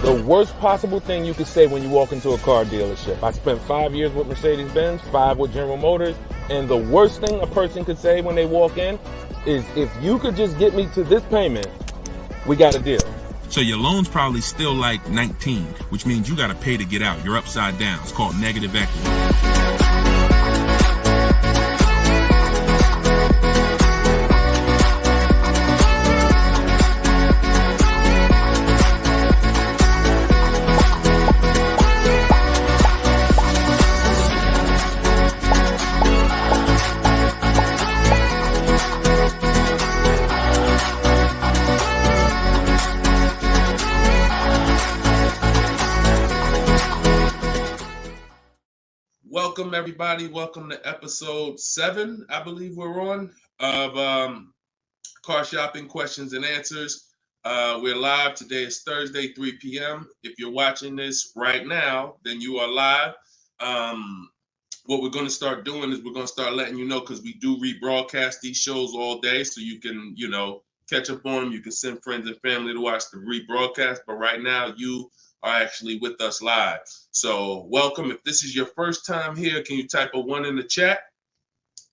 The worst possible thing you could say when you walk into a car dealership. I spent 5 years with Mercedes-Benz, 5 with General Motors, and the worst thing a person could say when they walk in is, if you could just get me to this payment, we got a deal. So your loan's probably still like 19, which means you got to pay to get out. You're upside down. It's called negative equity. Welcome, everybody. Welcome to episode 7, I believe we're on, of Car Shopping Questions and Answers. We're live. Today is Thursday, 3 p.m. If you're watching this right now, then you are live. What we're going to start doing is we're going to start letting you know, because we do rebroadcast these shows all day, so you can, catch up on them. You can send friends and family to watch the rebroadcast, but right now you are actually with us live. So welcome. If this is your first time here, can you type a 1 in the chat?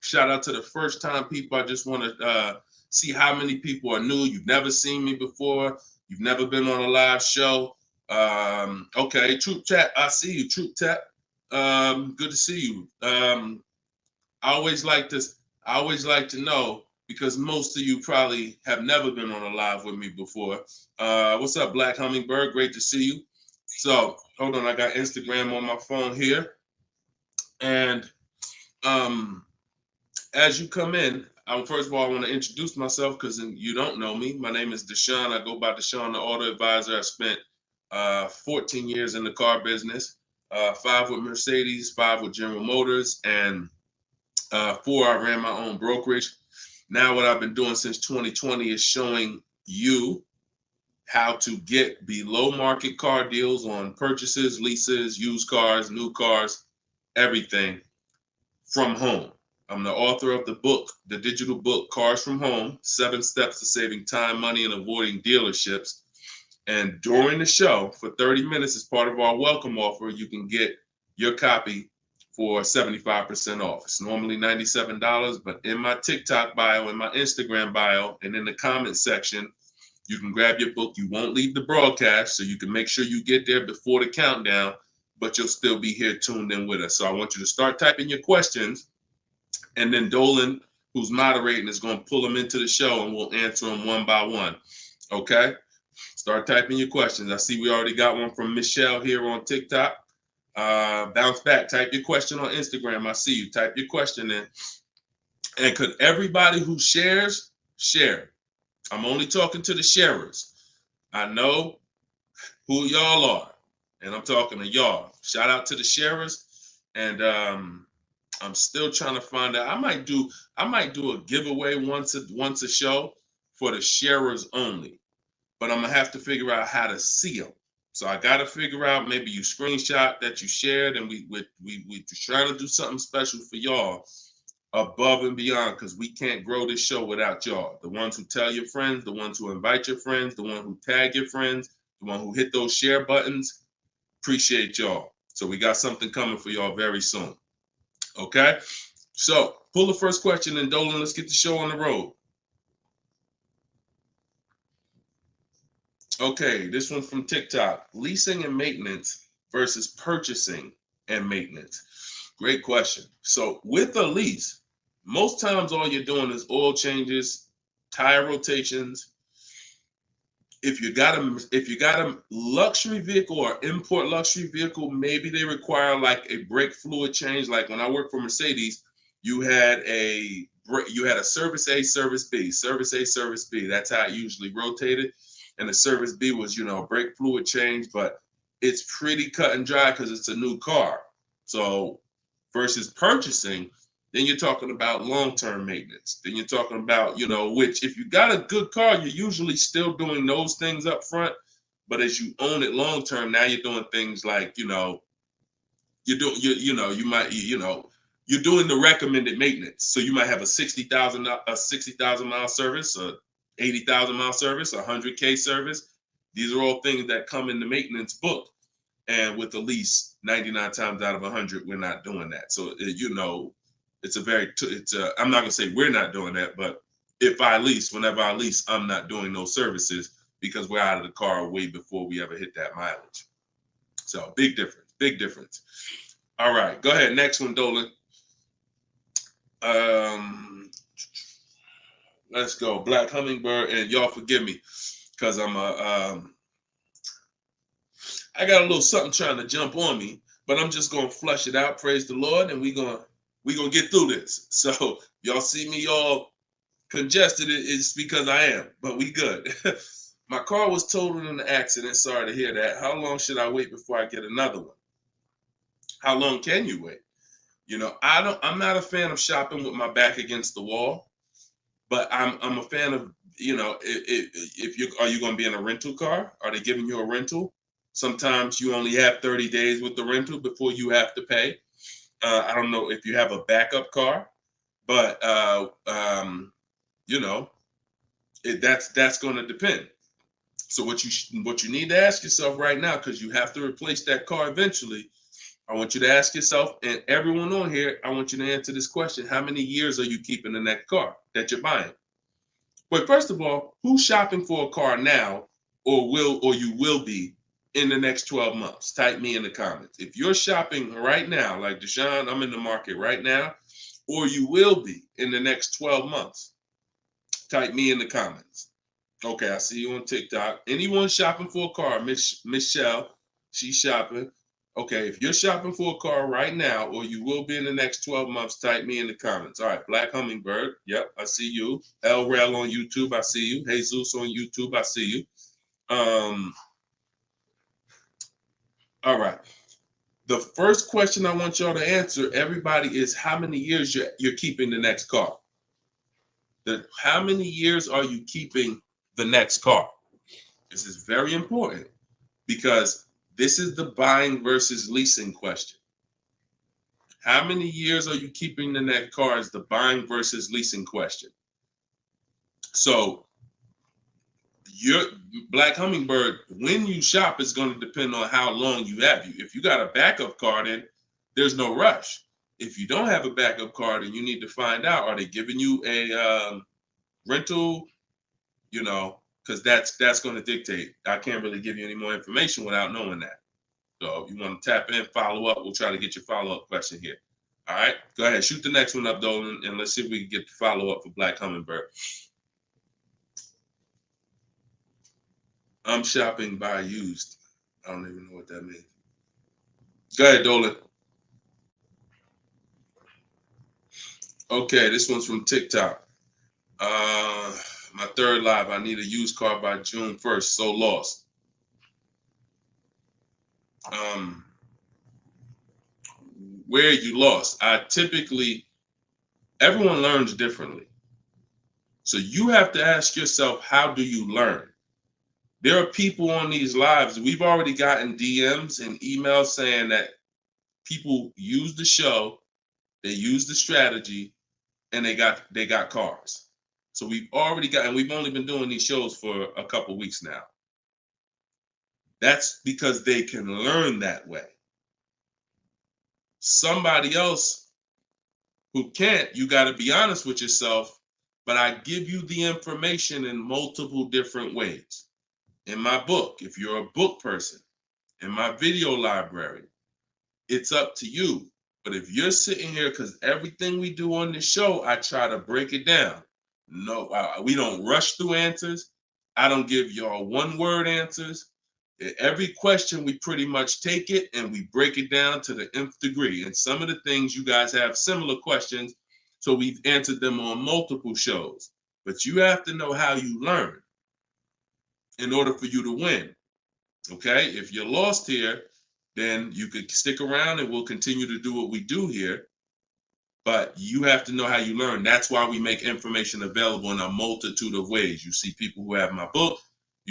Shout out to the first time people. I just want to see how many people are new. You've never seen me before. You've never been on a live show. Okay, Troop Chat, I see you, Troop Chat. Good to see you. I always like to know, because most of you probably have never been on a live with me before. What's up, Black Hummingbird? Great to see you. So hold on, I got Instagram on my phone here. And as you come in, first of all, I want to introduce myself, because you don't know me. My name is Deshone. I go by Deshone the Auto Advisor. I spent 14 years in the car business, 5 with Mercedes, 5 with General Motors, and 4 I ran my own brokerage. Now what I've been doing since 2020 is showing you how to get below market car deals on purchases, leases, used cars, new cars, everything from home. I'm the author of the book, the digital book, Cars from Home, 7 Steps to Saving Time, Money, and Avoiding Dealerships. And during the show, for 30 minutes, as part of our welcome offer, you can get your copy for 75% off. It's normally $97, but in my TikTok bio, in my Instagram bio, and in the comment section, you can grab your book. You won't leave the broadcast, so you can make sure you get there before the countdown, but you'll still be here tuned in with us. So I want you to start typing your questions, and then Dolan, who's moderating, is going to pull them into the show, and we'll answer them one by one. Okay? Start typing your questions. I see we already got one from Michelle here on TikTok. Bounce back. Type your question on Instagram. I see you. Type your question in. And could everybody who shares, share? I'm only talking to the sharers. I know who y'all are, and I'm talking to y'all. Shout out to the sharers. And I'm still trying to find out. I might do a giveaway once a show for the sharers only, but I'm gonna have to figure out how to see them. So I got to figure out, maybe you screenshot that you shared, and we trying to do something special for y'all above and beyond, because we can't grow this show without y'all. The ones who tell your friends, the ones who invite your friends, the one who tag your friends, the one who hit those share buttons. Appreciate y'all. So we got something coming for y'all very soon. Okay? So pull the first question, and Dolan, let's get the show on the road. Okay, this one's from TikTok. Leasing and maintenance versus purchasing and maintenance. Great question. So with a lease, most times all you're doing is oil changes, tire rotations. If you got a luxury vehicle or import luxury vehicle, maybe they require like a brake fluid change. Like when I worked for Mercedes, you had a service A, service B, service A, service B. That's how it usually rotated. And the service B was, brake fluid change, but it's pretty cut and dry because it's a new car. So versus purchasing, then you're talking about long-term maintenance. Then you're talking about, which if you got a good car, you're usually still doing those things up front. But as you own it long-term, now you're doing things like, you're doing the recommended maintenance. So you might have a 60,000 mile service, a 80,000 mile service, a 100K service. These are all things that come in the maintenance book. And with the lease, 99 times out of 100, we're not doing that. So, you know, I'm not going to say we're not doing that, but whenever I lease, I'm not doing those services because we're out of the car way before we ever hit that mileage. So big difference, big difference. All right, go ahead. Next one, Dolan. Let's go. Black Hummingbird, and y'all forgive me because I got a little something trying to jump on me, but I'm just gonna flush it out. Praise the Lord, and we gonna get through this. So y'all see me all congested, it's because I am, but we good. My car was totaled in an accident. Sorry to hear that. How long should I wait before I get another one? How long can you wait? You know, I'm not a fan of shopping with my back against the wall, but I'm a fan of, you know, are you going to be in a rental car? Are they giving you a rental? Sometimes you only have 30 days with the rental before you have to pay. I don't know if you have a backup car, but you know, that's going to depend. So what you need to ask yourself right now, because you have to replace that car eventually, I want you to ask yourself, and everyone on here, I want you to answer this question: how many years are you keeping in that car that you're buying? But first of all, who's shopping for a car now, or you will be in the next 12 months? Type me in the comments. If you're shopping right now, like Deshone, I'm in the market right now, or you will be in the next 12 months, type me in the comments. Okay, I see you on TikTok. Anyone shopping for a car? Michelle, she's shopping. Okay, if you're shopping for a car right now, or you will be in the next 12 months, type me in the comments. All right, Black Hummingbird. Yep, I see you. El Rail on YouTube, I see you. Jesus on YouTube, I see you. All right. The first question I want y'all to answer, everybody, is how many years you're keeping the next car? How many years are you keeping the next car? This is very important because this is the buying versus leasing question. How many years are you keeping the next car is the buying versus leasing question. So your Black Hummingbird, when you shop, is going to depend on how long you have. If you got a backup car, then there's no rush. If you don't have a backup car, then you need to find out, are they giving you a rental? You know, because that's going to dictate. I can't really give you any more information without knowing that. So if you want to tap in, follow up, we'll try to get your follow-up question here. All right, go ahead, shoot the next one up, Dolan, and let's see if we can get the follow-up for Black Hummingbird. I'm shopping by used. I don't even know what that means. Go ahead, Dolan. Okay, this one's from TikTok. My third live, I need a used car by June 1st, so lost. Where you lost? Everyone learns differently. So you have to ask yourself, how do you learn? There are people on these lives, we've already gotten DMs and emails saying that people use the show, they use the strategy, and they got cars. So we've only been doing these shows for a couple weeks now. That's because they can learn that way. Somebody else who can't, you got to be honest with yourself, but I give you the information in multiple different ways. In my book, if you're a book person, in my video library, it's up to you. But if you're sitting here, because everything we do on this show, I try to break it down. No, we don't rush through answers. I don't give y'all one-word answers. Every question, we pretty much take it and we break it down to the nth degree. And some of the things you guys have similar questions, so we've answered them on multiple shows. But you have to know how you learn in order for you to win. Okay? If you're lost here, then you could stick around and we'll continue to do what we do here. But you have to know how you learn. That's why we make information available in a multitude of ways. You see people who have my book.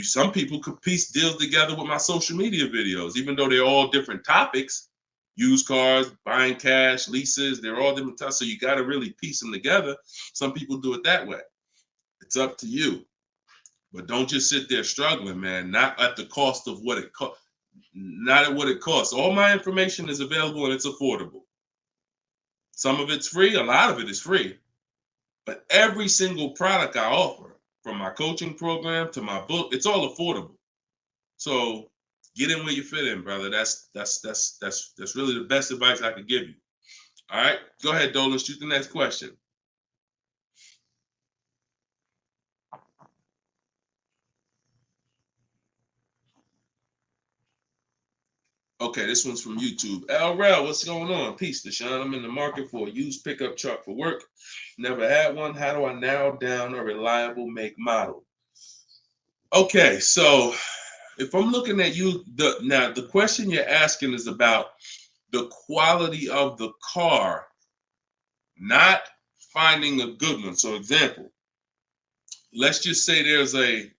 Some people could piece deals together with my social media videos, even though they're all different topics. Used cars, buying cash, leases, they're all different types. So you got to really piece them together. Some people do it that way. It's up to you. But don't just sit there struggling, man. Not at the cost of what it costs. Not at what it costs. All my information is available and it's affordable. Some of it's free. A lot of it is free. But every single product I offer, from my coaching program to my book, it's all affordable. So get in where you fit in, brother. That's really the best advice I could give you. All right, go ahead, Dolan. Shoot the next question. Okay, this one's from YouTube. LRel, what's going on? Peace, Deshone. I'm in the market for a used pickup truck for work. Never had one. How do I narrow down a reliable make model? Okay, so if I'm looking at you, the question you're asking is about the quality of the car, not finding a good one. So, example, let's just say there's a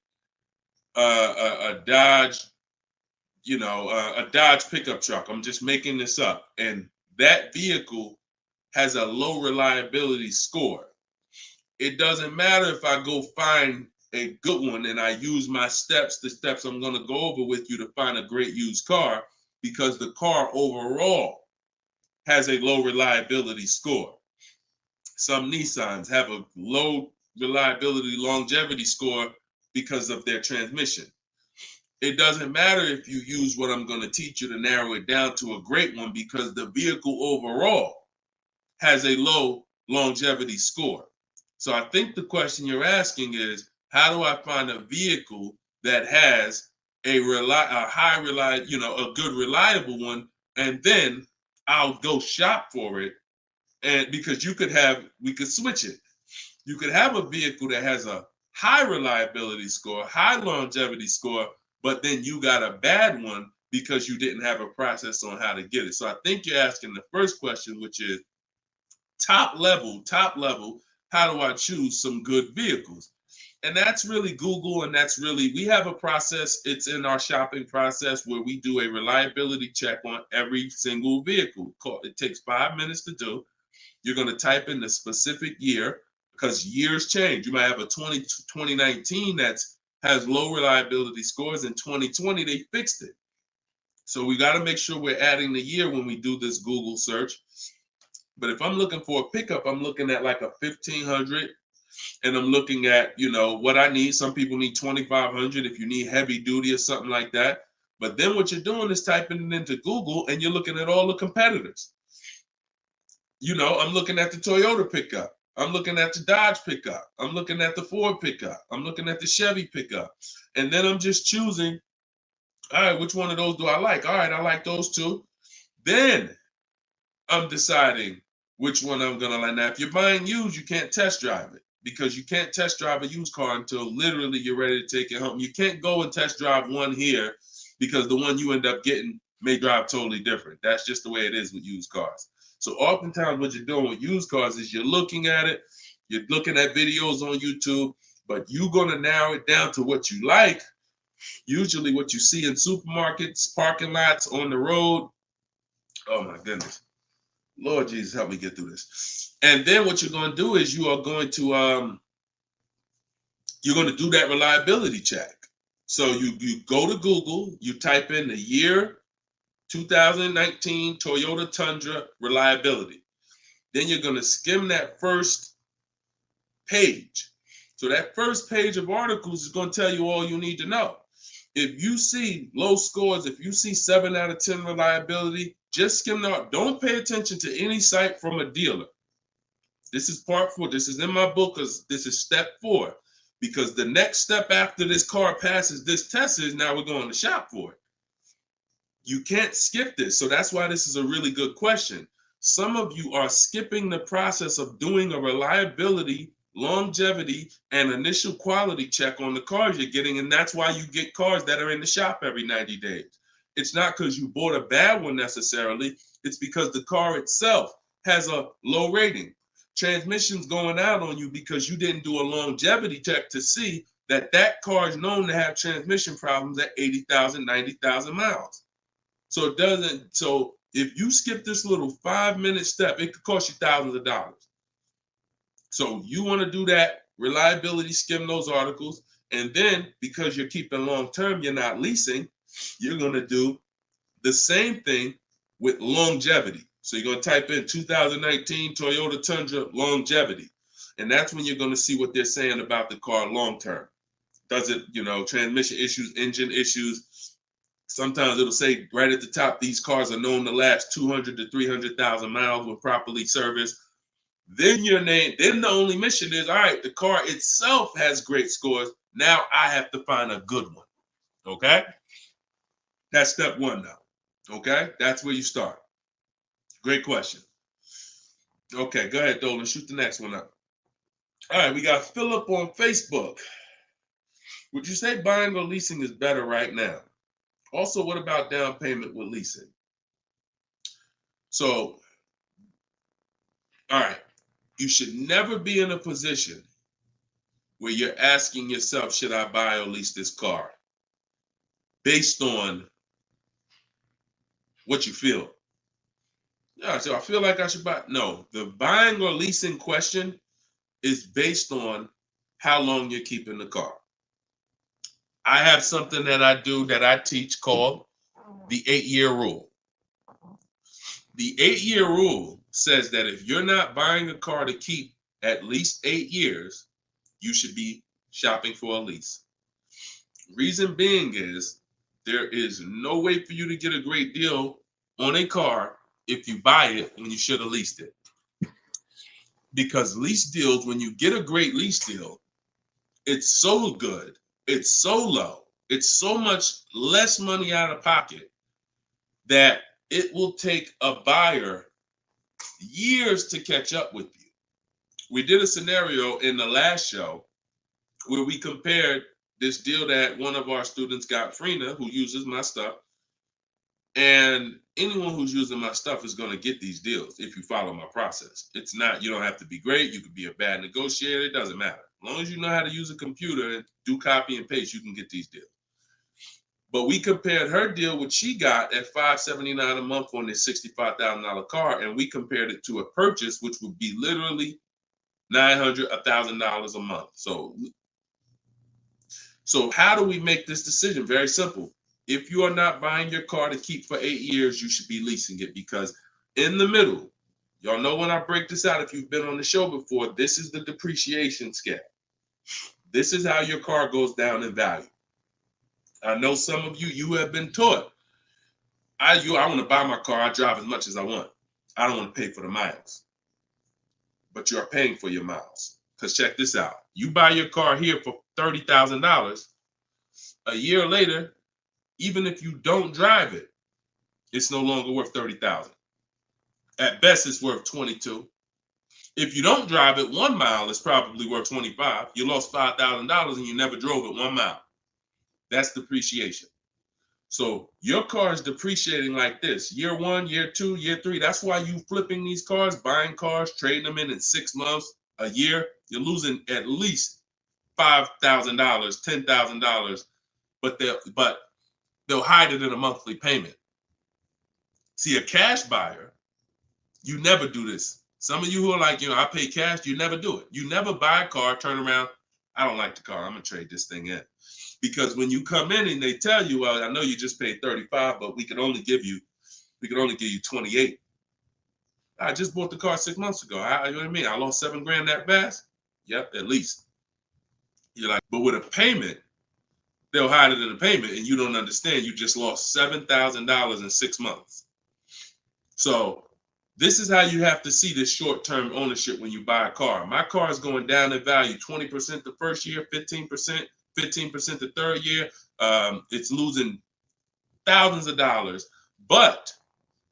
Dodge, a Dodge pickup truck. I'm just making this up, and that vehicle has a low reliability score. It doesn't matter if I go find a good one and I use my steps, the steps I'm going to go over with you to find a great used car, because the car overall has a low reliability score. Some Nissans have a low reliability longevity score because of their transmission. It doesn't matter if you use what I'm going to teach you to narrow it down to a great one, because the vehicle overall has a low longevity score. So I think the question you're asking is, how do I find a vehicle that has a good reliable one, and then I'll go shop for it. And because we could switch it. You could have a vehicle that has a high reliability score, high longevity score, but then you got a bad one because you didn't have a process on how to get it. So I think you're asking the first question, which is top level, how do I choose some good vehicles? And that's really Google, and we have a process. It's in our shopping process where we do a reliability check on every single vehicle. It takes 5 minutes to do. You're going to type in the specific year, because years change. You might have a 2019 that has low reliability scores. In 2020, they fixed it. So we got to make sure we're adding the year when we do this Google search. But if I'm looking for a pickup, I'm looking at like a 1500, and I'm looking at, what I need. Some people need 2500 if you need heavy duty or something like that. But then what you're doing is typing it into Google, and you're looking at all the competitors. I'm looking at the Toyota pickup. I'm looking at the Dodge pickup. I'm looking at the Ford pickup. I'm looking at the Chevy pickup. And then I'm just choosing, all right, which one of those do I like? All right, I like those two. Then I'm deciding which one I'm going to like. Now, if you're buying used, you can't test drive it, because you can't test drive a used car until literally you're ready to take it home. You can't go and test drive one here, because the one you end up getting may drive totally different. That's just the way it is with used cars. So oftentimes what you're doing with used cars is you're looking at it, you're looking at videos on YouTube, but you're going to narrow it down to what you like, usually what you see in supermarkets, parking lots, on the road. Oh my goodness. Lord Jesus, help me get through this. And then what you're going to do is you're going to do that reliability check. So you go to Google, you type in the year 2019 Toyota Tundra reliability. Then you're going to skim that first page. So that first page of articles is going to tell you all you need to know. If you see low scores, if you see 7 out of 10 reliability, just skim that. Don't pay attention to any site from a dealer. This is part 4. This is in my book, because this is step 4. Because the next step after this car passes this test is now we're going to shop for it. You can't skip this. So that's why this is a really good question. Some of you are skipping the process of doing a reliability, longevity, and initial quality check on the cars you're getting. And that's why you get cars that are in the shop every 90 days. It's not because you bought a bad one necessarily. It's because the car itself has a low rating. Transmission's going out on you because you didn't do a longevity check to see that car is known to have transmission problems at 80,000, 90,000 miles. So if you skip this little 5-minute step, it could cost you thousands of dollars. So you want to do that reliability, skim those articles. And then because you're keeping long-term, you're not leasing, you're going to do the same thing with longevity. So you're going to type in 2019 Toyota Tundra longevity. And that's when you're going to see what they're saying about the car long-term. Does it, transmission issues, engine issues? Sometimes it'll say right at the top, these cars are known to last 200 to 300,000 miles when properly serviced. Then then the only mission is, all right, the car itself has great scores. Now I have to find a good one. Okay? That's step one now. Okay? That's where you start. Great question. Okay, go ahead, Dolan. Shoot the next one up. All right, we got Philip on Facebook. Would you say buying or leasing is better right now? Also, what about down payment with leasing? So, all right, you should never be in a position where you're asking yourself, should I buy or lease this car? Based on what you feel. Yeah, so I feel like I should buy. No, the buying or leasing question is based on how long you're keeping the car. I have something that I do that I teach called the 8-year rule. The 8-year rule says that if you're not buying a car to keep at least 8 years, you should be shopping for a lease. Reason being is there is no way for you to get a great deal on a car if you buy it when you should have leased it. Because lease deals, when you get a great lease deal, it's so good, it's so low, it's so much less money out of pocket that it will take a buyer years to catch up with you. We did a scenario in the last show where we compared this deal that one of our students got, Frina, who uses my stuff. And anyone who's using my stuff is going to get these deals if you follow my process. It's not, you don't have to be great. You could be a bad negotiator. It doesn't matter. As long as you know how to use a computer and do copy and paste, you can get these deals. But we compared her deal, which she got at $579 a month on this $65,000 car, and we compared it to a purchase, which would be literally $900, $1,000 a month. So how do we make this decision? Very simple. If you are not buying your car to keep for 8 years, you should be leasing it, because in the middle, y'all know when I break this out, if you've been on the show before, this is the depreciation scale. This is how your car goes down in value. I know some of you have been taught, I want to buy my car, I drive as much as I want. I don't want to pay for the miles. But you're paying for your miles. Because check this out. You buy your car here for $30,000. A year later, even if you don't drive it, it's no longer worth $30,000. At best, it's worth $22,000. If you don't drive it, 1 mile is probably worth $25,000. You lost $5,000 and you never drove it 1 mile. That's depreciation. So your car is depreciating like this. Year 1, year 2, year 3. That's why you flipping these cars, buying cars, trading them in 6 months, a year. You're losing at least $5,000, $10,000, but they'll hide it in a monthly payment. See, a cash buyer, you never do this. Some of you who are like, I pay cash, you never do it. You never buy a car, turn around, I don't like the car, I'm gonna trade this thing in. Because when you come in and they tell you, well, I know you just paid $35,000, but we can only give you $28,000. I just bought the car 6 months ago. You know what I mean? I lost $7,000 that fast? Yep, at least. You're like, but with a payment, they'll hide it in the payment, and you don't understand. You just lost $7,000 in 6 months. So this is how you have to see this short-term ownership when you buy a car. My car is going down in value 20% the first year, 15% the third year. It's losing thousands of dollars. But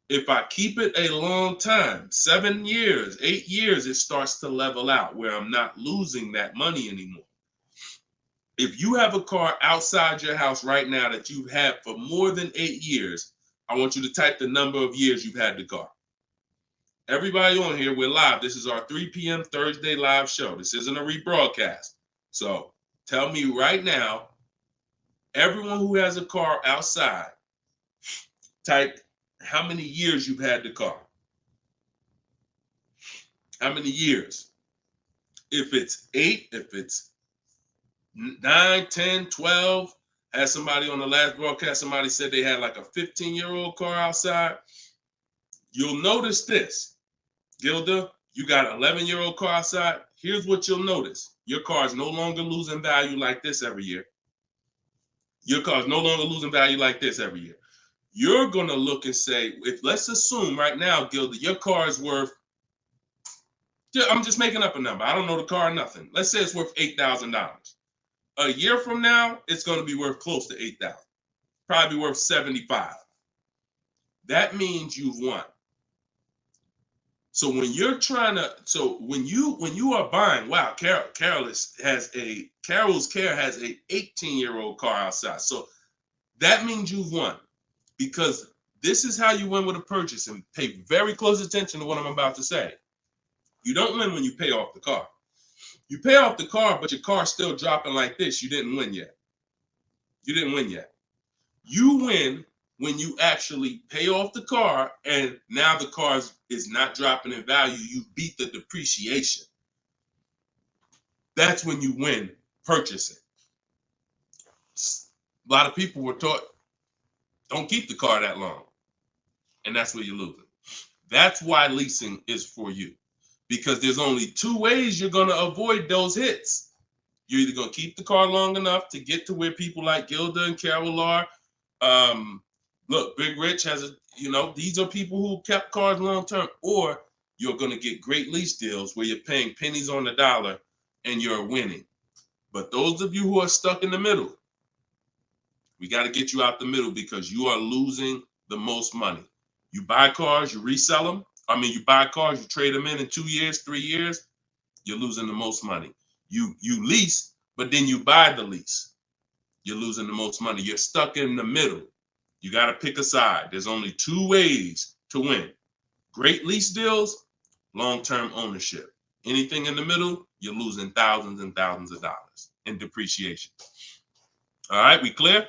if I keep it a long time, 7 years, 8 years, it starts to level out where I'm not losing that money anymore. If you have a car outside your house right now that you've had for more than 8 years, I want you to type the number of years you've had the car. Everybody on here, we're live. This is our 3 p.m. Thursday live show. This isn't a rebroadcast. So tell me right now, everyone who has a car outside, type how many years you've had the car. How many years? If it's 8, if it's 9, 10, 12. Had somebody on the last broadcast, somebody said they had like a 15-year-old car outside. You'll notice this, Gilda, you got an 11-year-old car outside. Here's what you'll notice. Your car is no longer losing value like this every year. Your car is no longer losing value like this every year. You're going to look and say, let's assume right now, Gilda, your car is worth, I'm just making up a number. I don't know the car or nothing. Let's say it's worth $8,000. A year from now, it's going to be worth close to $8,000. Probably worth $75,000. That means you've won. So when you're trying to, when you are buying, wow, Carol's Care has a 18-year-old car outside. So that means you've won, because this is how you win with a purchase, and pay very close attention to what I'm about to say. You don't win when you pay off the car. You pay off the car, but your car's still dropping like this. You didn't win yet. You didn't win yet. You win when you actually pay off the car and now the car is not dropping in value. You beat the depreciation. That's when you win purchasing. A lot of people were taught, don't keep the car that long. And that's where you're losing. That's why leasing is for you. Because there's only two ways you're going to avoid those hits. You're either going to keep the car long enough to get to where people like Gilda and Carol are. Look, Big Rich has these are people who kept cars long term, or you're going to get great lease deals where you're paying pennies on the dollar and you're winning. But those of you who are stuck in the middle, we got to get you out the middle, because you are losing the most money. You buy cars, you resell them. You buy cars, you trade them in 2 years, 3 years, you're losing the most money. You lease, but then you buy the lease. You're losing the most money. You're stuck in the middle. You got to pick a side. There's only two ways to win. Great lease deals, long-term ownership. Anything in the middle, you're losing thousands and thousands of dollars in depreciation. All right, we clear?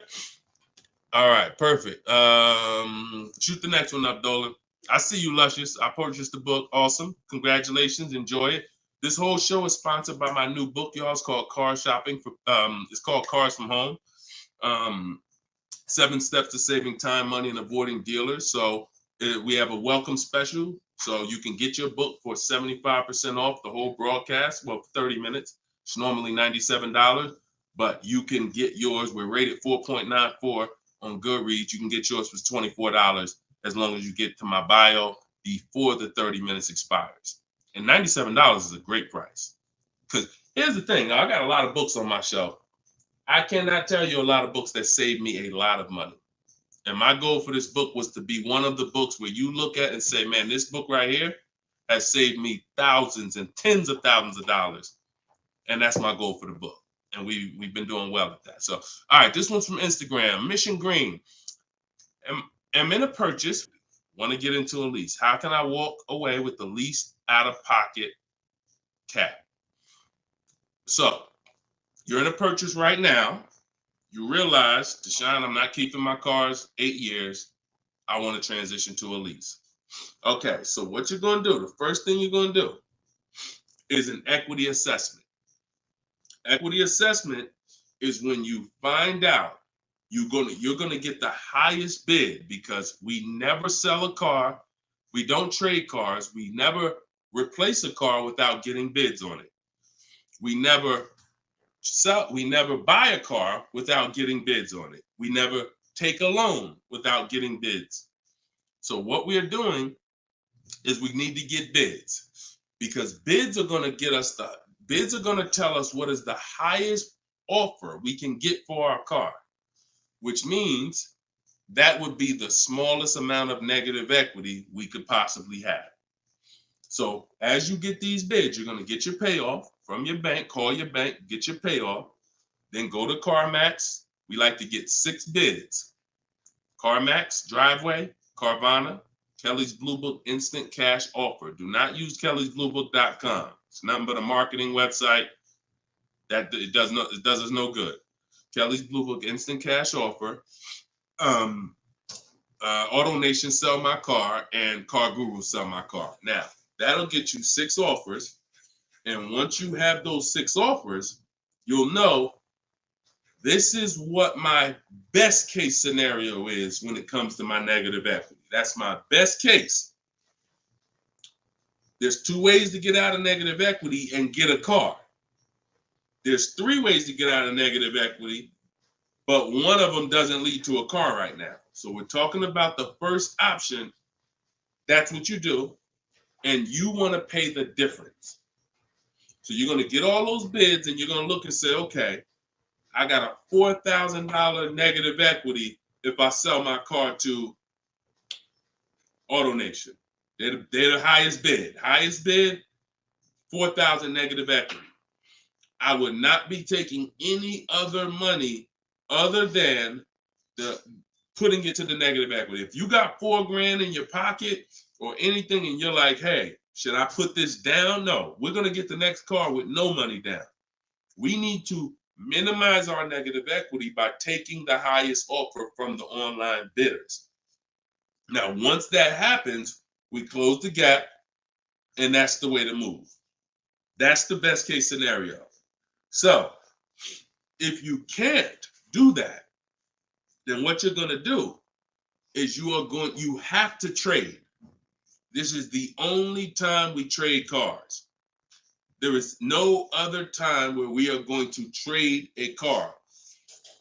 All right, perfect. Shoot the next one up, Dolan. I see you, Luscious. I purchased the book. Awesome. Congratulations. Enjoy it. This whole show is sponsored by my new book, y'all. It's called Car Shopping. It's called Cars from Home. 7 Steps to Saving Time, Money, and Avoiding Dealers. So we have a welcome special. So you can get your book for 75% off the whole broadcast. Well, 30 minutes. It's normally $97, but you can get yours. We're rated 4.94 on Goodreads. You can get yours for $24 as long as you get to my bio before the 30 minutes expires. And $97 is a great price. Because here's the thing. I got a lot of books on my shelf. I cannot tell you a lot of books that saved me a lot of money. And my goal for this book was to be one of the books where you look at and say, man, this book right here has saved me thousands and tens of thousands of dollars. And that's my goal for the book. And we've been doing well at that. So, all right, this one's from Instagram. Mission Green. I'm in a purchase, want to get into a lease. How can I walk away with the least out-of-pocket cap? So, you're in a purchase right now. You realize, Deshone, I'm not keeping my cars 8 years. I want to transition to a lease. Okay, so what you're going to do, the first thing you're going to do is an equity assessment. Equity assessment is when you find out you're going to get the highest bid, because we never sell a car. We don't trade cars. We never replace a car without getting bids on it. We never buy a car without getting bids on it. We never take a loan without getting bids. So what we are doing is we need to get bids, because bids are going to tell us what is the highest offer we can get for our car, which means that would be the smallest amount of negative equity we could possibly have. So as you get these bids, you're going to get your payoff from your bank, call your bank, get your payoff, then go to CarMax. We like to get 6 bids. CarMax, Driveway, Carvana, Kelly's Blue Book Instant Cash Offer. Do not use kellysbluebook.com. It's nothing but a marketing website that it does us no good. Kelly's Blue Book Instant Cash Offer. AutoNation Sell My Car, and Car Guru Sell My Car. Now, that'll get you 6 offers. And once you have those 6 offers, you'll know This is what my best case scenario is when it comes to my negative equity. That's my best case. There's 2 ways to get out of negative equity and get a car. There's 3 ways to get out of negative equity, but one of them doesn't lead to a car right now. So we're talking about the first option. That's what you do, and you want to pay the difference. So you're going to get all those bids, and you're going to look and say, okay, I got a $4,000 negative equity if I sell my car to AutoNation. They're the highest bid. Highest bid, $4,000 negative equity. I would not be taking any other money other than the putting it to the negative equity. If you got $4,000 in your pocket or anything, and you're like, hey, should I put this down? No, we're going to get the next car with no money down. We need to minimize our negative equity by taking the highest offer from the online bidders. Now, once that happens, we close the gap, and that's the way to move. That's the best case scenario. So if you can't do that, then what you're going to do is you have to trade. This is the only time we trade cars. There is no other time where we are going to trade a car,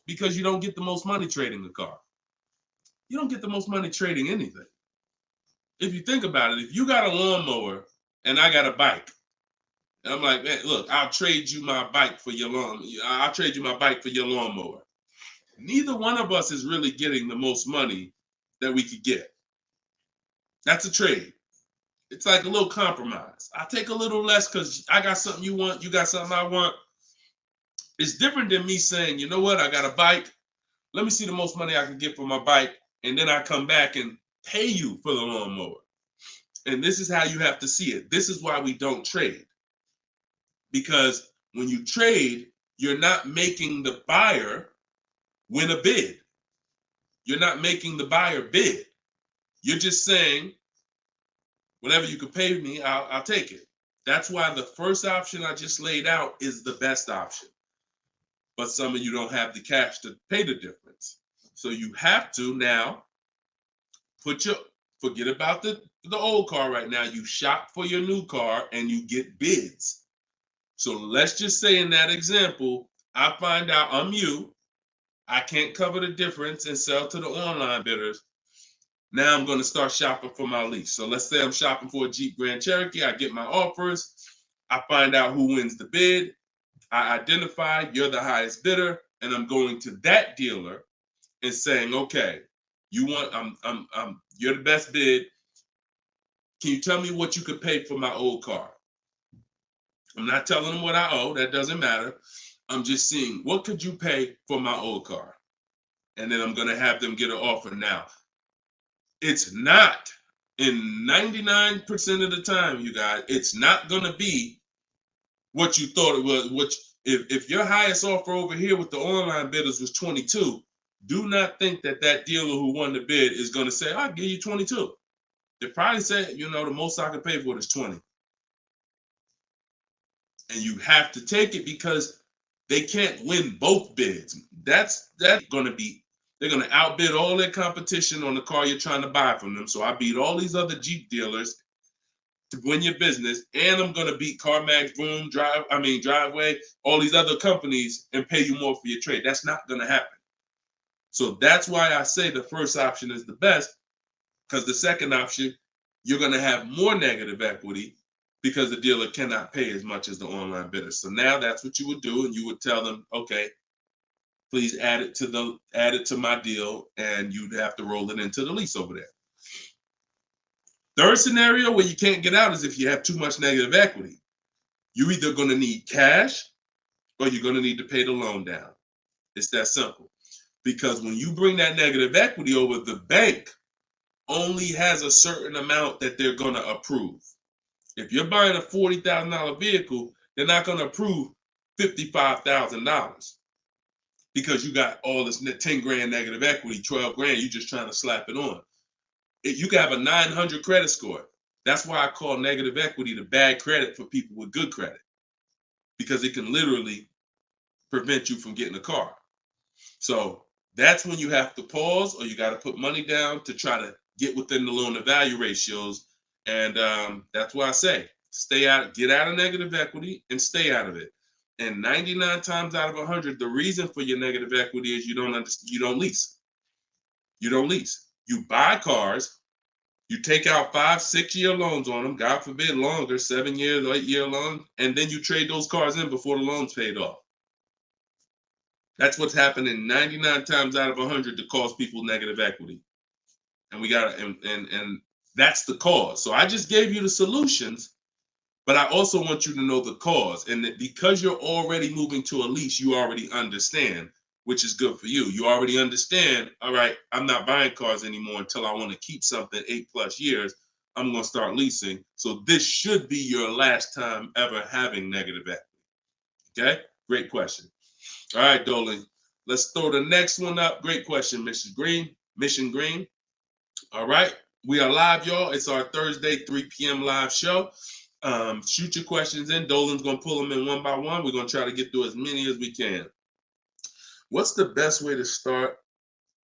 because you don't get the most money trading a car. You don't get the most money trading anything. If you think about it, if you got a lawnmower and I got a bike, and I'm like, man, look, I'll trade you my bike for your I'll trade you my bike for your lawnmower. Neither one of us is really getting the most money that we could get. That's a trade. It's like a little compromise. I take a little less because I got something you want, you got something I want. It's different than me saying, you know what, I got a bike. Let me see the most money I can get for my bike, and then I come back and pay you for the lawnmower. And this is how you have to see it. This is why we don't trade. Because when you trade, you're not making the buyer win a bid. You're not making the buyer bid. You're just saying, whatever you could pay me, I'll take it. That's why the first option I just laid out is the best option. But some of you don't have the cash to pay the difference. So you have to now forget about the old car right now. You shop for your new car and you get bids. So let's just say in that example, I find out I'm you. I can't cover the difference and sell to the online bidders. Now I'm going to start shopping for my lease. So let's say I'm shopping for a Jeep Grand Cherokee. I get my offers. I find out who wins the bid. I identify you're the highest bidder, and I'm going to that dealer and saying, okay, you're the best bid. Can you tell me what you could pay for my old car? I'm not telling them what I owe. That doesn't matter. I'm just seeing, what could you pay for my old car? And then I'm going to have them get an offer. Now, it's not, in 99% of the time, you guys, it's not going to be what you thought it was. If your highest offer over here with the online bidders was 22, do not think that dealer who won the bid is going to say, I'll give you 22. They probably say, the most I can pay for it is 20. And you have to take it because they can't win both bids. That's going to be, they're going to outbid all their competition on the car you're trying to buy from them. So I beat all these other Jeep dealers to win your business, and I'm going to beat CarMax, Boom, Driveway, all these other companies and pay you more for your trade. That's not going to happen. So that's why I say the first option is the best, because the second option, you're going to have more negative equity because the dealer cannot pay as much as the online bidder. So now that's what you would do, and you would tell them, okay, please add it to my deal, and you'd have to roll it into the lease over there. Third scenario where you can't get out is if you have too much negative equity. You're either going to need cash or you're going to need to pay the loan down. It's that simple. Because when you bring that negative equity over, the bank only has a certain amount that they're going to approve. If you're buying a $40,000 vehicle, they're not going to approve $55,000 because you got all this 10 grand negative equity, 12 grand, you're just trying to slap it on. You can have a 900 credit score. That's why I call negative equity the bad credit for people with good credit, because it can literally prevent you from getting a car. So that's when you have to pause, or you got to put money down to try to get within the loan to value ratios. And that's why I say stay out, get out of negative equity and stay out of it. And 99 times out of 100, the reason for your negative equity is you don't understand, you don't lease. You don't lease. You buy cars, you take out 5-6 year loans on them, God forbid longer, 7 years, 8 year loan, and then you trade those cars in before the loan's paid off. That's what's happening 99 times out of 100 to cause people negative equity. And we got and that's the cause. So I just gave you the solutions, but I also want you to know the cause. And that because you're already moving to a lease, you already understand, which is good for you. You already understand, all right, I'm not buying cars anymore until I want to keep something 8+ years. I'm going to start leasing. So this should be your last time ever having negative equity. Okay? Great question. All right, Dolan. Let's throw the next one up. Great question, Mrs. Green. Mission Green. All right. We are live, y'all. It's our Thursday, 3 p.m. live show. Shoot your questions in. Dolan's going to pull them in one by one. We're going to try to get through as many as we can. What's the best way to start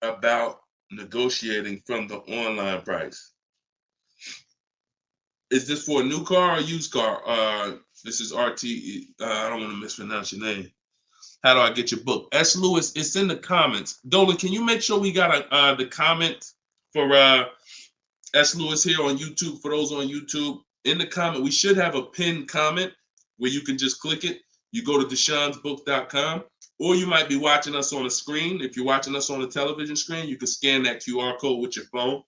about negotiating from the online price? Is this for a new car or a used car? This is RT. I don't want to mispronounce your name. How do I get your book? S. Lewis, it's in the comments. Dolan, can you make sure we got the comment for S. Lewis here on YouTube? For those on YouTube, in the comment, we should have a pinned comment where you can just click it. You go to deshonsbook.com, or you might be watching us on a screen. If you're watching us on a television screen, you can scan that QR code with your phone,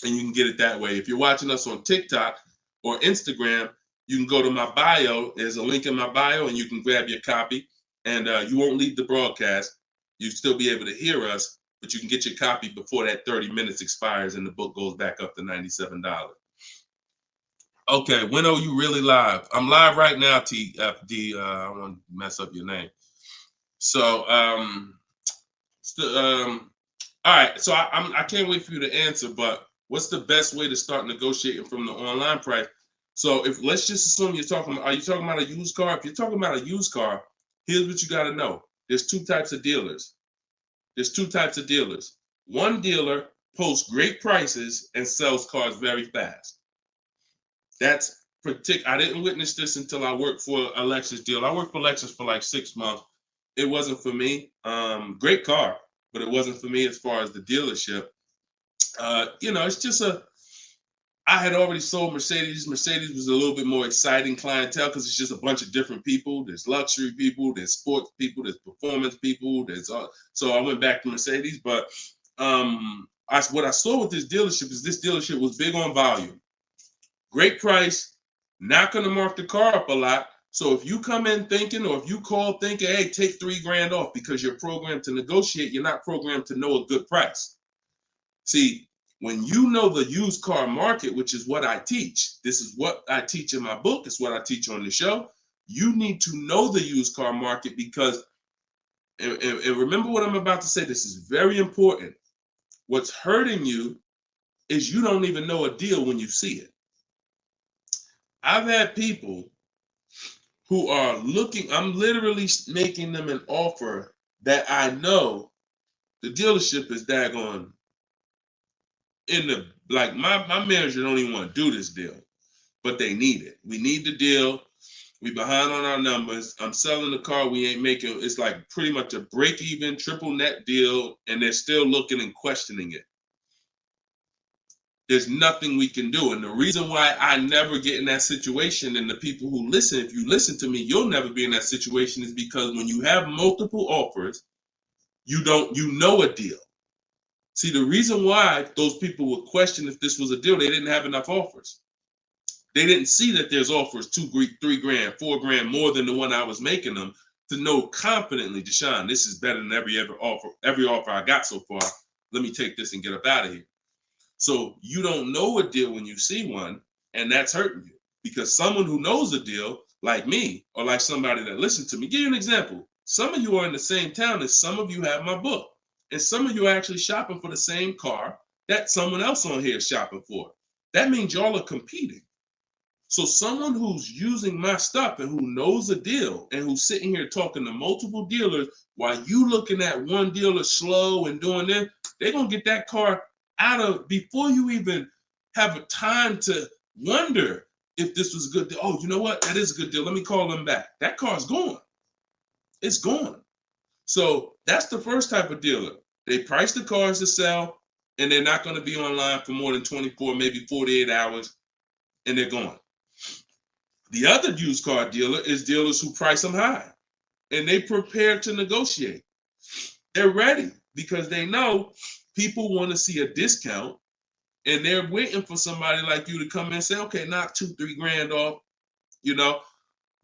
and you can get it that way. If you're watching us on TikTok or Instagram, you can go to my bio. There's a link in my bio, and you can grab your copy. And you won't leave the broadcast. You'll still be able to hear us, but you can get your copy before that 30 minutes expires and the book goes back up to $97. Okay, when are you really live? I'm live right now, TFD. I don't want to mess up your name. So, all right. So I can't wait for you to answer, but what's the best way to start negotiating from the online price? So if let's just assume you're talking about, are you talking about a used car? If you're talking about a used car, here's what you got to know. There's two types of dealers. One dealer posts great prices and sells cars very fast. That's I didn't witness this until I worked for a Lexus dealer. I worked for Lexus for like 6 months. It wasn't for me. Great car, but it wasn't for me as far as the dealership. It's just I had already sold Mercedes. Mercedes was a little bit more exciting clientele because it's just a bunch of different people. There's luxury people, there's sports people, there's performance people. So I went back to Mercedes. But what I saw with this dealership is this dealership was big on volume. Great price, not going to mark the car up a lot. So if you come in thinking, or if you call thinking, hey, take $3,000 off because you're programmed to negotiate, you're not programmed to know a good price. See, when you know the used car market, which is what I teach, this is what I teach in my book, it's what I teach on the show. You need to know the used car market because, and remember what I'm about to say, this is very important. What's hurting you is you don't even know a deal when you see it. I've had people who are looking, I'm literally making them an offer that I know the dealership is daggone my manager don't even want to do this deal, but they need it. We need the deal. We behind on our numbers. I'm selling the car. We ain't making, it's like pretty much a break even triple net deal. And they're still looking and questioning it. There's nothing we can do. And the reason why I never get in that situation, and the people who listen, if you listen to me, you'll never be in that situation, is because when you have multiple offers, you know a deal. See, the reason why those people would question if this was a deal, they didn't have enough offers. They didn't see that there's offers $2,000, $3,000, $4,000 more than the one I was making them to know confidently, Deshone, this is better than every offer I got so far. Let me take this and get up out of here. So you don't know a deal when you see one, and that's hurting you because someone who knows a deal, like me or like somebody that listens to me, give you an example. Some of you are in the same town as some of you have my book. And some of you are actually shopping for the same car that someone else on here is shopping for. That means y'all are competing. So someone who's using my stuff and who knows a deal and who's sitting here talking to multiple dealers while you looking at one dealer slow and doing this, they're going to get that car out of before you even have a time to wonder if this was a good deal. Oh, you know what? That is a good deal. Let me call them back. That car's gone. It's gone. So that's the first type of dealer. They price the cars to sell, and they're not going to be online for more than 24, maybe 48 hours, and they're gone. The other used car dealer is dealers who price them high, and they prepare to negotiate. They're ready because they know people want to see a discount, and they're waiting for somebody like you to come in and say, okay, knock $2-3 grand off, you know.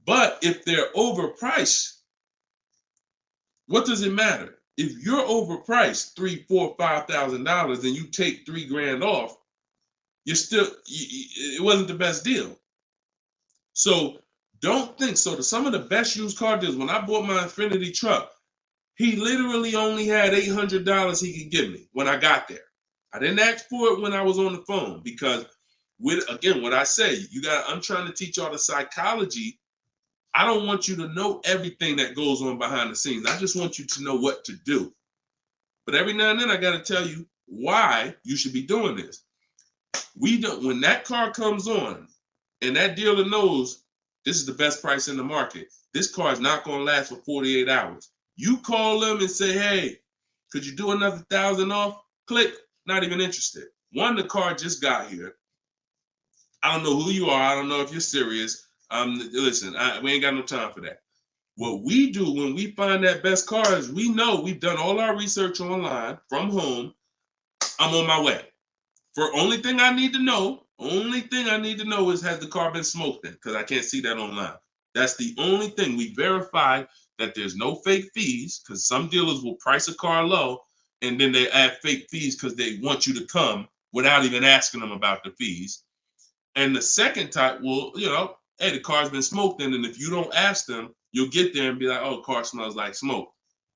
But if they're overpriced, what does it matter? If you're overpriced $3,000, $4,000, $5,000, and you take $3 grand off, you're still, it wasn't the best deal. So don't think so. Some of the best used car deals, when I bought my Infiniti truck, he literally only had $800 he could give me when I got there. I didn't ask for it when I was on the phone because, again, what I say, I'm trying to teach y'all the psychology. I don't want you to know everything that goes on behind the scenes. I just want you to know what to do. But every now and then I got to tell you why you should be doing this. When that car comes on and that dealer knows this is the best price in the market, this car is not going to last for 48 hours. You call them and say, hey, could you do another 1,000 off? Click, not even interested. One, the car just got here. I don't know who you are. I don't know if you're serious. Listen, we ain't got no time for that. What we do when we find that best car is we know we've done all our research online from home. I'm on my way. Only thing I need to know is has the car been smoked in? Because I can't see that online. That's the only thing. We verify that there's no fake fees because some dealers will price a car low and then they add fake fees because they want you to come without even asking them about the fees. And the second type will, hey, the car's been smoked in, and if you don't ask them, you'll get there and be like, oh, car smells like smoke.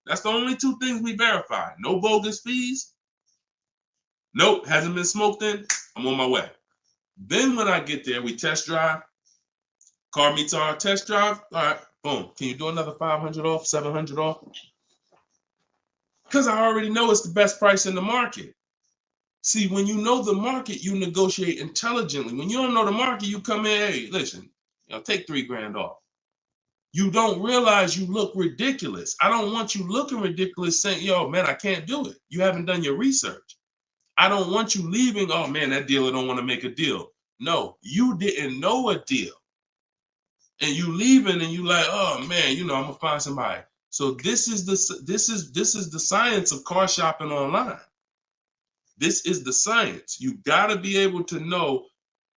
That's the only two things we verify. No bogus fees. Nope, hasn't been smoked in. I'm on my way. Then when I get there, we test drive. Car meets our test drive. All right, boom. Can you do another 500 off, 700 off? Because I already know it's the best price in the market. See, when you know the market, you negotiate intelligently. When you don't know the market, you come in, hey, listen, take $3 grand off. You don't realize you look ridiculous. I don't want you looking ridiculous saying, yo, man, I can't do it. You haven't done your research. I don't want you leaving, oh, man, that dealer don't want to make a deal. No, you didn't know a deal. And you leaving and you like, oh, man, I'm going to find somebody. So this is the science of car shopping online. This is the science. You got to be able to know,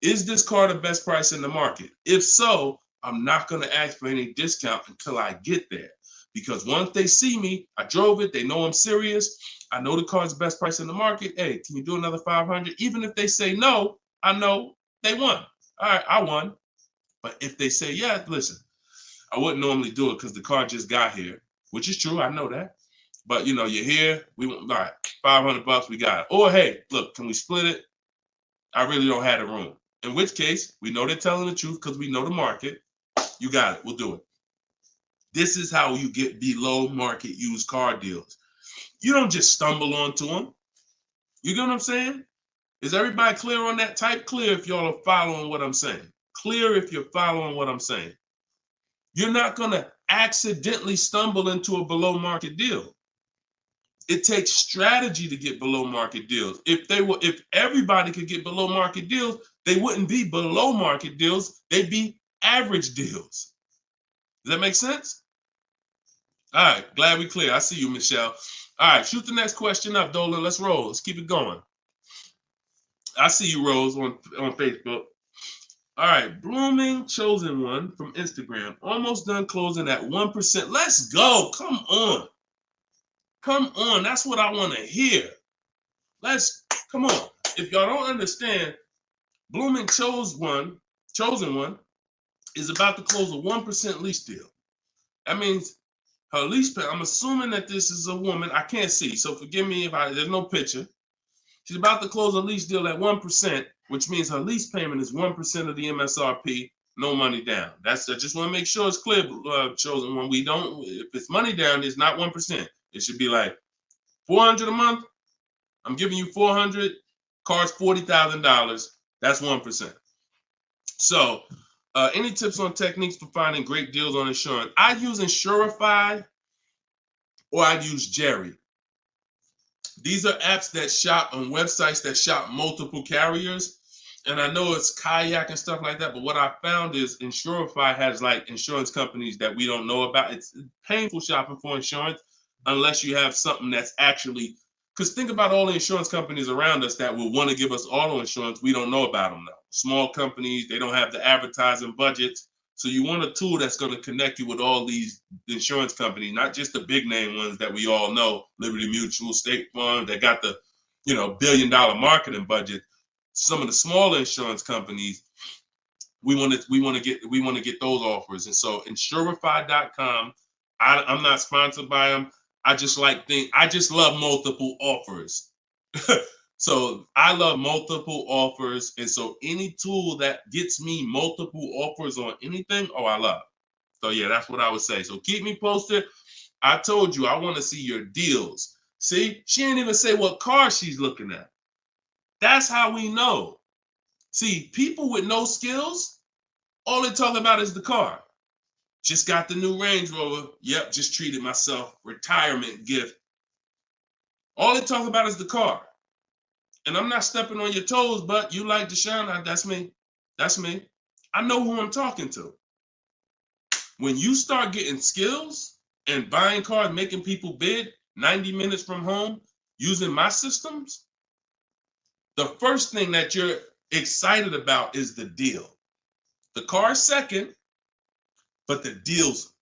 is this car the best price in the market? If so, I'm not going to ask for any discount until I get there. Because once they see me, I drove it, they know I'm serious. I know the car's the best price in the market. Hey, can you do another 500? Even if they say no, I know they won. All right, I won. But if they say, yeah, listen, I wouldn't normally do it because the car just got here, which is true. I know that. But, you're here. We want, all right, $500, we got it. Or, hey, look, can we split it? I really don't have the room. In which case, we know they're telling the truth because we know the market. You got it. We'll do it. This is how you get below market used car deals. You don't just stumble onto them. You get what I'm saying? Is everybody clear on that? Type clear if y'all are following what I'm saying. Clear if you're following what I'm saying. You're not going to accidentally stumble into a below market deal. It takes strategy to get below market deals. If everybody could get below market deals, they wouldn't be below market deals. They'd be average deals. Does that make sense? All right, glad we clear. I see you, Michelle. All right, shoot the next question up, Dolan. Let's roll. Let's keep it going. I see you, Rose, on Facebook. All right, Blooming Chosen One from Instagram. Almost done closing at 1%. Let's go. Come on. Come on. That's what I want to hear. Come on. If y'all don't understand, Blooming Chosen One is about to close a 1% lease deal. That means her lease pay, I'm assuming that this is a woman. I can't see, so forgive me if there's no picture. She's about to close a lease deal at 1%, which means her lease payment is 1% of the MSRP, no money down. I just want to make sure it's clear, chosen one. We don't, if it's money down, it's not 1%. It should be like $400 a month. I'm giving you $400, car's $40,000. That's 1%. So, any tips on techniques for finding great deals on insurance? I use Insurify or I use Jerry. These are apps that shop on websites that shop multiple carriers. And I know it's Kayak and stuff like that, but what I found is Insurify has like insurance companies that we don't know about. It's painful shopping for insurance unless you have something that's actually, because think about all the insurance companies around us that will want to give us auto insurance. We don't know about them though. Small companies, they don't have the advertising budgets. So you want a tool that's going to connect you with all these insurance companies, not just the big name ones that we all know, Liberty Mutual, State Farm, that got the, $1 billion marketing budget. Some of the smaller insurance companies, we want to get those offers. And so Insurify.com, I'm not sponsored by them. I just love multiple offers. So I love multiple offers. And so any tool that gets me multiple offers on anything, I love. So yeah, that's what I would say. So keep me posted. I told you I want to see your deals. See, she ain't even say what car she's looking at. That's how we know. See, people with no skills, all they talk about is the car. Just got the new Range Rover. Yep, just treated myself. Retirement gift. All they talk about is the car. And I'm not stepping on your toes, but you like Deshone, that's me. That's me. I know who I'm talking to. When you start getting skills and buying cars, making people bid 90 minutes from home, using my systems, the first thing that you're excited about is the deal. The car's second, but the deal's,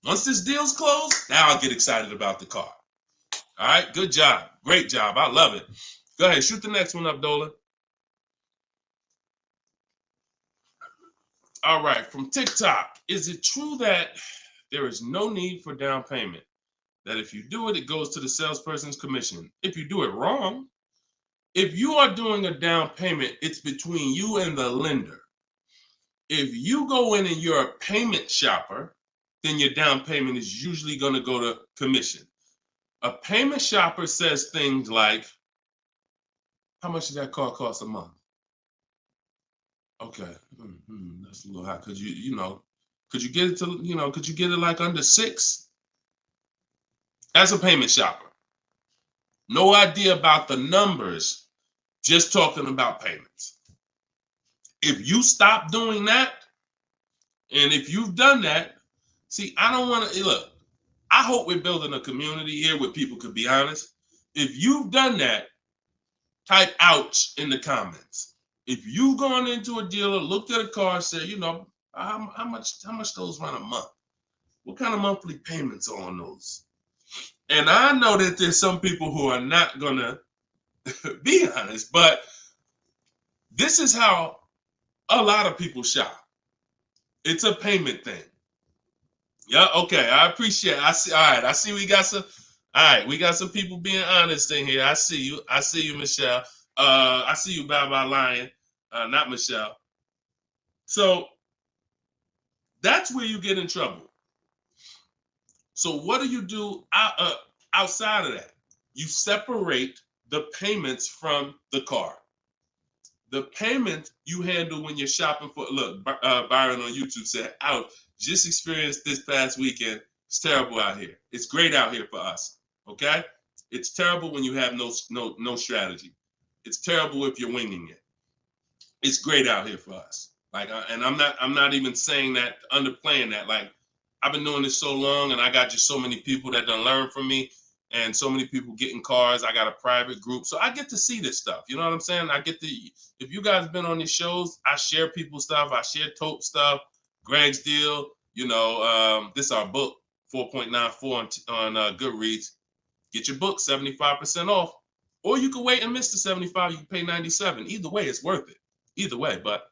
once this deal's closed, now I'll get excited about the car. All right, good job. Great job. I love it. Go ahead, shoot the next one up, Dolan. All right, from TikTok. Is it true that there is no need for down payment? That if you do it, it goes to the salesperson's commission. If you do it wrong, if you are doing a down payment, it's between you and the lender. If you go in and you're a payment shopper, then your down payment is usually going to go to commission. A payment shopper says things like, how much does that car cost a month? Okay, that's a little high. Could could you get it to, could you get it like under 6? That's a payment shopper. No idea about the numbers, just talking about payments. If you stop doing that, and if you've done that, see, I don't want to, look, I hope we're building a community here where people could be honest. If you've done that, type ouch in the comments. If you've gone into a dealer, looked at a car, said, how much those run a month? What kind of monthly payments are on those? And I know that there's some people who are not gonna be honest, but this is how a lot of people shop. It's a payment thing. Yeah, okay. I appreciate it. I see. All right. I see we got some. All right, we got some people being honest in here. I see you. I see you, Michelle. I see you, Bye Lion. Not Michelle. So that's where you get in trouble. So what do you do outside of that? You separate the payments from the car. The payment you handle when you're shopping for, look, Byron on YouTube said, ouch, just experienced this past weekend. It's terrible out here. It's great out here for us, okay? It's terrible when you have no strategy. It's terrible if you're winging it. It's great out here for us. Like, and I'm not even saying that, underplaying that. Like, I've been doing this so long, and I got just so many people that done learn from me, and so many people getting cars. I got a private group, so I get to see this stuff. You know what I'm saying? I get to. If you guys have been on these shows, I share people's stuff. I share Tope stuff. Greg's deal. This is our book, 4.94 on Goodreads. Get your book 75% off, or you can wait and miss the 75. You can pay $97. Either way, it's worth it. Either way, but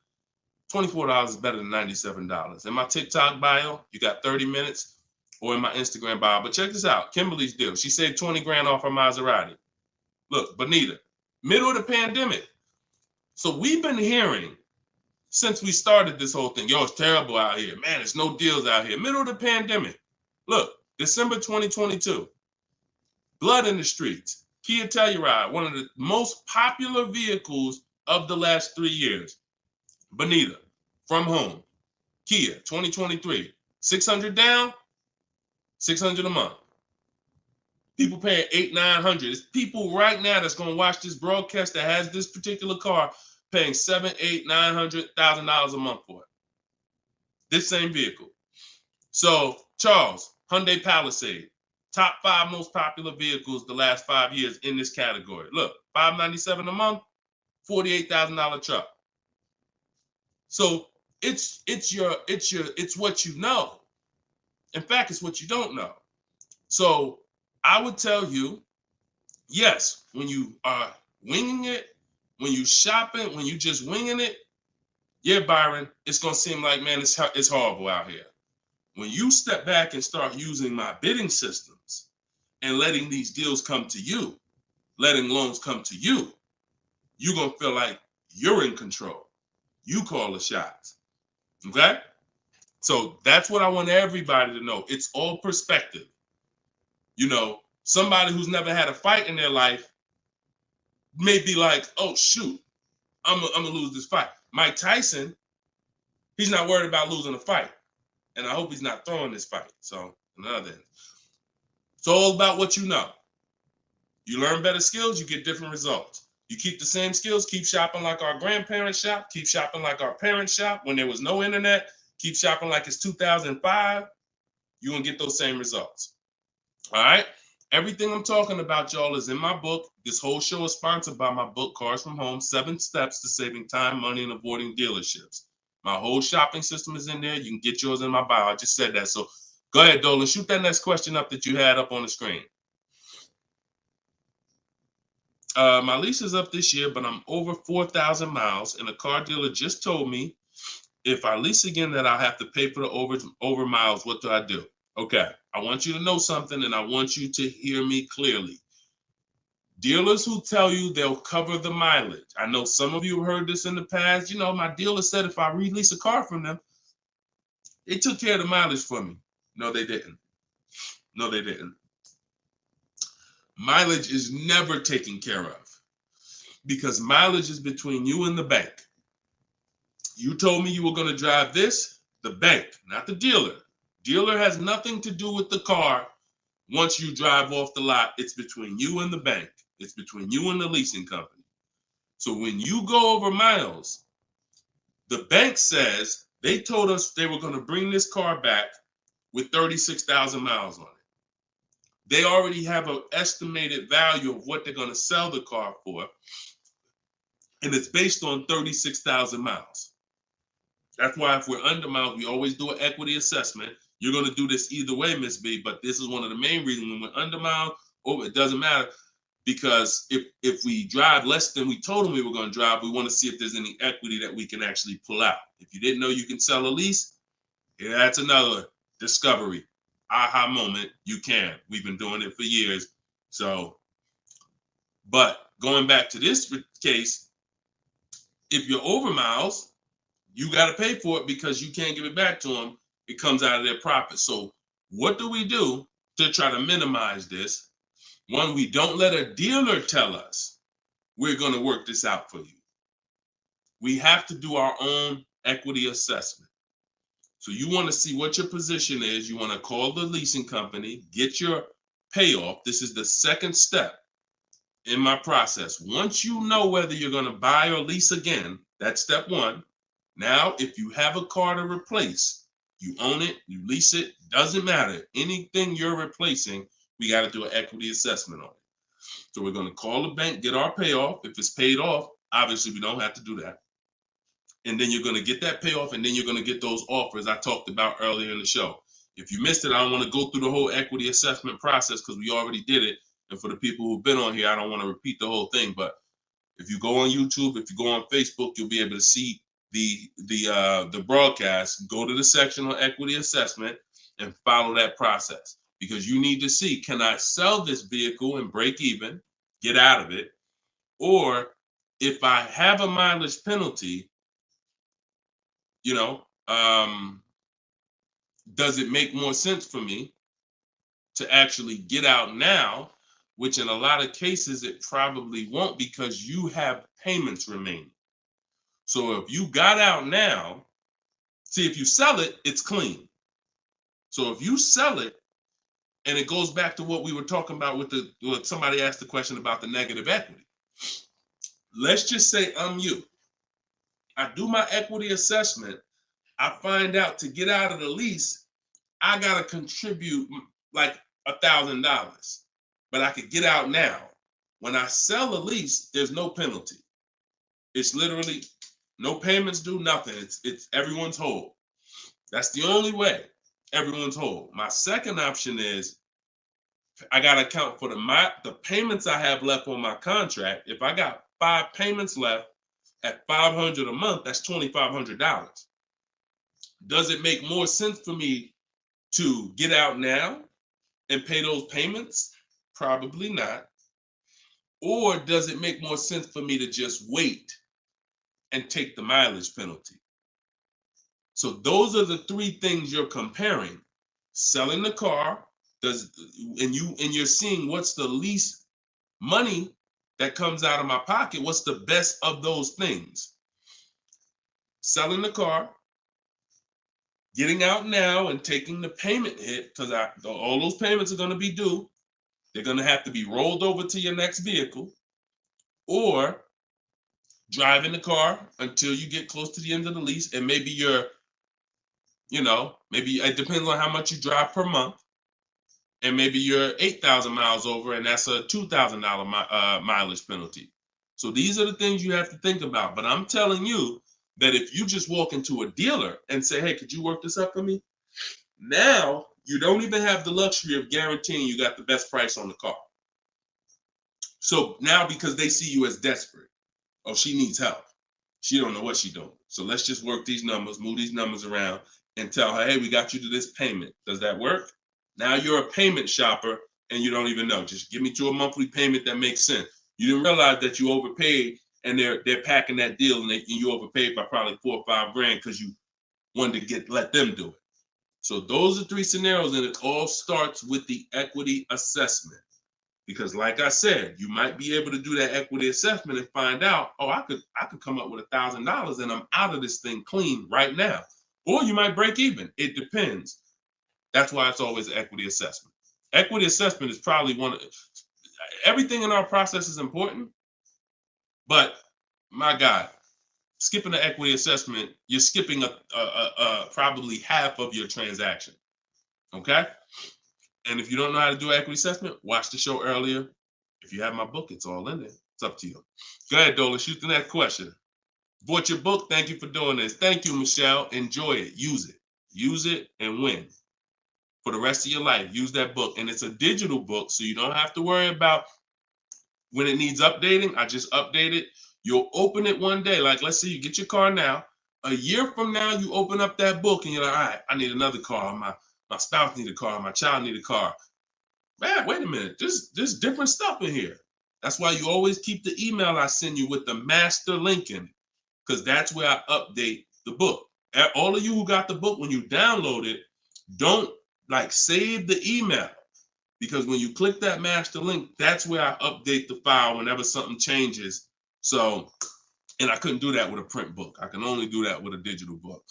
$24 is better than $97. In my TikTok bio, you got 30 minutes, or in my Instagram bio. But check this out, Kimberly's deal. She saved 20 grand off her Maserati. Look, Bonita, Middle of the pandemic. So we've been hearing since we started this whole thing, yo, it's terrible out here. Man, there's no deals out here. Middle of the pandemic. Look, December 2022. Blood in the streets. Kia Telluride, one of the most popular vehicles of the last 3 years. Bonita, from home. Kia, 2023. 600 down, 600 a month. People paying $800-900. It's people right now that's going to watch this broadcast that has this particular car paying $700,000-$900,000 a month for it. This same vehicle. So, Charles, Hyundai Palisade, top 5 most popular vehicles the last 5 years in this category. Look, $597 a month, $48,000 truck. So it's what you know. In fact, it's what you don't know. So I would tell you, yes, when you are winging it, when you shopping, when you just winging it, yeah, Byron, it's gonna seem like, man, it's horrible out here. When you step back and start using my bidding systems and letting these deals come to you, letting loans come to you, you're gonna feel like you're in control. You call the shots. Okay? So that's what I want everybody to know. It's all perspective. You know, somebody who's never had a fight in their life may be like, oh, shoot, I'm gonna lose this fight. Mike Tyson, he's not worried about losing a fight. And I hope he's not throwing this fight. So, another thing. It's all about what you know. You learn better skills, you get different results. You keep the same skills, keep shopping like our grandparents shop, keep shopping like our parents shop when there was no internet, keep shopping like it's 2005, you're going to get those same results. All right? Everything I'm talking about, y'all, is in my book. This whole show is sponsored by my book, Cars from Home, 7 Steps to Saving Time, Money, and Avoiding Dealerships. My whole shopping system is in there. You can get yours in my bio. I just said that. So go ahead, Dolan. Shoot that next question up that you had up on the screen. My lease is up this year, but I'm over 4,000 miles, and a car dealer just told me if I lease again that I'll have to pay for the over miles. What do I do? Okay, I want you to know something, and I want you to hear me clearly. Dealers who tell you they'll cover the mileage. I know some of you have heard this in the past. You know, my dealer said if I release a car from them, they took care of the mileage for me. No, they didn't. No, they didn't. Mileage is never taken care of because mileage is between you and the bank. You told me you were going to drive this, the bank, not the dealer. Dealer has nothing to do with the car. Once you drive off the lot, it's between you and the bank. It's between you and the leasing company. So when you go over miles, the bank says they told us they were going to bring this car back with 36,000 miles on it. They already have an estimated value of what they're going to sell the car for, and it's based on 36,000 miles. That's why if we're under miles, we always do an equity assessment. You're going to do this either way, Miss B, but this is one of the main reasons when we're under miles, it doesn't matter, because if we drive less than we told them we were going to drive, we want to see if there's any equity that we can actually pull out. If you didn't know you can sell a lease, yeah, that's another discovery. Aha moment, you can. We've been doing it for years. So, but going back to this case, if you're over miles, you got to pay for it because you can't give it back to them. It comes out of their profit. So what do we do to try to minimize this? One, we don't let a dealer tell us we're going to work this out for you. We have to do our own equity assessment. So you want to see what your position is. You want to call the leasing company, get your payoff. This is the second step in my process. Once you know whether you're going to buy or lease again, that's step one. Now, if you have a car to replace, you own it, you lease it, doesn't matter. Anything you're replacing, we got to do an equity assessment on it. So we're going to call the bank, get our payoff. If it's paid off, obviously we don't have to do that. And then you're going to get that payoff, and then you're going to get those offers I talked about earlier in the show. If you missed it, I don't want to go through the whole equity assessment process because we already did it. And for the people who've been on here, I don't want to repeat the whole thing. But if you go on YouTube, if you go on Facebook, you'll be able to see the broadcast. Go to the section on equity assessment and follow that process, because you need to see, can I sell this vehicle and break even, get out of it, Or if I have a mileage penalty, you know, does it make more sense for me to actually get out now, which in a lot of cases it probably won't, because you have payments remaining. So if you got out now, see, if you sell it, it's clean. So if you sell it, and it goes back to what we were talking about with what somebody asked the question about the negative equity. Let's just say I'm you. I do my equity assessment. I find out to get out of the lease, I got to contribute like $1,000, but I could get out now. When I sell a lease, there's no penalty. It's literally no payments due, nothing. It's everyone's whole. That's the only way everyone's whole. My second option is I got to account for the payments I have left on my contract. If I got 5 payments left at $500 a month, that's $2,500. Does it make more sense for me to get out now and pay those payments? Probably not. Or does it make more sense for me to just wait and take the mileage penalty? So those are the 3 things you're comparing. Selling the car, and you're seeing what's the least money that comes out of my pocket, what's the best of those things. Selling the car, getting out now and taking the payment hit, because all those payments are going to be due. They're going to have to be rolled over to your next vehicle, or driving the car until you get close to the end of the lease, and maybe maybe it depends on how much you drive per month, and maybe you're 8,000 miles over, and that's a $2,000 mileage penalty. So these are the things you have to think about. But I'm telling you that if you just walk into a dealer and say, hey, could you work this up for me? Now you don't even have the luxury of guaranteeing you got the best price on the car. So now, because they see you as desperate, oh, she needs help, she don't know what she's doing, so let's just work these numbers, move these numbers around, and tell her, hey, we got you to this payment. Does that work? Now you're a payment shopper and you don't even know. Just give me to a monthly payment that makes sense. You didn't realize that you overpaid, and they're packing that deal, and you overpaid by probably $4 or $5 grand because you wanted to let them do it. So those are 3 scenarios, and it all starts with the equity assessment. Because like I said, you might be able to do that equity assessment and find out, oh, I could come up with $1,000 and I'm out of this thing clean right now. Or you might break even. It depends. That's why it's always an equity assessment. Equity assessment is probably everything in our process is important, but my God, skipping the equity assessment, you're skipping probably half of your transaction. Okay? And if you don't know how to do equity assessment, watch the show earlier. If you have my book, it's all in there. It's up to you. Go ahead, Dola, shoot the next question. Bought your book. Thank you for doing this. Thank you, Michelle. Enjoy it. Use it. Use it and win for the rest of your life. Use that book. And it's a digital book, so you don't have to worry about when it needs updating. I just update it. You'll open it one day. Like, let's say you get your car now. A year from now, you open up that book and you're like, all right, I need another car. My spouse need a car. My child need a car. Man, wait a minute. There's different stuff in here. That's why you always keep the email I send you with the master link in it, because that's where I update the book. All of you who got the book, when you download it, don't save the email, because when you click that master link, that's where I update the file whenever something changes. So, and I couldn't do that with a print book. I can only do that with a digital book.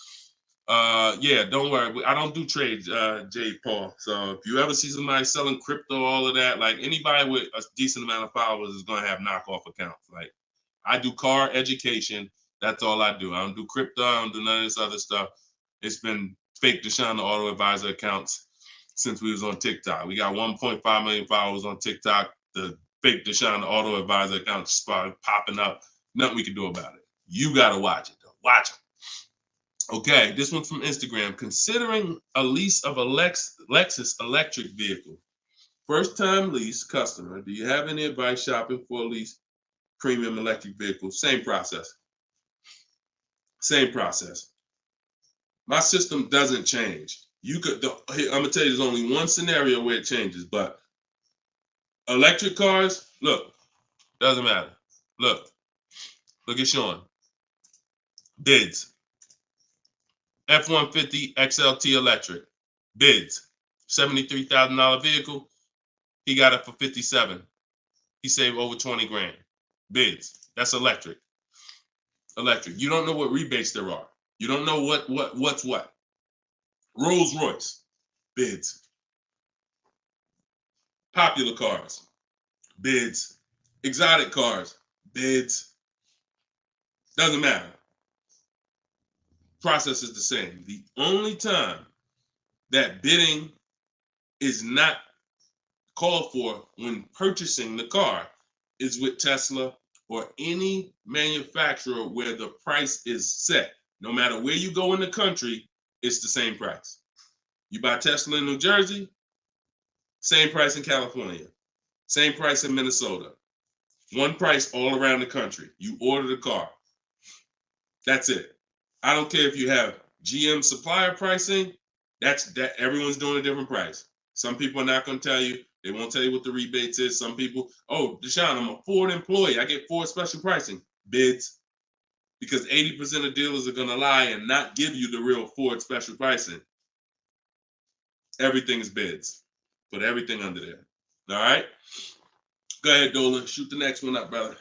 Yeah, don't worry. I don't do trades, J. Paul. So if you ever see somebody selling crypto, all of that, like anybody with a decent amount of followers is going to have knockoff accounts. Like, I do car education. That's all I do. I don't do crypto. I don't do none of this other stuff. It's been fake Deshone the Auto Advisor accounts since we was on TikTok. We got 1.5 million followers on TikTok. The fake Deshone the Auto Advisor accounts started popping up. Nothing we can do about it. You got to watch it, though. Watch it. Okay, this one's from Instagram. Considering a lease of a Lexus electric vehicle, first-time lease customer, do you have any advice shopping for a lease premium electric vehicle? Same process. Same process. My system doesn't change. I'm gonna tell you, there's only one scenario where it changes, but electric cars, look, doesn't matter. Look at Sean. Bids. F-150 XLT electric. Bids. $73,000 vehicle. He got it for 57. He saved over 20 grand. Bids. That's electric. Electric. You don't know what rebates there are. You don't know what's what. Rolls Royce. Bids. Popular cars. Bids. Exotic cars. Bids. Doesn't matter. Process is the same. The only time that bidding is not called for when purchasing the car is with Tesla or any manufacturer where the price is set. No matter where you go in the country, it's the same price. You buy Tesla in New Jersey, same price in California, same price in Minnesota. One price all around the country. You order the car. That's it. I don't care if you have GM supplier pricing. That everyone's doing a different price. Some people are not going to tell you. They won't tell you what the rebates is. Some people, oh, Deshone, I'm a Ford employee. I get Ford special pricing. Bids. Because 80% of dealers are going to lie and not give you the real Ford special pricing. Everything is bids. Put everything under there. All right? Go ahead, Dolan. Shoot the next one up, brother.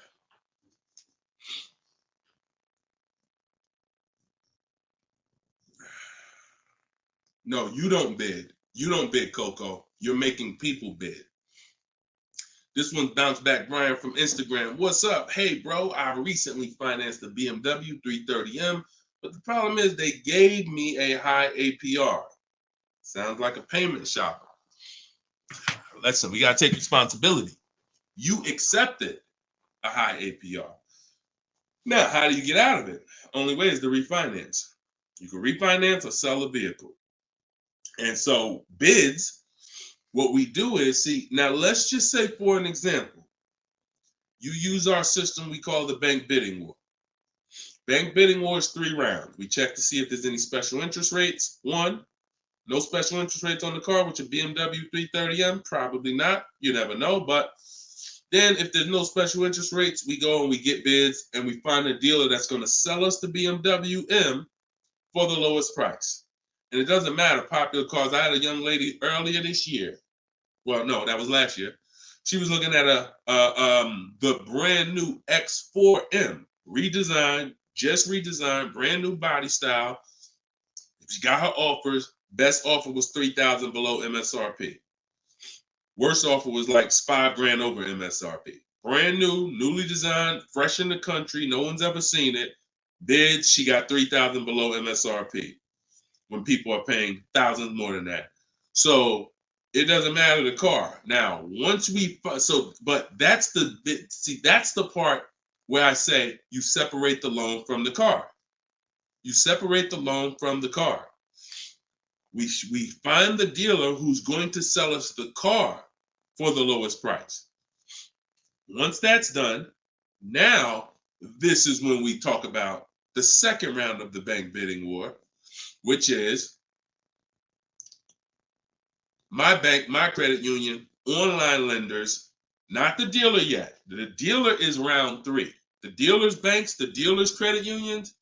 No, you don't bid. You don't bid, Coco. You're making people bid. This one bounced back, Brian from Instagram. What's up? Hey, bro, I recently financed the BMW 330M, but the problem is they gave me a high APR. Sounds like a payment shopper. Listen, we got to take responsibility. You accepted a high APR. Now, how do you get out of it? Only way is to refinance. You can refinance or sell a vehicle. And so bids, what we do is, see, now let's just say for an example, you use our system we call the bank bidding war. Bank bidding war is 3 rounds. We check to see if there's any special interest rates. 1, no special interest rates on the car with your BMW 330M, probably not. You never know. But then if there's no special interest rates, we go and we get bids and we find a dealer that's going to sell us the BMW M for the lowest price. And it doesn't matter, popular cars. I had a young lady earlier this year. Well, no, that was last year. She was looking at the brand new X4M, redesigned, just redesigned, brand new body style. She got her offers. Best offer was $3,000 below MSRP. Worst offer was like $5 grand over MSRP. Brand new, newly designed, fresh in the country. No one's ever seen it. Bid, she got $3,000 below MSRP. When people are paying thousands more than that. So it doesn't matter the car. Now, once we, but that's that's the part where I say you separate the loan from the car. You separate the loan from the car. We find the dealer who's going to sell us the car for the lowest price. Once that's done, now this is when we talk about the second round of the bank bidding war, which is my bank, my credit union, online lenders, not the dealer yet. The dealer is round 3. The dealer's banks, the dealer's credit unions,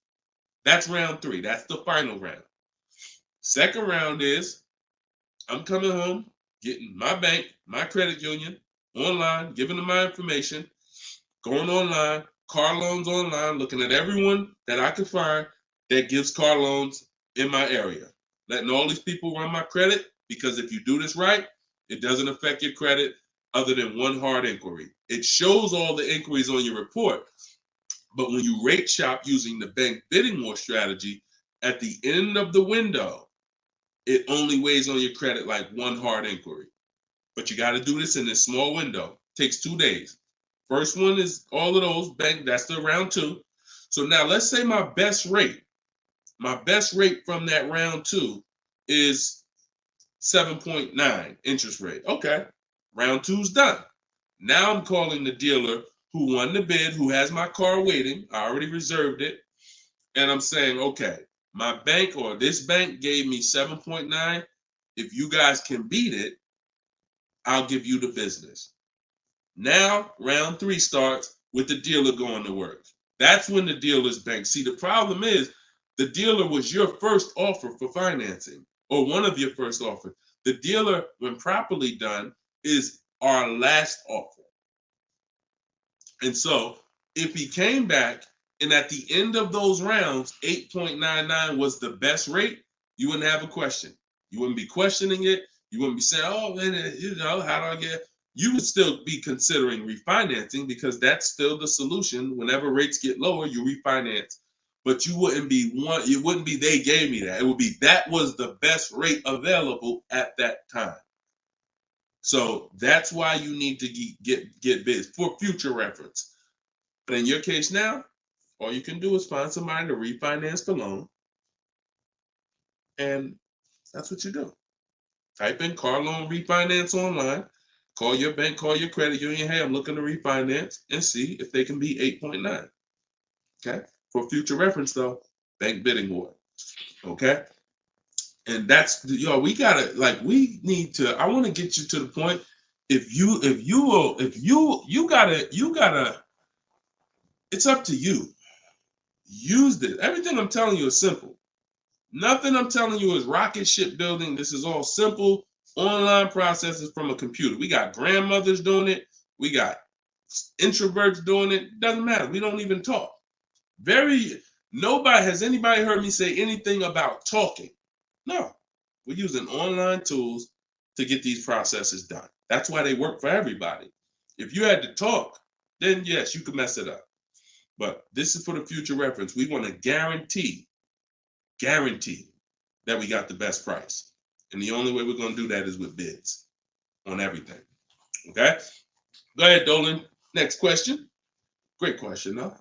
that's round 3. That's the final round. Second round is I'm coming home, getting my bank, my credit union, online, giving them my information, going online, car loans online, looking at everyone that I can find that gives car loans in my area, letting all these people run my credit, because if you do this right, it doesn't affect your credit other than one hard inquiry. It shows all the inquiries on your report, but when you rate shop using the bank bidding war strategy, at the end of the window, it only weighs on your credit like one hard inquiry. But you got to do this in this small window. It takes 2 days. First one is all of those bank, that's the round 2. So now let's say my best rate from that round 2 is 7.9 interest rate. Okay, round 2's done. Now I'm calling the dealer who won the bid, who has my car waiting. I already reserved it. And I'm saying, okay, my bank or this bank gave me 7.9. If you guys can beat it, I'll give you the business. Now round 3 starts. with the dealer going to work. That's when the dealer's bank. See, the problem is the dealer was your first offer for financing, or one of your first offers. The dealer, when properly done, is our last offer. And so if he came back and at the end of those rounds, 8.99 was the best rate, you wouldn't have a question. You wouldn't be questioning it. You wouldn't be saying, oh, man, how do I get? You would still be considering refinancing because that's still the solution. Whenever rates get lower, you refinance. But you wouldn't be it wouldn't be they gave me that. It would be that was the best rate available at that time. So that's why you need to get bids for future reference. But in your case now, all you can do is find somebody to refinance the loan. And that's what you do. Type in car loan refinance online. Call your bank, call your credit union. Hey, I'm looking to refinance and see if they can be 8.9. Okay. For future reference, though, bank bidding war. Okay. And that's, we gotta, we need to, I want to get you to the point. You gotta, it's up to you. Use this. Everything I'm telling you is simple. Nothing I'm telling you is rocket ship building. This is all simple online processes from a computer. We got grandmothers doing it. We got introverts doing it. Doesn't matter. We don't even talk. Has anybody heard me say anything about talking? No. We're using online tools to get these processes done. That's why they work for everybody. If you had to talk, then yes, you could mess it up. But this is for the future reference. We want to guarantee that we got the best price. And the only way we're going to do that is with bids on everything. Okay? Go ahead, Dolan. Next question. Great question, though.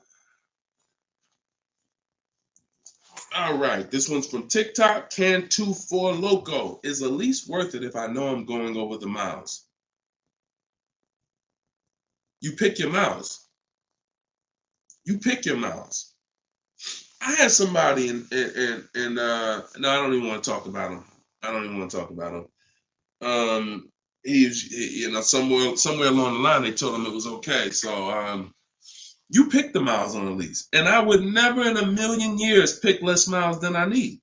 All right. This one's from TikTok. Can24 Loco. Is a lease worth it if I know I'm going over the miles? You pick your miles. I had somebody no, I don't even want to talk about him. Somewhere along the line, they told him it was okay. So you pick the miles on a lease. And I would never in a million years pick less miles than I need.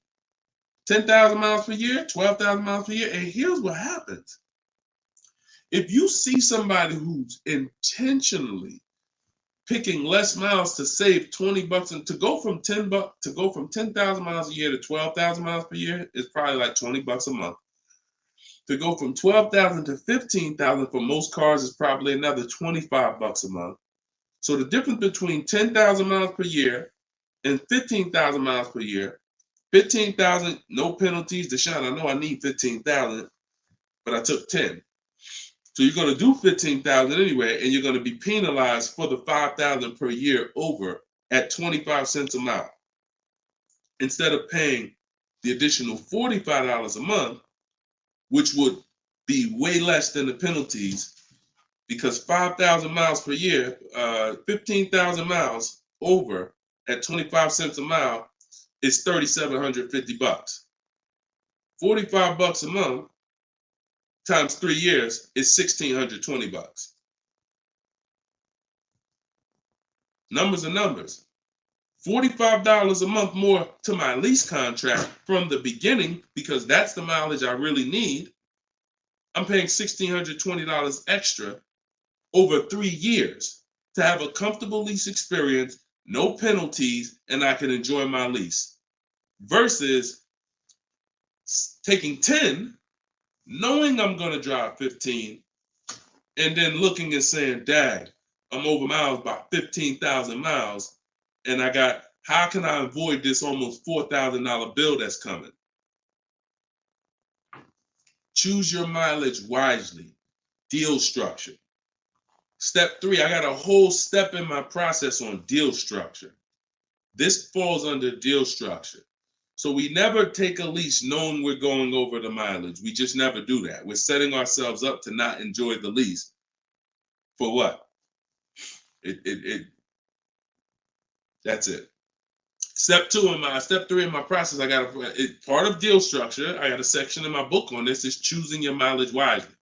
10,000 miles per year, 12,000 miles per year. And here's what happens. If you see somebody who's intentionally picking less miles to save $20 and to go from 10,000 miles a year to 12,000 miles per year is probably like $20 a month. To go from 12,000 to 15,000 for most cars is probably another $25 a month. So the difference between 10,000 miles per year and 15,000 miles per year, 15,000, no penalties. Deshone, I know I need 15,000, but I took 10. So you're going to do 15,000 anyway, and you're going to be penalized for the 5,000 per year over at 25 cents a mile. Instead of paying the additional $45 a month, which would be way less than the penalties, because 5,000 miles per year, 15,000 miles over at 25 cents a mile is $3,750. $45 a month times 3 years is $1,620. Numbers are numbers. $45 a month more to my lease contract from the beginning, because that's the mileage I really need. I'm paying $1,620 extra over 3 years to have a comfortable lease experience, no penalties, and I can enjoy my lease. Versus taking 10, knowing I'm going to drive 15, and then looking and saying, dang, I'm over miles by 15,000 miles, and how can I avoid this almost $4,000 bill that's coming? Choose your mileage wisely. Deal structure. Step 3, I got a whole step in my process on deal structure. This falls under deal structure. So we never take a lease knowing we're going over the mileage. We just never do that. We're setting ourselves up to not enjoy the lease. For what? That's it. Step 3 in my process, I got part of deal structure. I got a section in my book on this, is choosing your mileage wisely,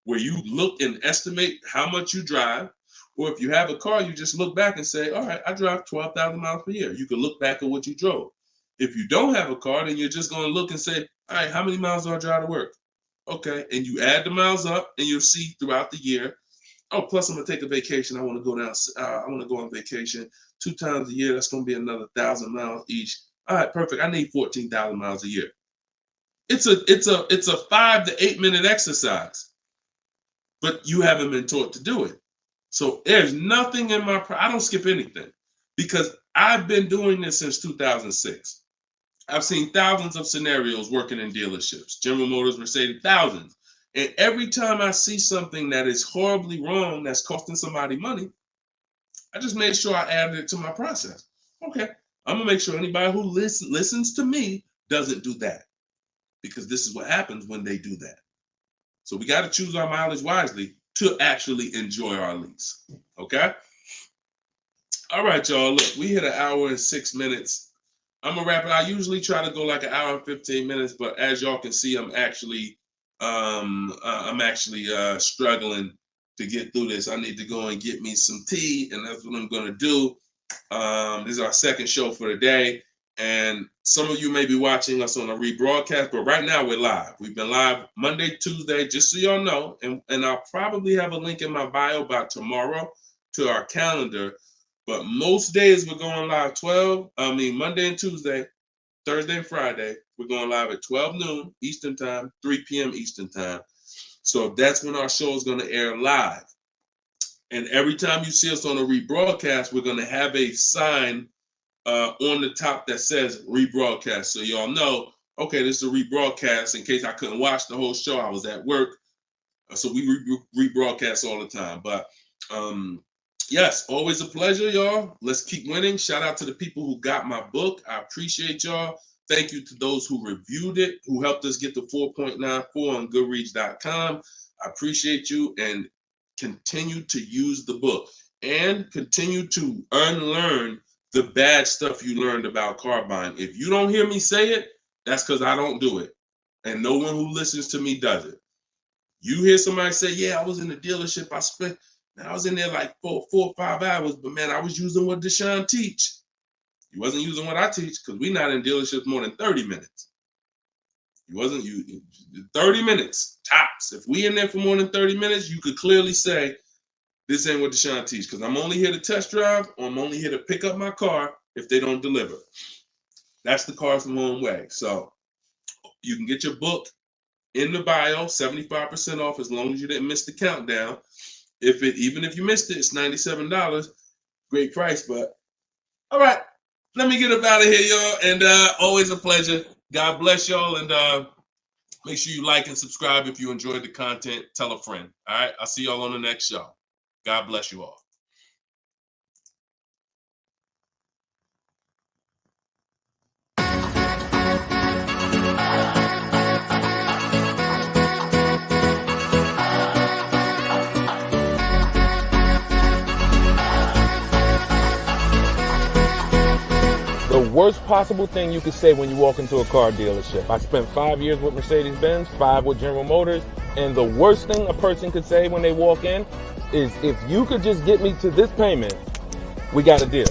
where you look and estimate how much you drive, Or if you have a car, you just look back and say, all right, I drive 12,000 miles per year. You can look back at what you drove. If you don't have a car, then you're just going to look and say, all right, how many miles do I drive to work? Okay, and you add the miles up, and you'll see throughout the year. Oh, plus I'm gonna take a vacation. I want to go down. I want to go on vacation 2 times a year. That's gonna be another 1,000 miles each. All right, perfect. I need 14,000 miles a year. It's a 5 to 8 minute exercise, but you haven't been taught to do it. So there's nothing in my. I don't skip anything because I've been doing this since 2006. I've seen thousands of scenarios working in dealerships, General Motors, Mercedes, thousands. And every time I see something that is horribly wrong, that's costing somebody money, I just made sure I added it to my process. Okay, I'm gonna make sure anybody who listens to me doesn't do that, because this is what happens when they do that. So we got to choose our mileage wisely to actually enjoy our lease. Okay. All right, y'all. Look, we hit 1 hour and 6 minutes. I'm gonna wrap it. I usually try to go like 1 hour and 15 minutes, but as y'all can see, I'm actually struggling to get through this. I need to go and get me some tea, and that's what I'm gonna do. This is our second show for the day, and some of you may be watching us on a rebroadcast, but right now we're live. We've been live Monday, Tuesday, just so y'all know, and I'll probably have a link in my bio by tomorrow to our calendar. But most days we're going live Monday and Tuesday, Thursday and Friday. We're going live at 12 noon Eastern time, 3 p.m. Eastern time. So that's when our show is going to air live. And every time you see us on a rebroadcast, we're going to have a sign on the top that says rebroadcast. So y'all know, okay, this is a rebroadcast. In case I couldn't watch the whole show, I was at work. So we rebroadcast all the time. But yes, always a pleasure, y'all. Let's keep winning. Shout out to the people who got my book. I appreciate y'all. Thank you to those who reviewed it, who helped us get to 4.94 on Goodreads.com. I appreciate you, and continue to use the book and continue to unlearn the bad stuff you learned about car buying. If you don't hear me say it, that's because I don't do it. And no one who listens to me does it. You hear somebody say, yeah, I was in the dealership. I was in there like 4 or 5 hours, but man, I was using what Deshone teach. You wasn't using what I teach, because we're not in dealerships more than 30 minutes. 30 minutes, tops. If we in there for more than 30 minutes, you could clearly say, this ain't what Deshone teach, because I'm only here to test drive, or I'm only here to pick up my car if they don't deliver. That's the Cars from Home way. So you can get your book in the bio, 75% off, as long as you didn't miss the countdown. Even if you missed it, it's $97. Great price, but all right. Let me get up out of here, y'all. And always a pleasure. God bless y'all. And make sure you like and subscribe if you enjoyed the content. Tell a friend. All right. I'll see y'all on the next show. God bless you all. The worst possible thing you could say when you walk into a car dealership. I spent 5 years with Mercedes-Benz, 5 with General Motors, and the worst thing a person could say when they walk in is, if you could just get me to this payment, we got a deal.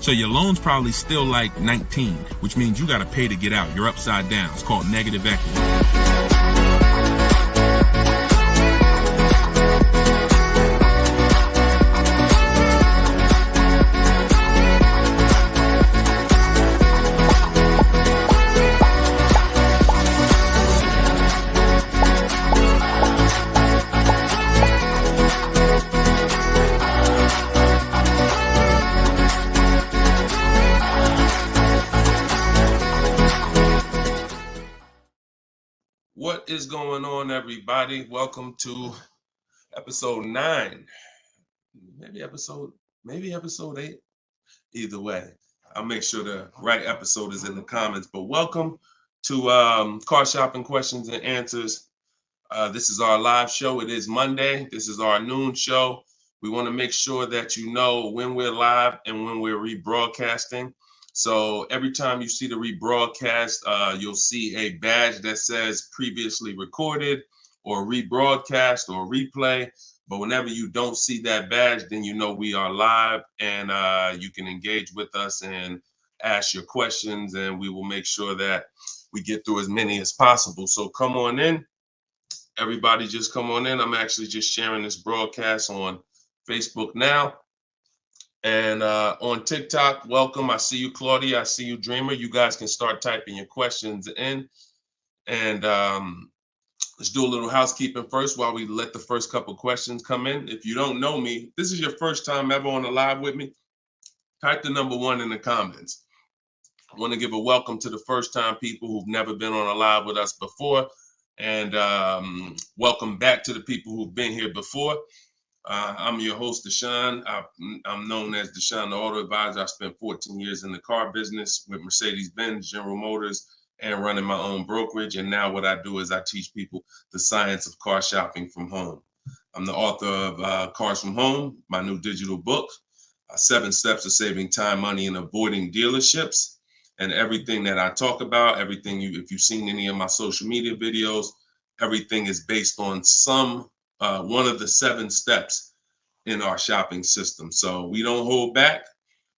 So your loan's probably still like 19, which means you got to pay to get out. You're upside down. It's called negative equity. What is going on, everybody? Welcome to episode 9. Maybe episode 8. Either way, I'll make sure the right episode is in the comments. But welcome to Car Shopping Questions and Answers. This is our live show. It is Monday. This is our noon show. We want to make sure that you know when we're live and when we're rebroadcasting. So every time you see the rebroadcast, you'll see a badge that says previously recorded or rebroadcast or replay. But whenever you don't see that badge, then you know we are live, and you can engage with us and ask your questions, and we will make sure that we get through as many as possible. So come on in. Everybody just come on in. I'm actually just sharing this broadcast on Facebook now. And on TikTok, welcome. I see you, Claudia. I see you, Dreamer. You guys can start typing your questions in. And let's do a little housekeeping first while we let the first couple questions come in. If you don't know me, this is your first time ever on a live with me, type the number 1 in the comments. I want to give a welcome to the first time people who've never been on a live with us before. And welcome back to the people who've been here before. I'm your host, Deshone. I'm known as Deshone the Auto Advisor. I spent 14 years in the car business with Mercedes-Benz, General Motors, and running my own brokerage. And now what I do is I teach people the science of car shopping from home. I'm the author of Cars from Home, my new digital book, 7 Steps to Saving Time, Money, and Avoiding Dealerships. And everything that I talk about, everything if you've seen any of my social media videos, everything is based on one of the 7 steps in our shopping system. So we don't hold back.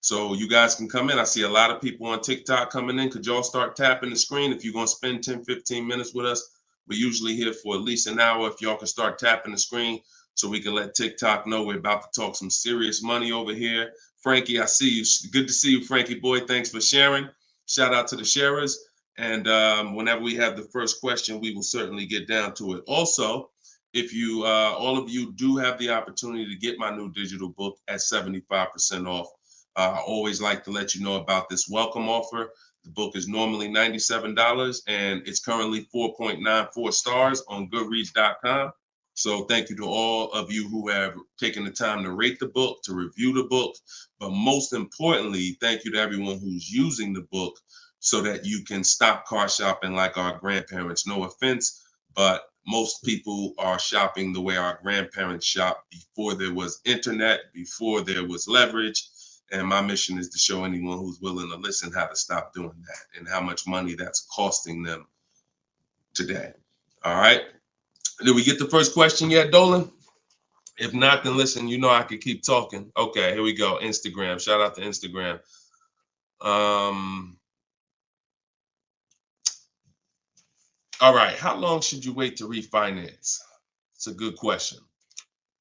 So you guys can come in. I see a lot of people on TikTok coming in. Could y'all start tapping the screen if you're going to spend 10, 15 minutes with us? We're usually here for at least an hour. If y'all can start tapping the screen so we can let TikTok know we're about to talk some serious money over here. Frankie, I see you. Good to see you, Frankie boy. Thanks for sharing. Shout out to the sharers. And whenever we have the first question, we will certainly get down to it. Also, if you, all of you do have the opportunity to get my new digital book at 75% off. I always like to let you know about this welcome offer. The book is normally $97 and it's currently 4.94 stars on Goodreads.com. So thank you to all of you who have taken the time to rate the book, to review the book. But most importantly, thank you to everyone who's using the book so that you can stop car shopping like our grandparents. No offense, but most people are shopping the way our grandparents shopped before there was internet, before there was leverage. And my mission is to show anyone who's willing to listen how to stop doing that and how much money that's costing them today. All right. Did we get the first question yet, Dolan? If not, then listen, you know I could keep talking. Okay, here we go. Instagram. Shout out to Instagram. All right. How long should you wait to refinance? It's a good question.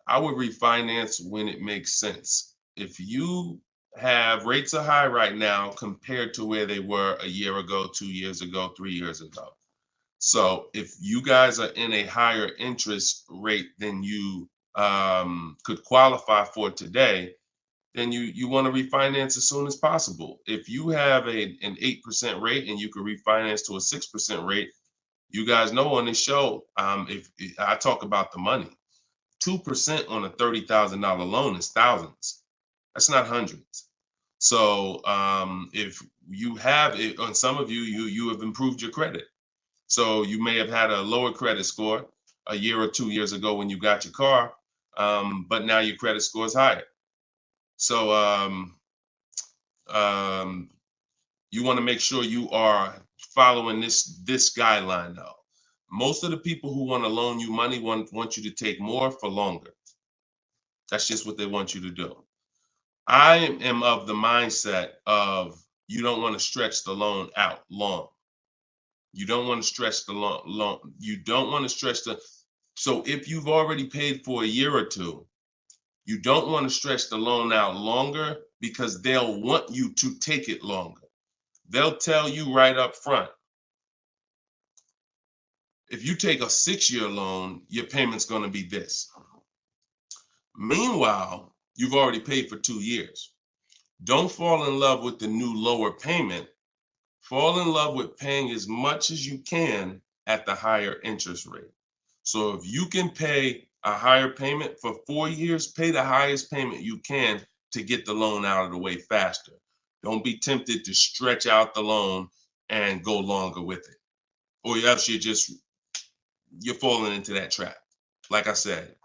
I would refinance when it makes sense. If you have rates are high right now compared to where they were a year ago, 2 years ago, 3 years ago. So if you guys are in a higher interest rate than you could qualify for today, then you want to refinance as soon as possible. If you have an 8% rate and you could refinance to a 6% rate, you guys know on this show, if I talk about the money, 2% on a $30,000 loan is thousands. That's not hundreds. So if you have it, on some of you have improved your credit. So you may have had a lower credit score a year or 2 years ago when you got your car, but now your credit score is higher. So you want to make sure you are following this guideline though. Most of the people who want to loan you money want you to take more for longer. That's just what they want you to do. I am of the mindset of you don't want to stretch the loan out long. You don't want to stretch the loan. You don't want to stretch so if you've already paid for a year or two, you don't want to stretch the loan out longer because they'll want you to take it longer. They'll tell you right up front, if you take a 6-year loan, your payment's going to be this. Meanwhile, you've already paid for 2 years. Don't fall in love with the new lower payment. Fall in love with paying as much as you can at the higher interest rate. So if you can pay a higher payment for 4 years, pay the highest payment you can to get the loan out of the way faster. Don't be tempted to stretch out the loan and go longer with it. Or else you're falling into that trap. Like I said,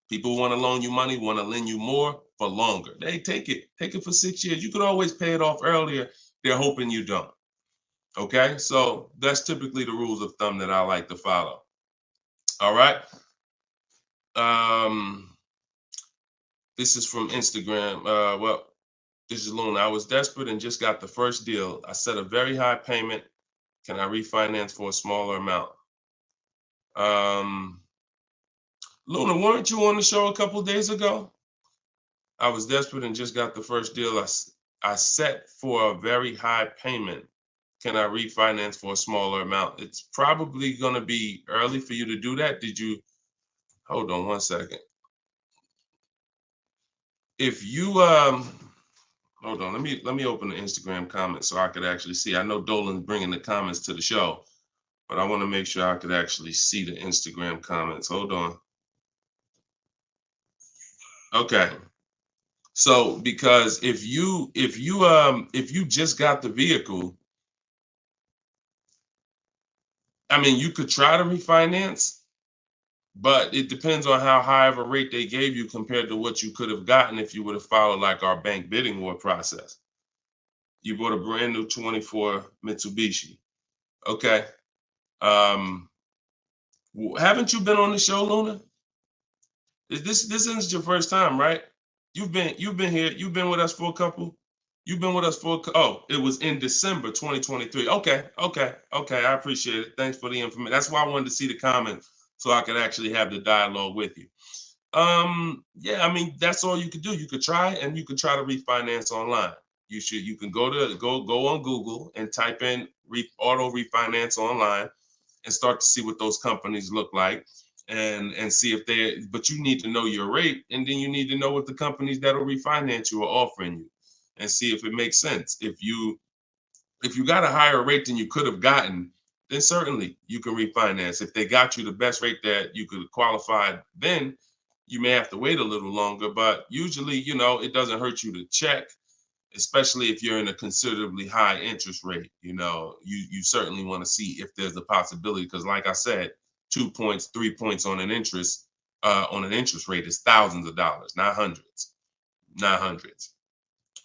people want to loan you money, want to lend you more for longer. They take it for 6 years. You could always pay it off earlier. They're hoping you don't. Okay, so that's typically the rules of thumb that I like to follow. All right. This is from Instagram. Well, this is Luna. I was desperate and just got the first deal. I set a very high payment. Can I refinance for a smaller amount? Luna, weren't you on the show a couple days ago? I was desperate and just got the first deal. I set for a very high payment. Can I refinance for a smaller amount? It's probably going to be early for you to do that. Did you? Hold on one second. If you hold on, let me open the Instagram comments so I could actually see. I know Dolan's bringing the comments to the show, but I want to make sure I could actually see the Instagram comments. Hold on. Okay. So because if you just got the vehicle, I mean, you could try to refinance, but it depends on how high of a rate they gave you compared to what you could have gotten if you would have followed like our bank bidding war process. You bought a brand new 24 Mitsubishi. Okay. Haven't you been on the show, Luna? This isn't your first time, right? You've been here. You've been with us for a couple. You've been with us for oh, it was in December 2023. Okay. I appreciate it. Thanks for the information. That's why I wanted to see the comments so I could actually have the dialogue with you. Yeah, I mean, that's all you could do. You could try and you could try to refinance online. You can go on Google and type in auto refinance online and start to see what those companies look like and see if but you need to know your rate, and then you need to know what the companies that'll refinance you are offering you and see if it makes sense. If you got a higher rate than you could have gotten, then certainly you can refinance. If they got you the best rate that you could qualify, then you may have to wait a little longer, but usually, it doesn't hurt you to check, especially if you're in a considerably high interest rate. You certainly want to see if there's a possibility, because like I said, 2 points, 3 points on an interest rate is thousands of dollars, not hundreds.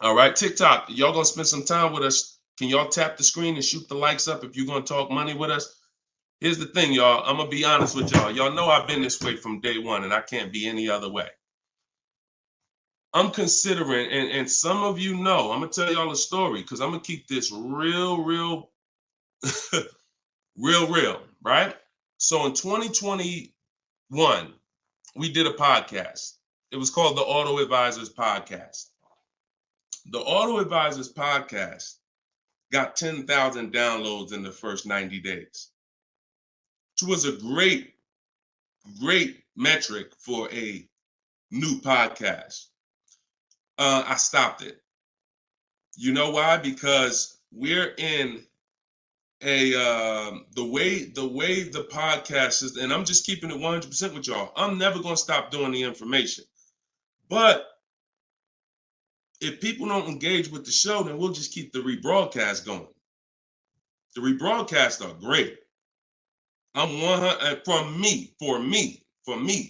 All right, TikTok, y'all gonna spend some time with us. Can y'all tap the screen and shoot the likes up if you're gonna talk money with us? Here's the thing, y'all. I'm gonna be honest with y'all. Y'all know I've been this way from day one, and I can't be any other way. I'm considering, and some of you know, I'm gonna tell y'all a story because I'm gonna keep this real, real, real, right? So in 2021, we did a podcast. It was called the Auto Advisors Podcast. The Auto Advisors Podcast got 10,000 downloads in the first 90 days, which was a great metric for a new podcast. I stopped it. You know why? Because we're in the way the podcast is, and I'm just keeping it 100% with y'all. I'm never gonna stop doing the information, but if people don't engage with the show, then we'll just keep the rebroadcast going. The rebroadcasts are great. I'm 100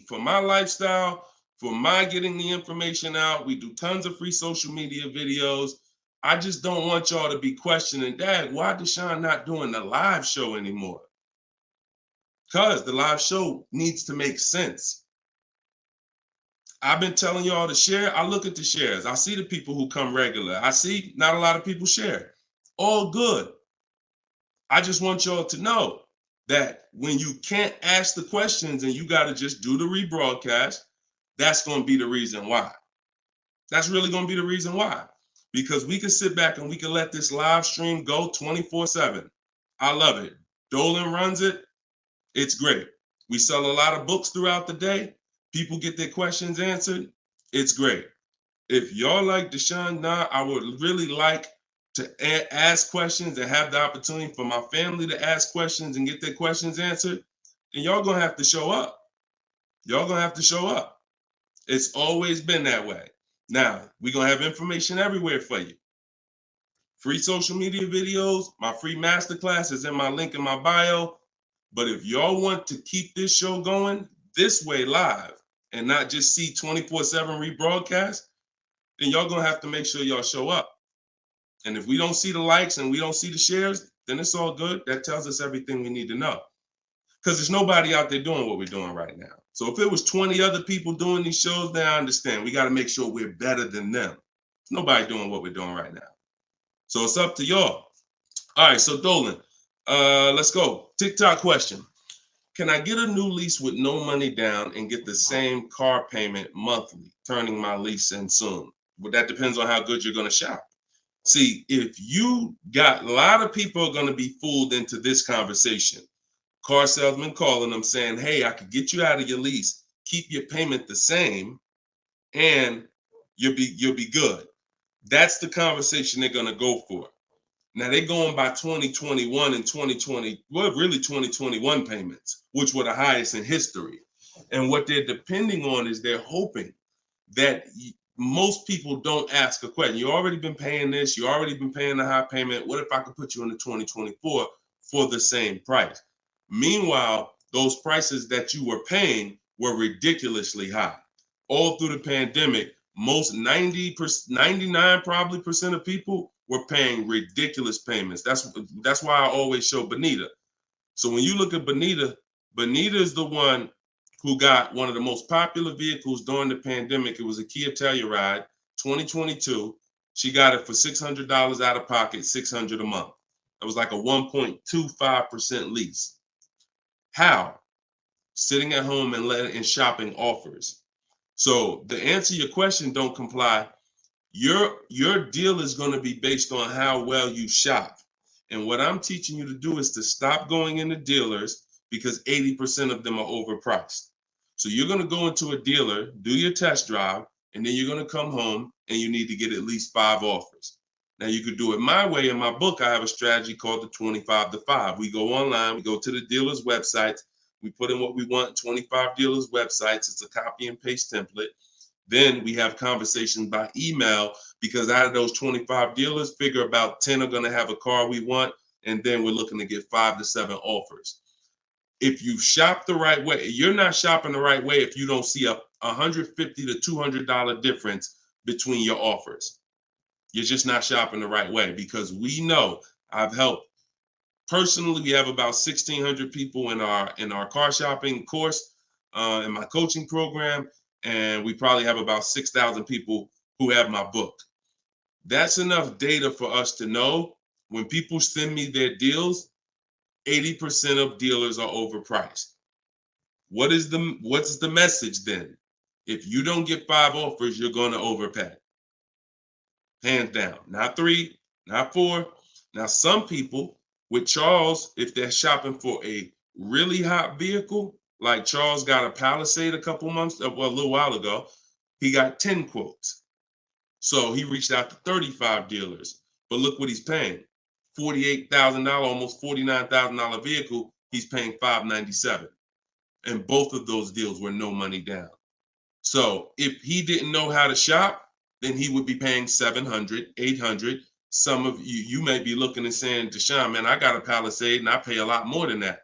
for my lifestyle, for my getting the information out. We do tons of free social media videos. I just don't want y'all to be questioning, Dad, why Deshone not doing the live show anymore? Because the live show needs to make sense. I've been telling y'all to share. I look at the shares. I see the people who come regular. I see not a lot of people share. All good. I just want y'all to know that when you can't ask the questions and you got to just do the rebroadcast, that's going to be the reason why. That's really going to be the reason why. Because we can sit back and we can let this live stream go 24/7. I love it. Dolan runs it. It's great. We sell a lot of books throughout the day. People get their questions answered. It's great. If y'all like Deshone, I would really like to ask questions and have the opportunity for my family to ask questions and get their questions answered, then y'all gonna have to show up. Y'all gonna have to show up. It's always been that way. Now, we're gonna have information everywhere for you. Free social media videos, my free masterclass is in my link in my bio. But if y'all want to keep this show going this way live and not just see 24/7 rebroadcast, then y'all gonna have to make sure y'all show up. And if we don't see the likes and we don't see the shares, then it's all good. That tells us everything we need to know. Because there's nobody out there doing what we're doing right now. So if it was 20 other people doing these shows, now I understand. We got to make sure we're better than them. There's nobody doing what we're doing right now. So it's up to y'all. All right, so Dolan, let's go. TikTok question. Can I get a new lease with no money down and get the same car payment monthly, turning my lease in soon? But that depends on how good you're going to shop. See, if you got a lot of people are going to be fooled into this conversation. Car salesman calling them saying, hey, I could get you out of your lease, keep your payment the same, and you'll be good. That's the conversation they're going to go for. Now they're going by 2021 and 2020, well, really 2021 payments, which were the highest in history. And what they're depending on is they're hoping that most people don't ask a question. You already been paying this, you already been paying the high payment. What if I could put you into 2024 for the same price? Meanwhile, those prices that you were paying were ridiculously high. All through the pandemic, most 99 probably percent of people were paying ridiculous payments. That's why I always show Bonita. So when you look at Bonita, Bonita is the one who got one of the most popular vehicles during the pandemic. It was a Kia Telluride 2022. She got it for $600 out of pocket, $600 a month. It was like a 1.25% lease. How? Sitting at home and shopping offers. So to answer your question, don't comply. Your deal is going to be based on how well you shop. And what I'm teaching you to do is to stop going into dealers because 80% of them are overpriced. So you're going to go into a dealer, do your test drive, and then you're going to come home and you need to get at least 5 offers. Now you could do it my way. In my book, I have a strategy called the 25 to 5. We go online, we go to the dealer's websites, we put in what we want, 25 dealers' websites. It's a copy and paste template. Then we have conversations by email because out of those 25 dealers, figure about 10 are going to have a car we want. And then we're looking to get 5 to 7 offers. If you shop the right way, you're not shopping the right way if you don't see a $150 to $200 difference between your offers. You're just not shopping the right way because we know I've helped. Personally, we have about 1,600 people in our car shopping course, in my coaching program. And we probably have about 6,000 people who have my book. That's enough data for us to know when people send me their deals, 80% of dealers are overpriced. What's the message then? If you don't get 5 offers, you're going to overpay. Hands down. Not 3, not 4. Now, some people with Charles, if they're shopping for a really hot vehicle, like Charles got a Palisade a little while ago, he got 10 quotes. So he reached out to 35 dealers. But look what he's paying. $48,000, almost $49,000 vehicle, he's paying $597. And both of those deals were no money down. So if he didn't know how to shop, then he would be paying $700, $800. Some of you may be looking and saying, Deshone, man, I got a Palisade and I pay a lot more than that.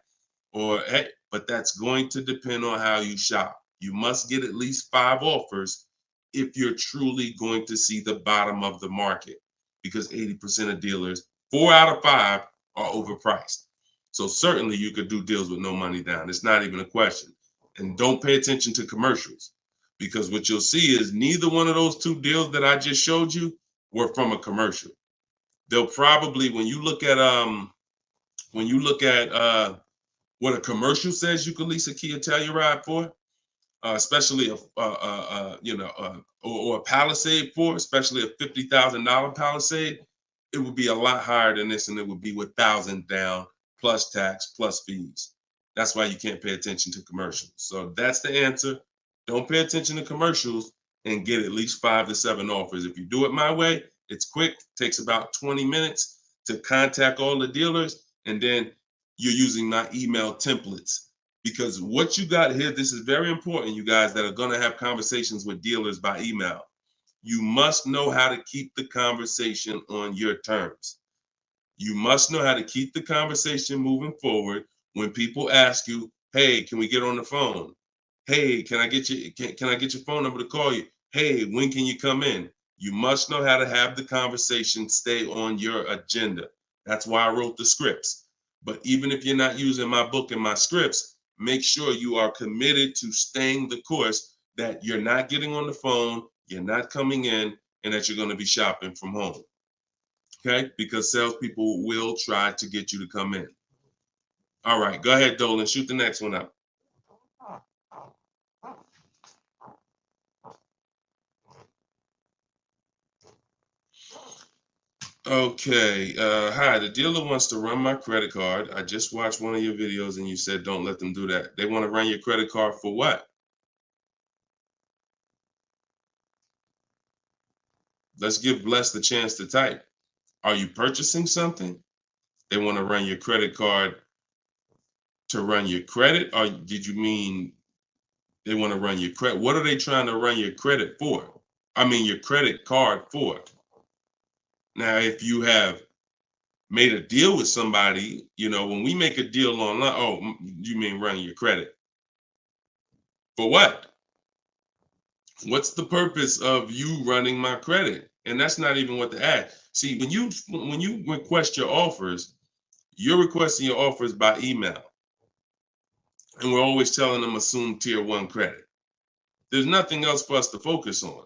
Or, hey, but that's going to depend on how you shop. You must get at least 5 offers if you're truly going to see the bottom of the market, because 80% of dealers, 4 out of 5 are overpriced. So certainly you could do deals with no money down. It's not even a question. And don't pay attention to commercials, because what you'll see is neither one of those 2 deals that I just showed you were from a commercial. They'll probably, when you look at what a commercial says you can lease a Kia Telluride for, especially or a Palisade for, especially a $50,000 Palisade, it would be a lot higher than this, and it would be with 1,000 down plus tax plus fees. That's why you can't pay attention to commercials. So that's the answer. Don't pay attention to commercials and get at least 5 to 7 offers. If you do it my way, it's quick. Takes about 20 minutes to contact all the dealers, and then you're using my email templates. Because what you got here, this is very important, you guys that are going to have conversations with dealers by email. You must know how to keep the conversation on your terms. You must know how to keep the conversation moving forward when people ask you, hey, can we get on the phone? Hey, can I get your phone number to call you? Hey, when can you come in? You must know how to have the conversation stay on your agenda. That's why I wrote the scripts. But even if you're not using my book and my scripts, make sure you are committed to staying the course, that you're not getting on the phone, you're not coming in, and that you're going to be shopping from home. Okay? Because salespeople will try to get you to come in. All right, go ahead, Dolan. Shoot the next one up. Okay. Hi, the dealer wants to run my credit card. I just watched one of your videos and you said don't let them do that. They want to run your credit card for what? Let's give Bless the chance to type. Are you purchasing something? They want to run your credit card to run your credit? Or did you mean they want to run your credit? What are they trying to run your credit for? I mean, your credit card for. Now, if you have made a deal with somebody, when we make a deal online, oh, you mean running your credit? For what? What's the purpose of you running my credit? And that's not even what the ad. See, when you request your offers, you're requesting your offers by email. And we're always telling them assume tier 1 credit. There's nothing else for us to focus on.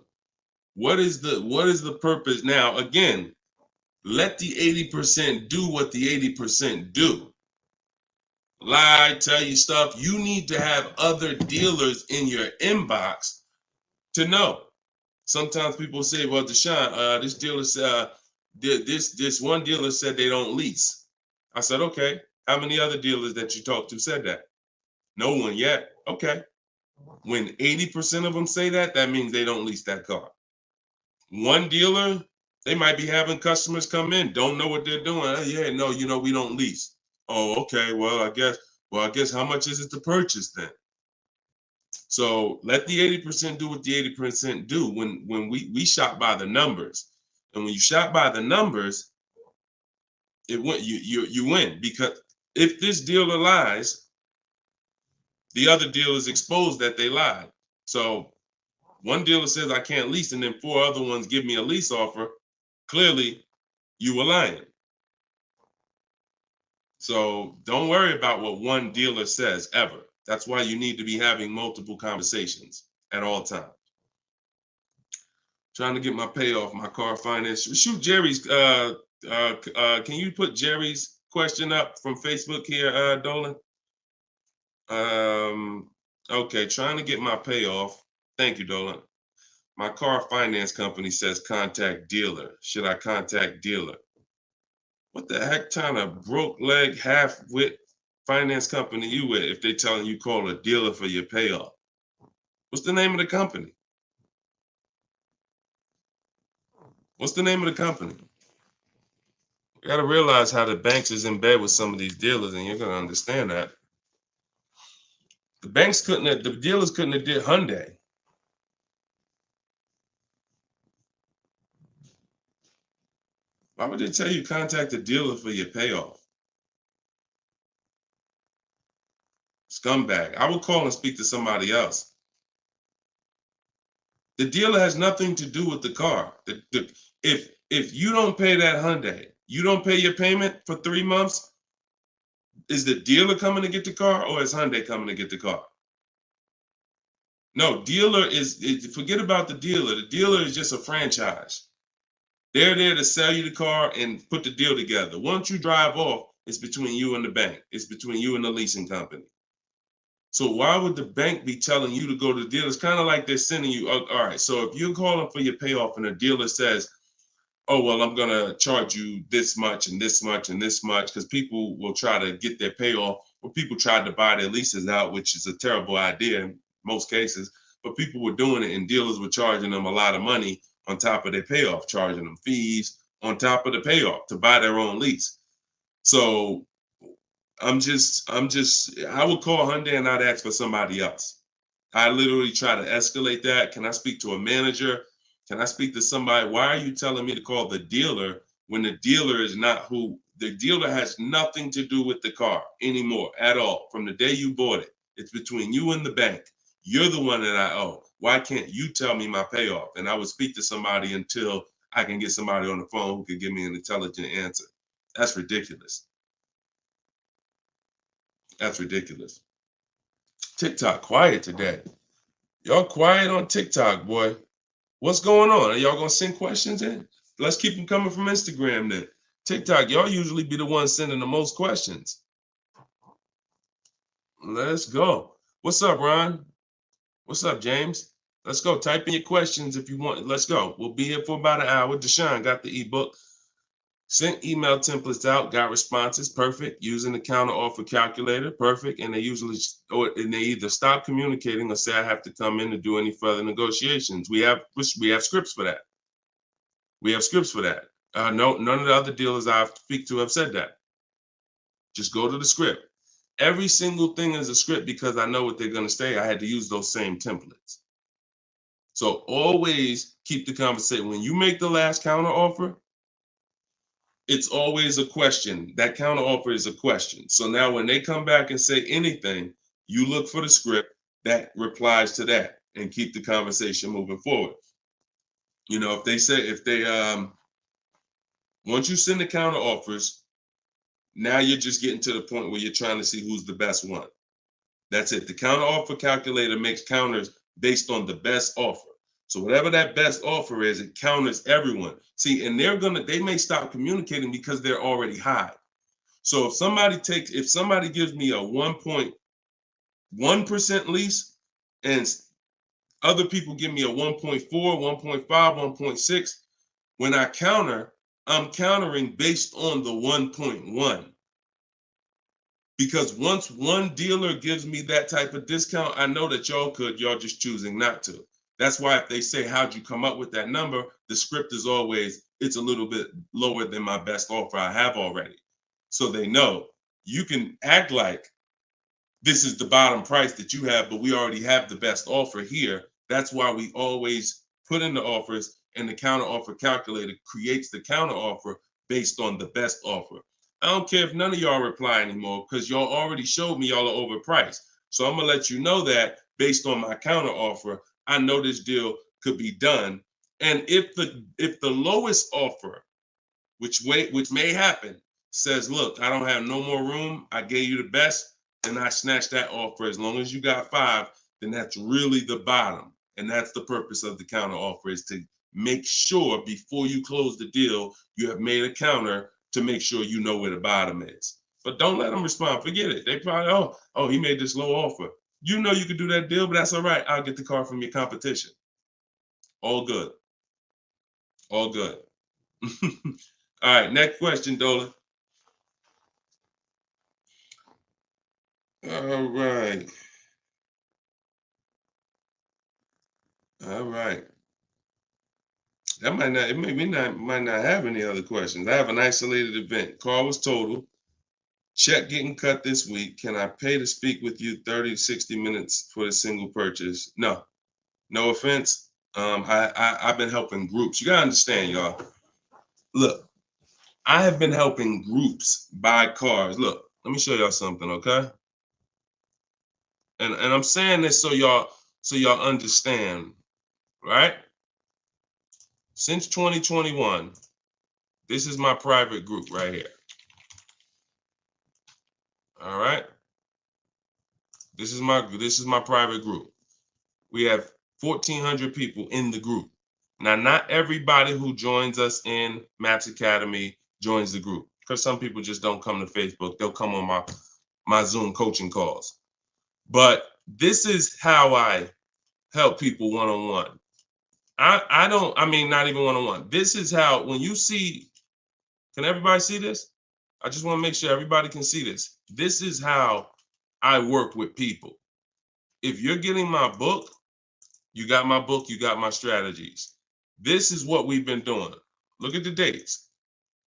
What is the purpose? Now, again, let the 80% do what the 80% do. Lie, tell you stuff. You need to have other dealers in your inbox to know. Sometimes people say, well, Deshone, this dealer said, this one dealer said they don't lease. I said, okay. How many other dealers that you talked to said that? No one yet. Okay. When 80% of them say that, that means they don't lease that car. One dealer, they might be having customers come in, don't know what they're doing. Oh, yeah, no, we don't lease. Oh, okay. Well, I guess how much is it to purchase then? So let the 80% do what the 80% do. When we shop by the numbers, and when you shop by the numbers, you win, because if this dealer lies, the other dealer is exposed that they lied. So one dealer says I can't lease, and then 4 other ones give me a lease offer. Clearly, you were lying. So don't worry about what one dealer says ever. That's why you need to be having multiple conversations at all times. Trying to get my payoff, my car finance. Shoot Jerry's. Can you put Jerry's question up from Facebook here, Dolan? Okay, trying to get my payoff. Thank you, Dolan. My car finance company says contact dealer. Should I contact dealer? What the heck kind of broke leg, half-wit finance company you with if they telling you call a dealer for your payoff? What's the name of the company? What's the name of the company? You got to realize how the banks is in bed with some of these dealers, and you're going to understand that. The dealers couldn't have did Hyundai. Why would they tell you contact the dealer for your payoff? Scumbag. I would call and speak to somebody else. The dealer has nothing to do with the car. If you don't pay that Hyundai, you don't pay your payment for 3 months, is the dealer coming to get the car, or is Hyundai coming to get the car? No, forget about the dealer. The dealer is just a franchise. They're there to sell you the car and put the deal together. Once you drive off, it's between you and the bank. It's between you and the leasing company. So why would the bank be telling you to go to the dealer? It's kind of like they're sending you, all right, so if you're calling for your payoff and the dealer says, oh, well, I'm going to charge you this much and this much and this much, because people will try to get their payoff, or people tried to buy their leases out, which is a terrible idea in most cases, but people were doing it and dealers were charging them a lot of money on top of their payoff, charging them fees on top of the payoff to buy their own lease. So I would call Hyundai and I'd ask for somebody else. I literally try to escalate that. Can I speak to a manager? Can I speak to somebody? Why are you telling me to call the dealer when the dealer is not who? The dealer has nothing to do with the car anymore at all. From the day you bought it, it's between you and the bank. You're the one that I owe. Why can't you tell me my payoff? And I would speak to somebody until I can get somebody on the phone who can give me an intelligent answer. That's ridiculous. That's ridiculous. TikTok quiet today. Y'all quiet on TikTok, boy. What's going on? Are y'all gonna send questions in? Let's keep them coming from Instagram then. TikTok, y'all usually be the ones sending the most questions. Let's go. What's up, Ron? What's up, James? Let's go. Type in your questions if you want. Let's go. We'll be here for about an hour. Deshone got the ebook. Sent email templates out, got responses, perfect. Using the counter offer calculator, perfect. And they usually, and they either stop communicating or say I have to come in to do any further negotiations. We have scripts for that. We have scripts for that. No, none of the other dealers I speak to have said that. Just go to the script. Every single thing is a script because I know what they're going to say. I had to use those same templates. So always keep the conversation. When you make the last counter offer, it's always a question. That counter offer is a question. So now when they come back and say anything, you look for the script that replies to that and keep the conversation moving forward. You know, once you send the counter offers, now you're just getting to the point where you're trying to see who's the best one. That's it. The counter offer calculator makes counters based on the best offer. So whatever that best offer is, it counters everyone. See, and they may stop communicating because they're already high. So if somebody gives me a 1.1% lease and other people give me a 1.4, 1.5, 1.6, when I counter, I'm countering based on the 1.1. Because once one dealer gives me that type of discount, I know that y'all just choosing not to. That's why if they say, how'd you come up with that number? The script is always, it's a little bit lower than my best offer I have already. So they know you can act like this is the bottom price that you have, but we already have the best offer here. That's why we always put in the offers, and the counter offer calculator creates the counter offer based on the best offer. I don't care if none of y'all reply anymore because y'all already showed me y'all are overpriced. So I'm gonna let you know that based on my counter offer, I know this deal could be done. And if the lowest offer, which may happen, says, look, I don't have no more room, I gave you the best, then I snatch that offer. As long as you got 5, then that's really the bottom. And that's the purpose of the counter offer, is to make sure before you close the deal, you have made a counter to make sure you know where the bottom is. But don't let them respond. Forget it. They probably, oh, he made this low offer. You know you could do that deal, but that's all right. I'll get the car from your competition. All good. All good. All right, next question, Dolan. All right. All right. That might not have any other questions. I have an isolated event. Car was totaled. Check getting cut this week. Can I pay to speak with you 30 to 60 minutes for the single purchase? No. No offense. I've been helping groups. You gotta understand, y'all. Look, I have been helping groups buy cars. Look, let me show y'all something, okay? And I'm saying this so y'all understand, right? Since 2021, this is my private group right here. All right. This is my private group. We have 1,400 people in the group. Now, not everybody who joins us in Maps Academy joins the group, because some people just don't come to Facebook. They'll come on my Zoom coaching calls. But this is how I help people one-on-one. Not even one-on-one. This is how, when you see, can everybody see this? I just want to make sure everybody can see this. This is how I work with people. If you're getting my book, you got my book, you got my strategies. This is what we've been doing. Look at the dates.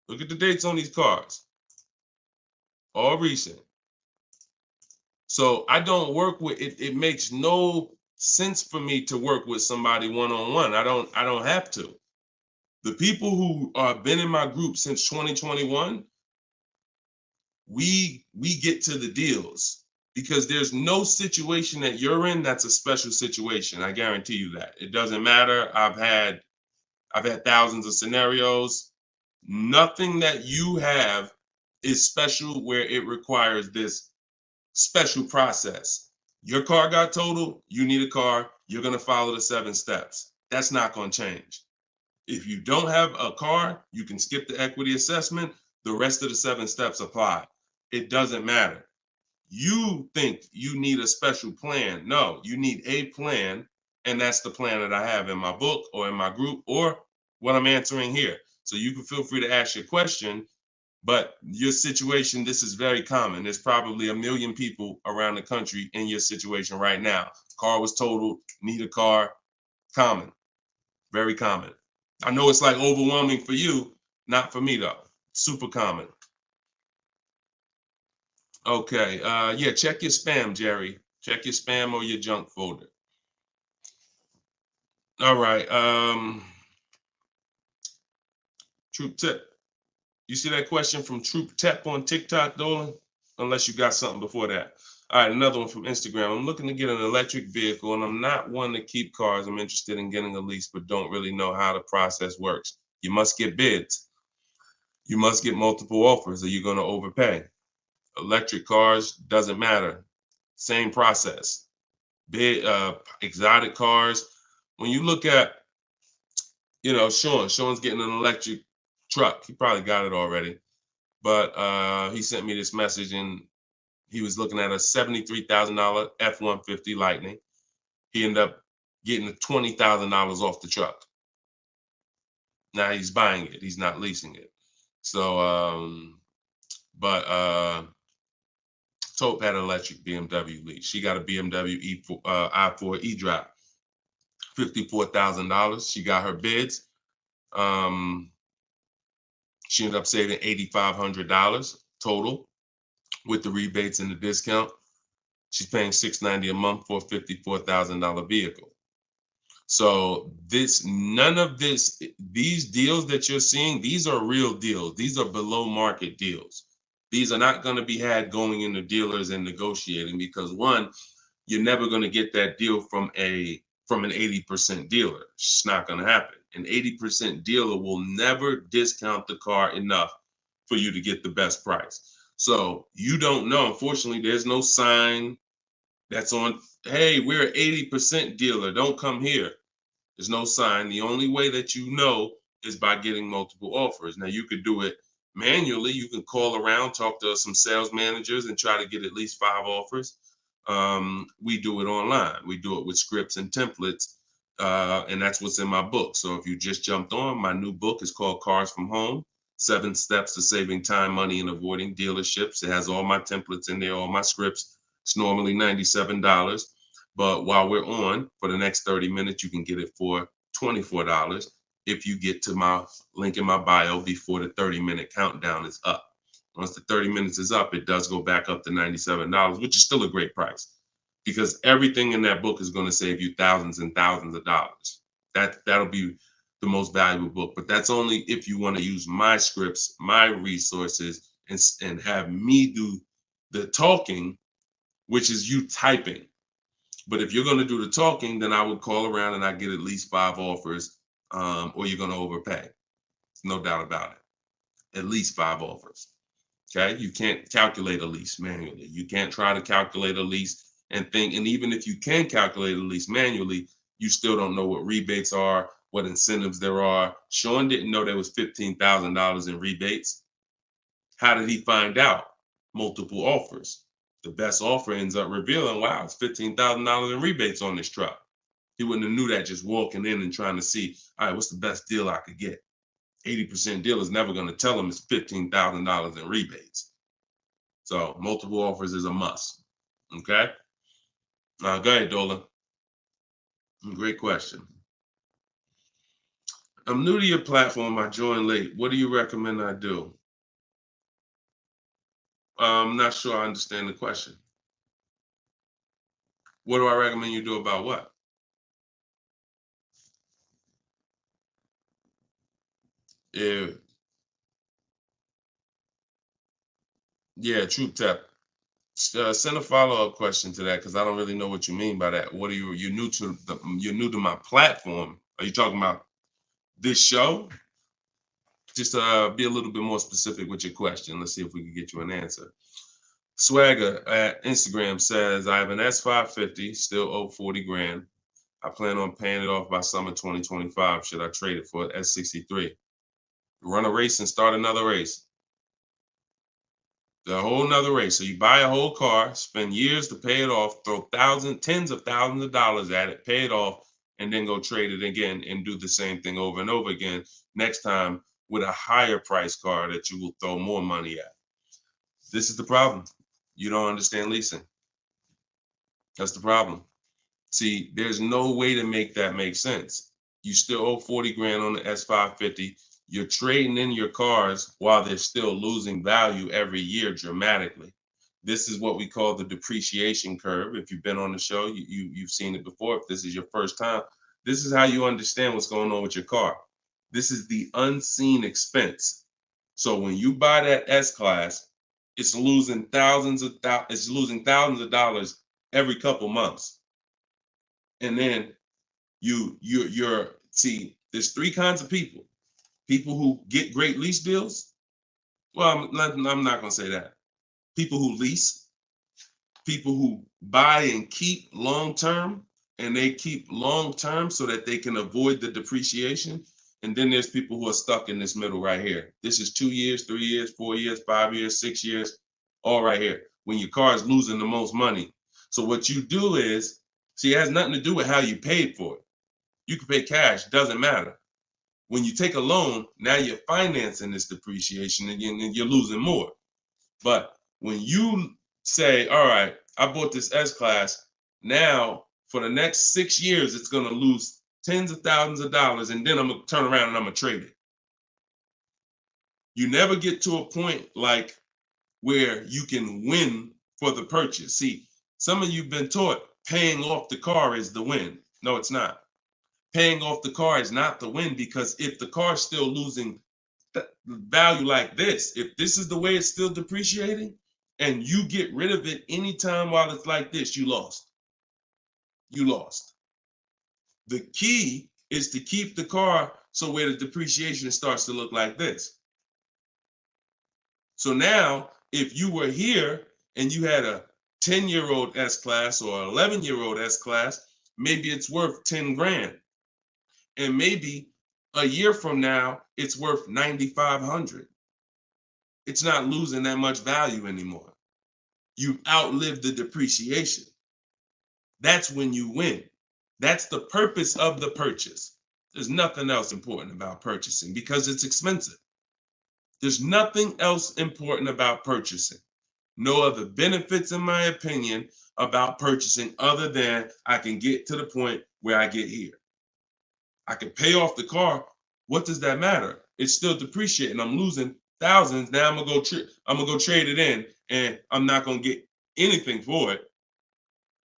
Look at the dates on these cards. All recent. So I don't work with it. It makes no sense for me to work with somebody one-on-one. I don't have to. The people who have been in my group since 2021, we get to the deals, because there's no situation that you're in that's a special situation. I guarantee you that. It doesn't matter. I've had thousands of scenarios. Nothing that you have is special where it requires this special process. Your car got totaled, you need a car, you're going to follow the 7 steps. That's not going to change. If you don't have a car, you can skip the equity assessment. The rest of the 7 steps apply. It doesn't matter. You think you need a special plan. No, you need a plan. And that's the plan that I have in my book or in my group or what I'm answering here. So you can feel free to ask your question. But your situation, this is very common. There's probably 1 million people around the country in your situation right now. Car was totaled, need a car. Common, very common. I know it's like overwhelming for you, not for me though. Super common. Okay, yeah, check your spam, Jerry. Check your spam or your junk folder. All right, Troop Tip. You see that question from Troop Tep on TikTok, Dolan? Unless you got something before that. All right, another one from Instagram. I'm looking to get an electric vehicle, and I'm not one to keep cars. I'm interested in getting a lease, but don't really know how the process works. You must get bids. You must get multiple offers, or you're going to overpay. Electric cars, doesn't matter. Same process. Big, exotic cars. When you look at, Sean's getting an electric truck. He probably got it already. But he sent me this message, and he was looking at a $73,000 F-150 Lightning. He ended up getting $20,000 off the truck. Now he's buying it. He's not leasing it. So, Taupe had an electric BMW lease. She got a BMW i4 e-drop, $54,000. She got her bids. She ended up saving $8,500 total with the rebates and the discount. She's paying $690 a month for a $54,000 vehicle. So these deals that you're seeing, these are real deals. These are below market deals. These are not going to be had going into dealers and negotiating because one, you're never going to get that deal from an 80% dealer. It's not going to happen. An 80% dealer will never discount the car enough for you to get the best price. So you don't know. Unfortunately, there's no sign that's on, hey, we're an 80% dealer. Don't come here. There's no sign. The only way that you know is by getting multiple offers. Now, you could do it manually. You can call around, talk to some sales managers, and try to get at least 5 offers. We do it online. We do it with scripts and templates, and that's what's in my book. So if you just jumped on, my new book is called Cars from Home, 7 Steps to Saving Time, Money, and Avoiding Dealerships. It has all my templates in there, all my scripts. It's normally $97. But while we're on, for the next 30 minutes, you can get it for $24 if you get to my link in my bio before the 30-minute countdown is up. Once the 30 minutes is up, it does go back up to $97, which is still a great price because everything in that book is going to save you thousands and thousands of dollars. That'll be the most valuable book, but that's only if you want to use my scripts, my resources, and have me do the talking, which is you typing. But if you're going to do the talking, then I would call around and I get at least 5 offers, or you're going to overpay. No doubt about it. At least 5 offers. Okay, you can't calculate a lease manually. You can't try to calculate a lease and think, and even if you can calculate a lease manually, you still don't know what rebates are, what incentives there are. Sean didn't know there was $15,000 in rebates. How did he find out? Multiple offers. The best offer ends up revealing, wow, it's $15,000 in rebates on this truck. He wouldn't have knew that just walking in and trying to see, all right, what's the best deal I could get? 80% deal is never going to tell them it's $15,000 in rebates. So multiple offers is a must. Okay. Go ahead, Dolan. Great question. I'm new to your platform. I joined late. What do you recommend I do? I'm not sure I understand the question. What do I recommend you do about what? Yeah, Troop Tap. Send a follow-up question to that because I don't really know what you mean by that. What are you're new to my platform? Are you talking about this show? Just be a little bit more specific with your question. Let's see if we can get you an answer. Swagger at Instagram says, I have an S550, still owe 40 grand. I plan on paying it off by summer 2025. Should I trade it for an S63? Run a race and start another race. The whole nother race. So you buy a whole car, spend years to pay it off, throw tens of thousands of dollars at it, pay it off, and then go trade it again and do the same thing over and over again. Next time with a higher price car that you will throw more money at. This is the problem. You don't understand leasing. That's the problem. See, there's no way to make that make sense. You still owe 40 grand on the S550. You're trading in your cars while they're still losing value every year dramatically. This is what we call the depreciation curve. If you've been on the show, you've seen it before. If this is your first time, this is how you understand what's going on with your car. This is the unseen expense. So when you buy that S-Class, it's losing thousands of dollars every couple months. And then you're see, there's three kinds of people. People who get great lease deals. Well, I'm not going to say that. People who lease, people who buy and keep long term, and they keep long term so that they can avoid the depreciation. And then there's people who are stuck in this middle right here. This is 2 years, 3 years, 4 years, 5 years, 6 years, all right here, when your car is losing the most money. So what you do is, see, it has nothing to do with how you paid for it. You can pay cash, doesn't matter. When you take a loan, now you're financing this depreciation and you're losing more. But when you say, all right, I bought this S-Class, now for the next 6 years, it's going to lose tens of thousands of dollars, and then I'm going to turn around and I'm going to trade it. You never get to a point like where you can win for the purchase. See, some of you've been taught paying off the car is the win. No, it's not. Paying off the car is not the win, because if the car is still losing value like this, if this is the way it's still depreciating and you get rid of it anytime while it's like this, you lost. You lost. The key is to keep the car so where the depreciation starts to look like this. So now, if you were here and you had a 10-year-old S-Class or an 11-year-old S-Class, maybe it's worth 10 grand. And maybe a year from now, it's worth 9,500. It's not losing that much value anymore. You outlived the depreciation. That's when you win. That's the purpose of the purchase. There's nothing else important about purchasing because it's expensive. There's nothing else important about purchasing. No other benefits, in my opinion, about purchasing other than I can get to the point where I get here. I can pay off the car. What does that matter? It's still depreciating. I'm losing thousands. Now I'm gonna go trade it in, and I'm not gonna get anything for it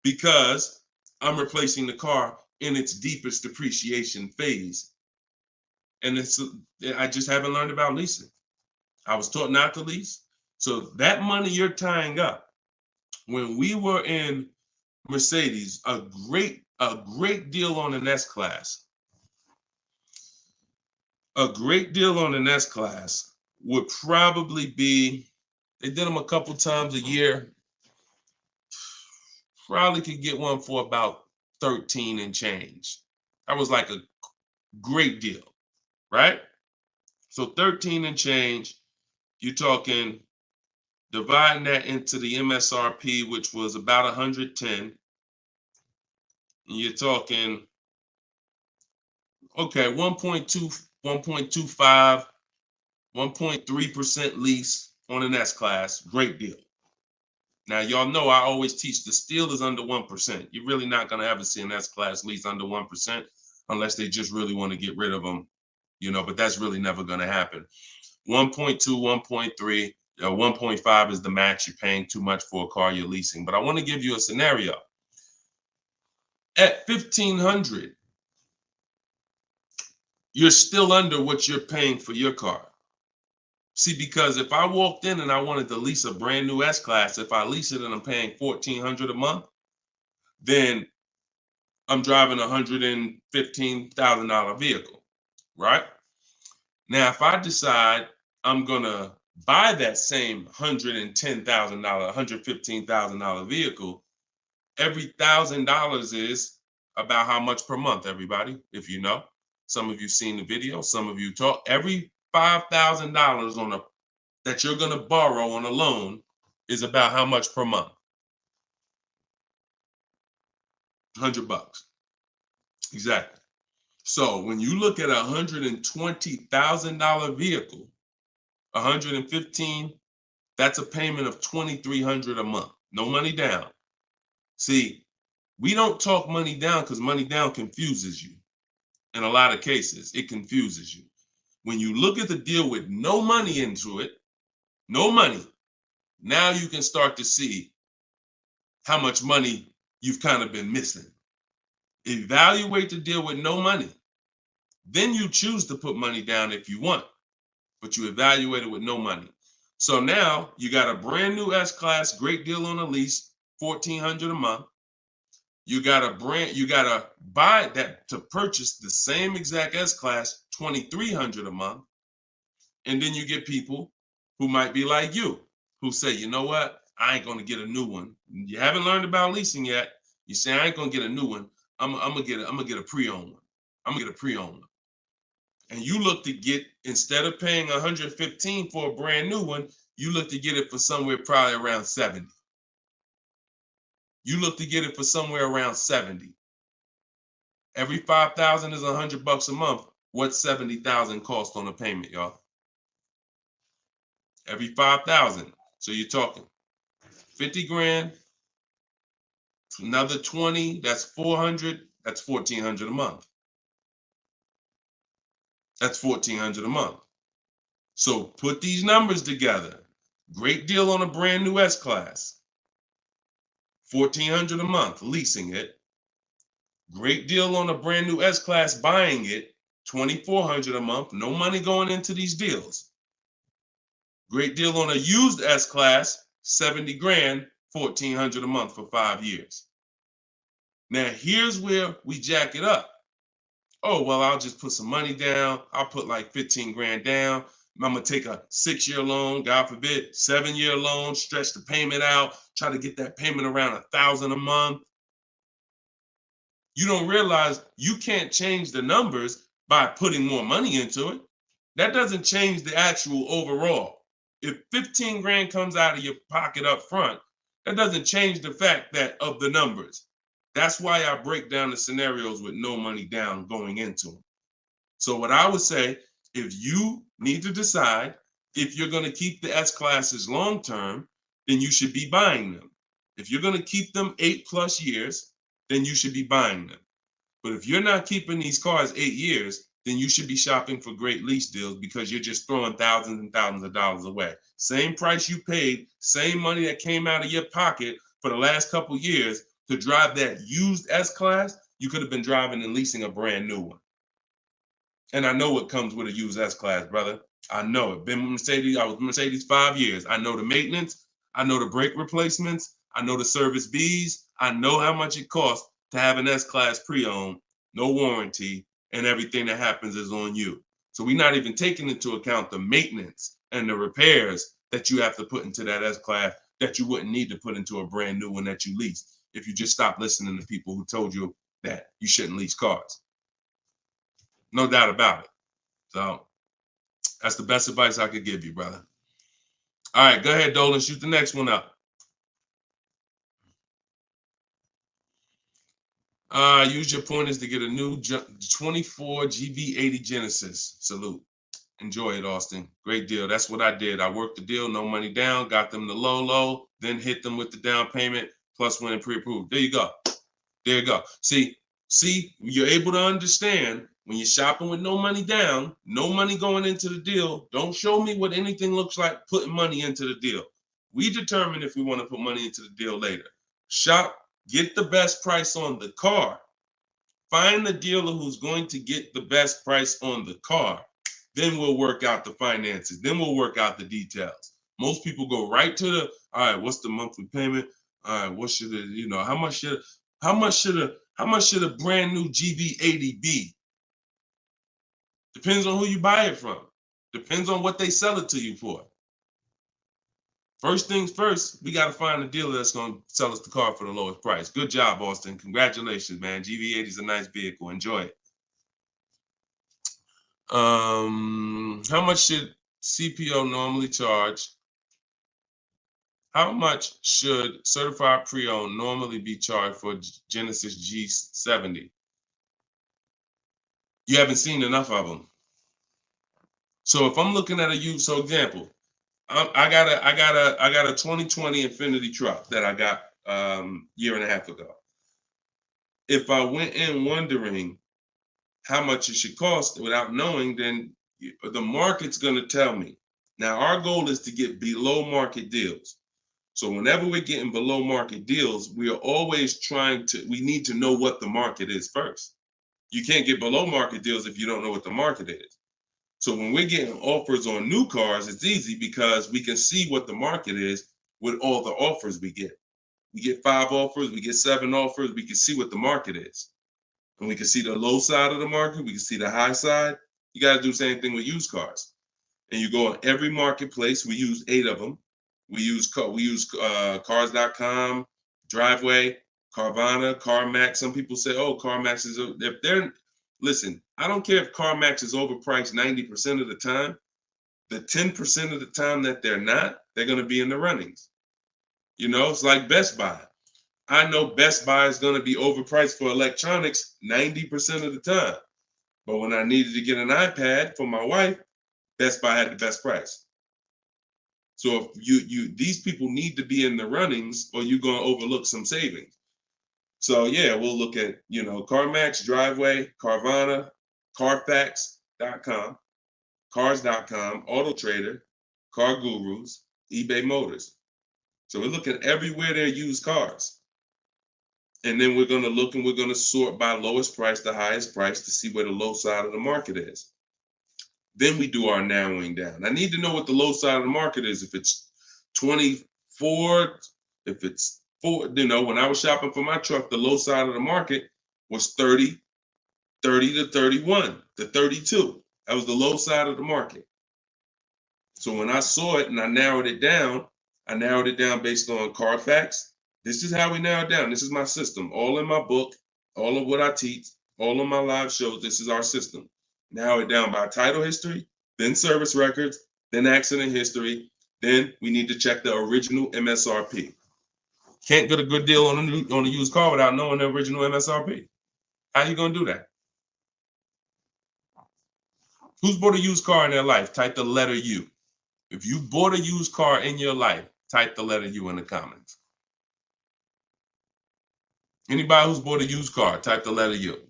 because I'm replacing the car in its deepest depreciation phase. And I just haven't learned about leasing. I was taught not to lease. So that money you're tying up, when we were in Mercedes, a great deal on an S-Class. A great deal on an S-Class would probably be, they did them a couple times a year, probably could get one for about 13 and change. That was like a great deal, right? So 13 and change, you're talking, dividing that into the MSRP, which was about 110, you're talking, okay, 1.2, 1.25, 1.3% lease on an S-Class, great deal. Now, y'all know I always teach the steal is under 1%. You're really not going to ever see an S-Class lease under 1% unless they just really want to get rid of them, but that's really never going to happen. 1.2, 1.3, 1.5 is the max. You're paying too much for a car you're leasing. But I want to give you a scenario. At $1,500, you're still under what you're paying for your car. See, because if I walked in and I wanted to lease a brand new S-Class, if I lease it and I'm paying $1,400 a month, then I'm driving a $115,000 vehicle, right? Now, if I decide I'm gonna buy that same $110,000, $115,000 vehicle, every $1,000 is about how much per month, everybody, if you know. Some of you seen the video, some of you talk. Every $5,000 that you're going to borrow on a loan is about how much per month? $100. Exactly. So when you look at a $120,000 vehicle, 115, that's a payment of $2,300 a month. No money down. See, we don't talk money down because money down confuses you. In a lot of cases, it confuses you. When you look at the deal with no money into it, no money, now you can start to see how much money you've kind of been missing. Evaluate the deal with no money. Then you choose to put money down if you want, but you evaluate it with no money. So now you got a brand new S-Class, great deal on a lease, $1,400 a month. You gotta buy that to purchase the same exact S-Class, $2,300 a month. And then you get people who might be like you, who say, you know what? I ain't gonna get a new one. You haven't learned about leasing yet. You say, I ain't gonna get a new one. I'm gonna get a pre-owned one. I'm gonna get a pre-owned one. And you look to get, instead of paying $115 for a brand new one, you look to get it for somewhere probably around $70. You look to get it for somewhere around $70. Every $5,000 is $100 a month. What's $70,000 cost on a payment, y'all? Every 5,000. So you're talking 50 grand, another 20, that's 400, that's 1,400 a month. That's 1,400 a month. So put these numbers together. Great deal on a brand new S-Class. 1,400 a month, leasing it. Great deal on a brand new S-Class, buying it. 2,400 a month, no money going into these deals. Great deal on a used S-Class, 70 grand, 1,400 a month for 5 years. Now, here's where we jack it up. Oh, well, I'll just put some money down. I'll put like 15 grand down. I'm going to take a 6-year loan, God forbid, 7-year loan, stretch the payment out, try to get that payment around $1,000 a month. You don't realize you can't change the numbers by putting more money into it. That doesn't change the actual overall. If 15 grand comes out of your pocket up front, that doesn't change the fact that of the numbers. That's why I break down the scenarios with no money down going into them. So what I would say, if you need to decide if you're going to keep the S-Classes long term, then you should be buying them. If you're going to keep them 8+ years, then you should be buying them. But if you're not keeping these cars 8 years, then you should be shopping for great lease deals because you're just throwing thousands and thousands of dollars away. Same price you paid, same money that came out of your pocket for the last couple years to drive that used S-Class, you could have been driving and leasing a brand new one. And I know what comes with a used S-Class, brother. I know it. Been with Mercedes. I was with Mercedes 5 years. I know the maintenance. I know the brake replacements. I know the service Bs. I know how much it costs to have an S-Class pre-owned, no warranty, and everything that happens is on you. So we're not even taking into account the maintenance and the repairs that you have to put into that S-Class that you wouldn't need to put into a brand new one that you lease if you just stop listening to people who told you that you shouldn't lease cars. No doubt about it. So that's the best advice I could give you, brother. All right, go ahead, Dolan. Shoot the next one up. Use your pointers to get a new 24 GB80 Genesis. Salute. Enjoy it, Austin. Great deal. That's what I did. I worked the deal, no money down, got them the low, then hit them with the down payment, plus went and pre-approved. There you go. There you go. See, you're able to understand when you're shopping with no money down, no money going into the deal. Don't show me what anything looks like putting money into the deal. We determine if we want to put money into the deal later. Shop, get the best price on the car. Find the dealer who's going to get the best price on the car. Then we'll work out the finances. Then we'll work out the details. Most people go right to the, all right, what's the monthly payment? All right, what should it, how much should a brand new GB80 be? Depends on who you buy it from. Depends on what they sell it to you for. First things first, we got to find a dealer that's going to sell us the car for the lowest price. Good job, Austin. Congratulations, man. GV80 is a nice vehicle. Enjoy it. How much should CPO normally charge? How much should certified pre-owned normally be charged for Genesis G70? You haven't seen enough of them. So if I'm looking at a used, so example, I got a 2020 Infinity truck that I got year and a half ago. If I went in wondering how much it should cost without knowing, then the market's going to tell me. Now, our goal is to get below market deals. So whenever we're getting below market deals, we are always we need to know what the market is first. You can't get below market deals if you don't know what the market is. So when we're getting offers on new cars, it's easy because we can see what the market is with all the offers we get. We get 5 offers, we get 7 offers, we can see what the market is. And we can see the low side of the market, we can see the high side. You got to do the same thing with used cars. And you go on every marketplace, we use 8 of them. We use cars.com, Driveway, Carvana, CarMax. Some people say, oh, CarMax is, if they're, listen, I don't care if CarMax is overpriced 90% of the time. The 10% of the time that they're not, they're going to be in the runnings. You know, it's like Best Buy. I know Best Buy is going to be overpriced for electronics 90% of the time. But when I needed to get an iPad for my wife, Best Buy had the best price. So if these people need to be in the runnings or you're going to overlook some savings. So yeah, we'll look at, CarMax, Driveway, Carvana, Carfax.com, Cars.com, Auto Trader, Car Gurus, eBay Motors. So we're looking everywhere there used cars. And then we're going to look and we're going to sort by lowest price to highest price to see where the low side of the market is. Then we do our narrowing down. I need to know what the low side of the market is. If it's 24, if it's 4, when I was shopping for my truck, the low side of the market was 30 to 31 to 32. That was the low side of the market. So when I saw it and I narrowed it down based on Carfax. This is how we narrow it down. This is my system. All in my book, all of what I teach, all of my live shows, this is our system. Narrow it down by title history, then service records, then accident history. Then we need to check the original MSRP. Can't get a good deal on a used car without knowing the original MSRP. How you gonna do that? Who's bought a used car in their life? Type the letter U. If you bought a used car in your life, type the letter U in the comments. Anybody who's bought a used car, type the letter U.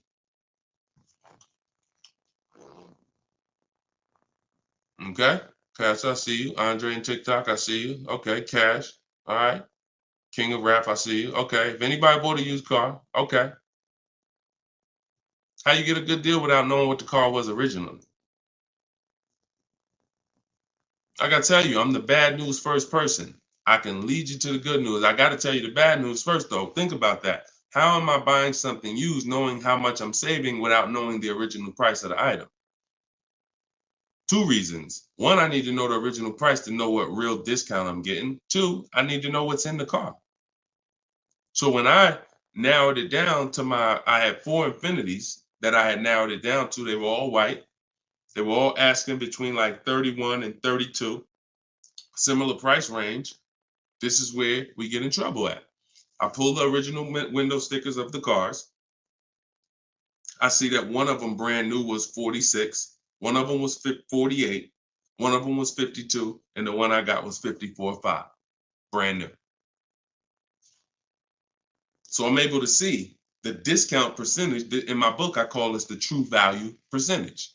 Okay, Cash, I see you. Andre and TikTok, I see you. Okay, Cash. All right. King of Rap, I see you. Okay. If anybody bought a used car, okay. How you get a good deal without knowing what the car was originally? I gotta tell you, I'm the bad news first person. I can lead you to the good news. I gotta tell you the bad news first, though. Think about that. How am I buying something used knowing how much I'm saving without knowing the original price of the item? 2 reasons. 1, I need to know the original price to know what real discount I'm getting. 2, I need to know what's in the car. So when I narrowed it down to I had 4 Infinities that I had narrowed it down to. They were all white. They were all asking between like 31 and 32. Similar price range. This is where we get in trouble at. I pulled the original window stickers of the cars. I see that one of them brand new was 46. One of them was 48. One of them was 52. And the one I got was 54.5. Brand new. So I'm able to see the discount percentage. In my book, I call this the true value percentage.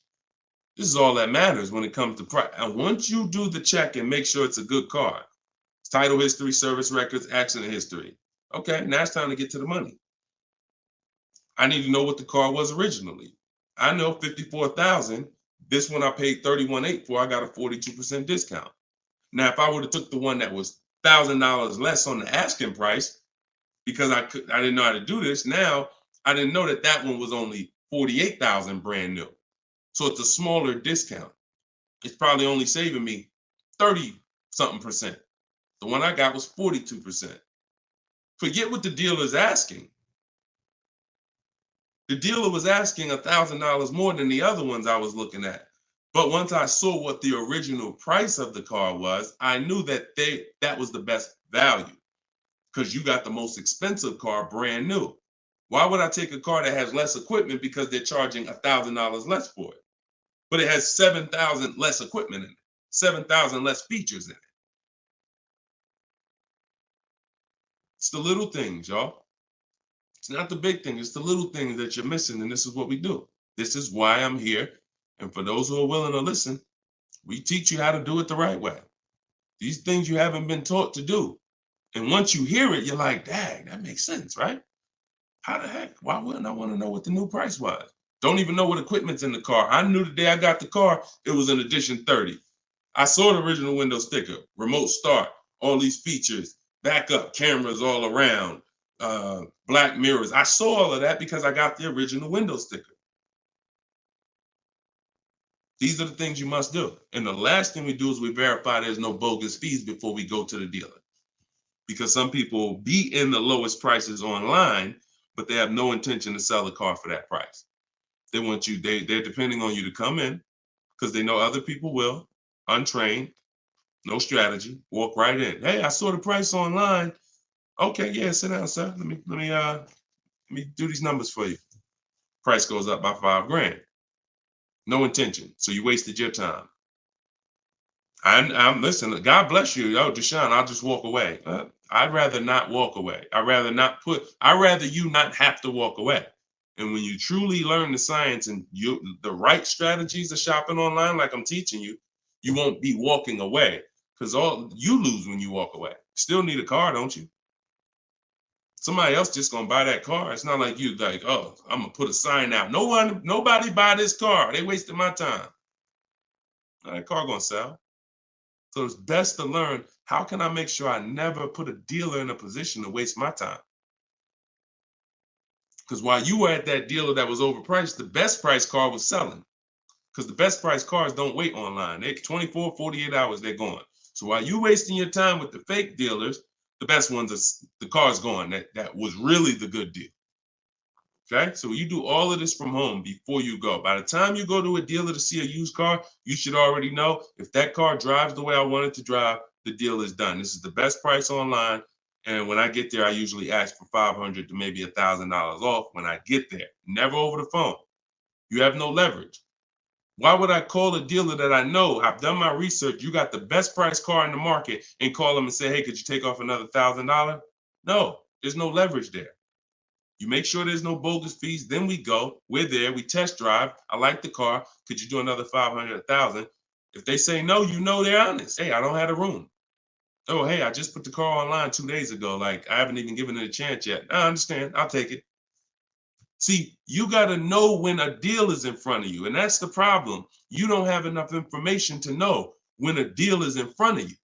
This is all that matters when it comes to price. And once you do the check and make sure it's a good car, title history, service records, accident history. Okay, now it's time to get to the money. I need to know what the car was originally. I know 54,000. This one I paid 31.8 for. I got a 42% discount. Now, if I would have took the one that was $1,000 less on the asking price, because I didn't know how to do this. Now I didn't know that one was only 48,000 brand new. So it's a smaller discount. It's probably only saving me 30-something%. The one I got was 42%. Forget what the dealer's asking. The dealer was asking $1,000 more than the other ones I was looking at. But once I saw what the original price of the car was, I knew that that was the best value because you got the most expensive car brand new. Why would I take a car that has less equipment because they're charging $1,000 less for it? But it has 7,000 less equipment in it, 7,000 less features in it. It's the little things, y'all. It's not the big thing. It's the little things that you're missing, and this is what we do. This is why I'm here. And for those who are willing to listen, we teach you how to do it the right way. These things you haven't been taught to do. And once you hear it, you're like, dang, that makes sense, right? How the heck? Why wouldn't I want to know what the new price was? Don't even know what equipment's in the car. I knew the day I got the car, it was an edition 30. I saw the original window sticker, remote start, all these features, backup cameras all around, black mirrors. I saw all of that because I got the original window sticker. These are the things you must do. And the last thing we do is we verify there's no bogus fees before we go to the dealer. Because some people be in the lowest prices online, but they have no intention to sell the car for that price. They want you, they're depending on you to come in because they know other people will, untrained, no strategy, walk right in. Hey, I saw the price online. Okay, yeah, sit down, sir. Let me do these numbers for you. Price goes up by $5,000. No intention. So you wasted your time. I'm listen, God bless you. Yo, Deshone, I'll just walk away. I'd rather not walk away. I'd rather you not have to walk away. And when you truly learn the science and the right strategies of shopping online, like I'm teaching you, you won't be walking away because all you lose when you walk away. Still need a car, don't you? Somebody else just gonna buy that car. It's not like you like, oh, I'm gonna put a sign out. Nobody buy this car. They wasted my time. That car gonna sell. So it's best to learn, how can I make sure I never put a dealer in a position to waste my time? Because while you were at that dealer that was overpriced, the best price car was selling. Because the best price cars don't wait online. They 24, 48 hours, they're gone. So while you wasting your time with the fake dealers, the best ones are the cars gone. That was really the good deal. Okay, so you do all of this from home before you go. By the time you go to a dealer to see a used car, you should already know if that car drives the way I want it to drive, the deal is done. This is the best price online. And when I get there, I usually ask for $500 to maybe $1,000 off when I get there. Never over the phone. You have no leverage. Why would I call a dealer that I know, I've done my research, you got the best price car in the market, and call them and say, hey, could you take off another $1,000? No, there's no leverage there. You make sure there's no bogus fees. Then we go. We're there. We test drive. I like the car. Could you do another 500, 1,000? If they say no, you know they're honest. Hey, I don't have a room. Oh, hey, I just put the car online 2 days ago. Like, I haven't even given it a chance yet. I understand. I'll take it. See, you got to know when a deal is in front of you. And that's the problem. You don't have enough information to know when a deal is in front of you.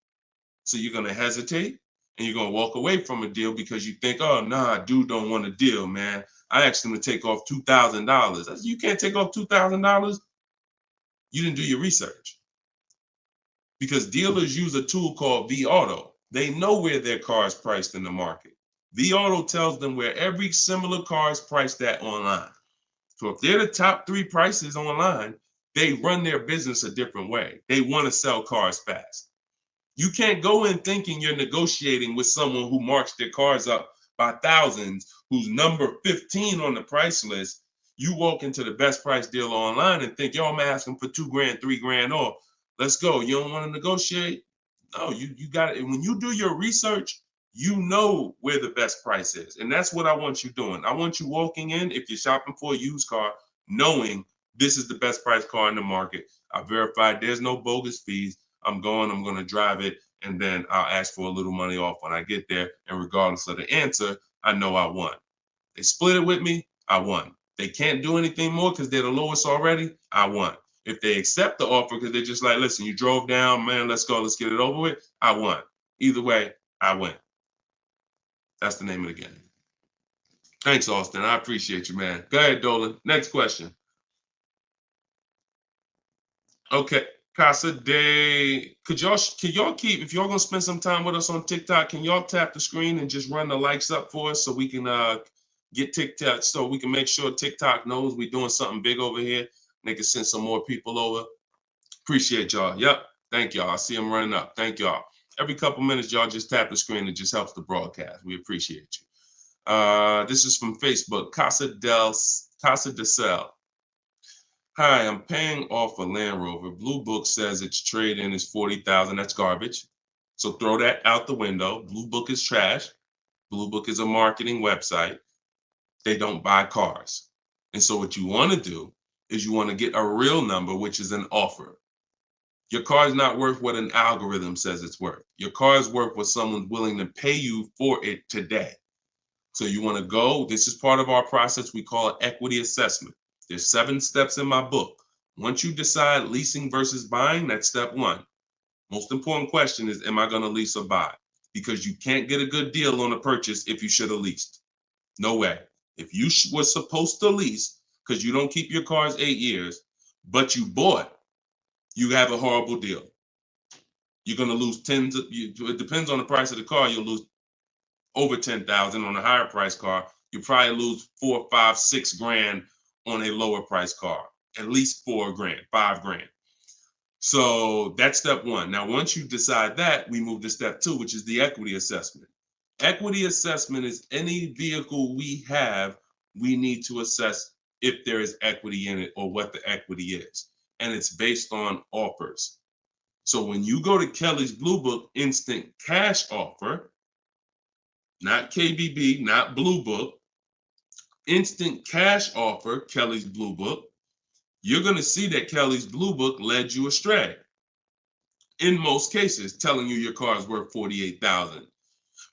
So you're going to hesitate. And you're going to walk away from a deal because you think, oh, nah, dude don't want a deal, man. I asked him to take off $2,000. You can't take off $2,000. You didn't do your research. Because dealers use a tool called vAuto. They know where their car is priced in the market. vAuto tells them where every similar car is priced at online. So if they're the top 3 prices online, they run their business a different way. They want to sell cars fast. You can't go in thinking you're negotiating with someone who marks their cars up by thousands, who's number 15 on the price list. You walk into the best price deal online and think, yo, I'm asking for $2,000, $3,000 off. Let's go. You don't want to negotiate? No, you got it. And when you do your research, you know where the best price is. And that's what I want you doing. I want you walking in, if you're shopping for a used car, knowing this is the best price car in the market. I verified there's no bogus fees. I'm going to drive it, and then I'll ask for a little money off when I get there. And regardless of the answer, I know I won. They split it with me, I won. They can't do anything more because they're the lowest already, I won. If they accept the offer because they're just like, listen, you drove down, man, let's go, let's get it over with, I won. Either way, I win. That's the name of the game. Thanks, Austin. I appreciate you, man. Go ahead, Dolan. Next question. Okay. Casa Day, can y'all keep, if y'all gonna spend some time with us on TikTok, can y'all tap the screen and just run the likes up for us so we can get TikTok, so we can make sure TikTok knows we're doing something big over here. They can send some more people over. Appreciate y'all. Yep. Thank y'all. I see them running up. Thank y'all. Every couple minutes, y'all just tap the screen. It just helps the broadcast. We appreciate you. This is from Facebook. Casa de Cel. Hi, I'm paying off a Land Rover. Blue Book says its trade-in is $40,000. That's garbage. So throw that out the window. Blue Book is trash. Blue Book is a marketing website. They don't buy cars. And so what you want to do is you want to get a real number, which is an offer. Your car is not worth what an algorithm says it's worth. Your car is worth what someone's willing to pay you for it today. So you want to go, this is part of our process. We call it equity assessment. There's 7 steps in my book. Once you decide leasing versus buying, that's step 1. Most important question is, am I going to lease or buy? Because you can't get a good deal on a purchase if you should have leased. No way. If you were supposed to lease because you don't keep your cars 8 years, but you bought, you have a horrible deal. You're going to lose tens of, it depends on the price of the car, you'll lose over 10,000 on a higher price car. You probably lose 4, 5, 6 grand on a lower price car, at least 4 grand, 5 grand. So that's step 1. Now, once you decide that, we move to step 2, which is the equity assessment. Equity assessment is any vehicle we have, we need to assess if there is equity in it or what the equity is. And it's based on offers. So when you go to Kelly's Blue Book instant cash offer, not KBB, not Blue Book, instant cash offer, Kelly's Blue Book, you're going to see that Kelly's Blue Book led you astray. In most cases, telling you your car is worth $48,000.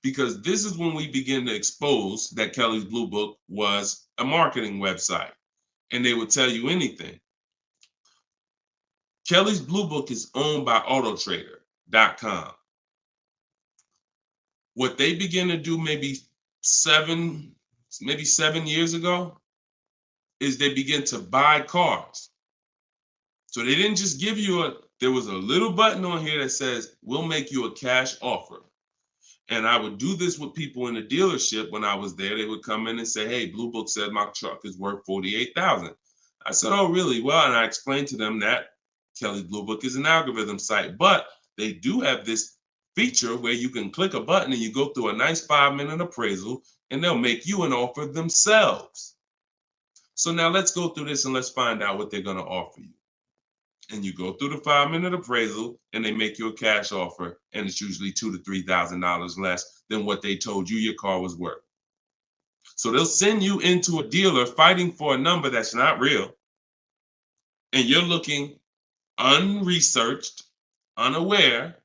Because this is when we begin to expose that Kelly's Blue Book was a marketing website and they would tell you anything. Kelly's Blue Book is owned by autotrader.com. What they began to do maybe 7 years ago is they begin to buy cars. So they didn't just give you there was a little button on here that says, we'll make you a cash offer. And I would do this with people in the dealership when I was there. They would come in and say, hey, Blue Book said my truck is worth $48,000. I said, oh, really? Well, and I explained to them that Kelly's Blue Book is an algorithm site, but they do have this feature where you can click a button and you go through a nice 5-minute appraisal and they'll make you an offer themselves. So now let's go through this and let's find out what they're going to offer you. And you go through the 5-minute appraisal and they make you a cash offer, and it's usually $2,000 to $3,000 less than what they told you your car was worth. So they'll send you into a dealer fighting for a number that's not real, and you're looking unresearched, unaware,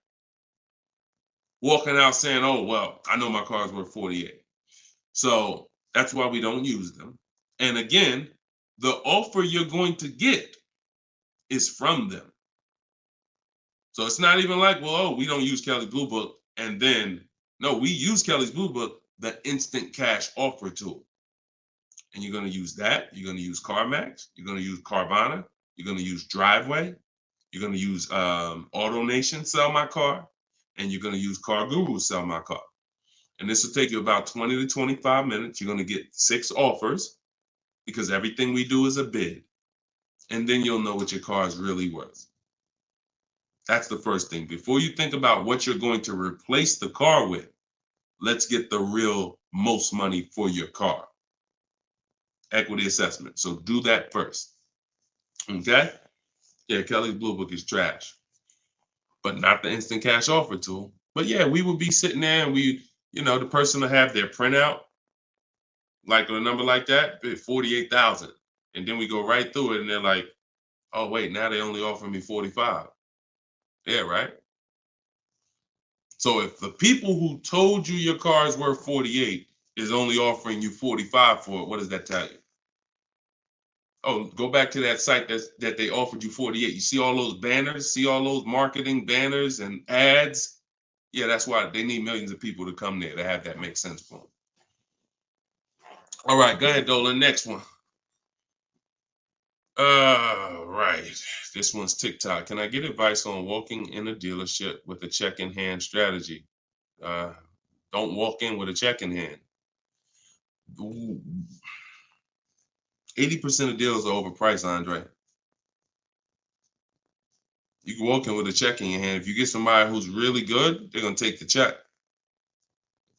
walking out saying, oh, well, I know my car is worth 48. So that's why we don't use them. And again, the offer you're going to get is from them. So it's not even like, well, oh, we don't use Kelly's Blue Book. And then, no, we use Kelly's Blue Book, the instant cash offer tool. And you're going to use that. You're going to use CarMax. You're going to use Carvana. You're going to use Driveway. You're going to use AutoNation, Sell My Car. And you're going to use Car Guru, Sell My Car. And this will take you about 20 to 25 minutes. You're going to get 6 offers because everything we do is a bid. And then you'll know what your car is really worth. That's the first thing. Before you think about what you're going to replace the car with, let's get the real most money for your car. Equity assessment. So do that first. Okay? Yeah, Kelly's Blue Book is trash, but not the instant cash offer tool. But yeah, we would be sitting there and the person will have their printout, like a number like that, 48,000. And then we go right through it and they're like, oh, wait, now they only offer me 45. Yeah, right? So if the people who told you your car is worth 48 is only offering you 45 for it, what does that tell you? Oh, go back to that site that they offered you 48. You see all those banners, see all those marketing banners and ads? Yeah, that's why they need millions of people to come there to have that make sense for them. All right, go ahead, Dolan. Next one. Right. This one's TikTok. Can I get advice on walking in a dealership with a check in hand strategy? Uh, don't walk in with a check in hand. 80% of deals are overpriced, Andre. You can walk in with a check in your hand. If you get somebody who's really good, they're going to take the check.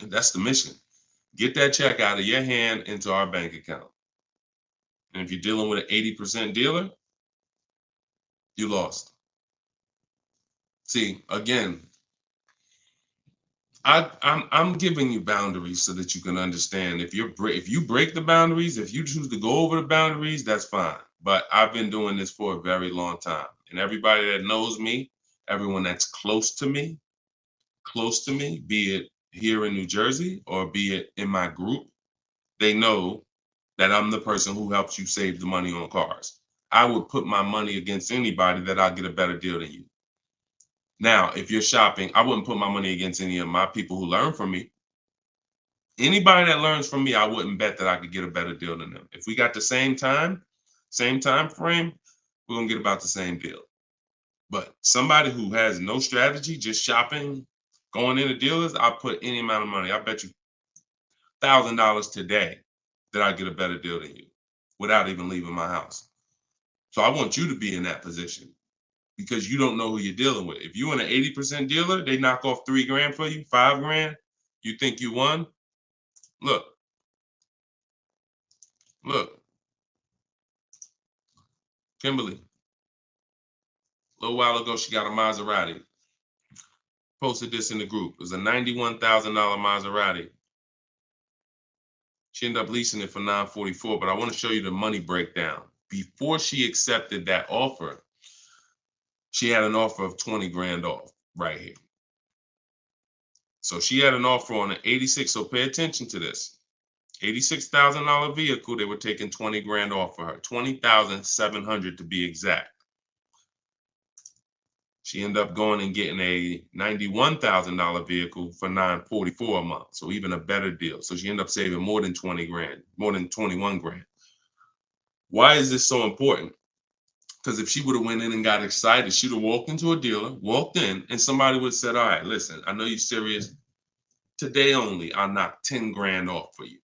And that's the mission. Get that check out of your hand into our bank account. And if you're dealing with an 80% dealer, you lost. See, again, I'm giving you boundaries so that you can understand. If you break the boundaries, if you choose to go over the boundaries, that's fine. But I've been doing this for a very long time, and everybody that knows me, everyone that's close to me, be it here in New Jersey or be it in my group, they know that I'm the person who helps you save the money on cars. I would put my money against anybody that I'll get a better deal than you. Now, if you're shopping, I wouldn't put my money against any of my people who learn from me. Anybody that learns from me, I wouldn't bet that I could get a better deal than them. If we got the same time frame, we're gonna get about the same deal. But somebody who has no strategy, just shopping, going into dealers, I'll put any amount of money. I bet you $1,000 today that I get a better deal than you without even leaving my house. So I want you to be in that position because you don't know who you're dealing with. If you're in an 80% dealer, they knock off $3,000 for you, $5,000. You think you won? Look, Kimberly. A little while ago, she got a Maserati. Posted this in the group. It was a $91,000 Maserati. She ended up leasing it for $944, but I want to show you the money breakdown. Before she accepted that offer, she had an offer of 20 grand off right here. So she had an offer on an 86. So pay attention to this. $86,000 vehicle, they were taking 20 grand off for her. 20,700 to be exact. She ended up going and getting a $91,000 vehicle for $944 a month. So even a better deal. So she ended up saving more than 20 grand, more than 21 grand. Why is this so important? Because if she would have went in and got excited, she'd have walked into a dealer, walked in, and somebody would have said, all right, listen, I know you're serious. Today only, I'll knock 10 grand off for you.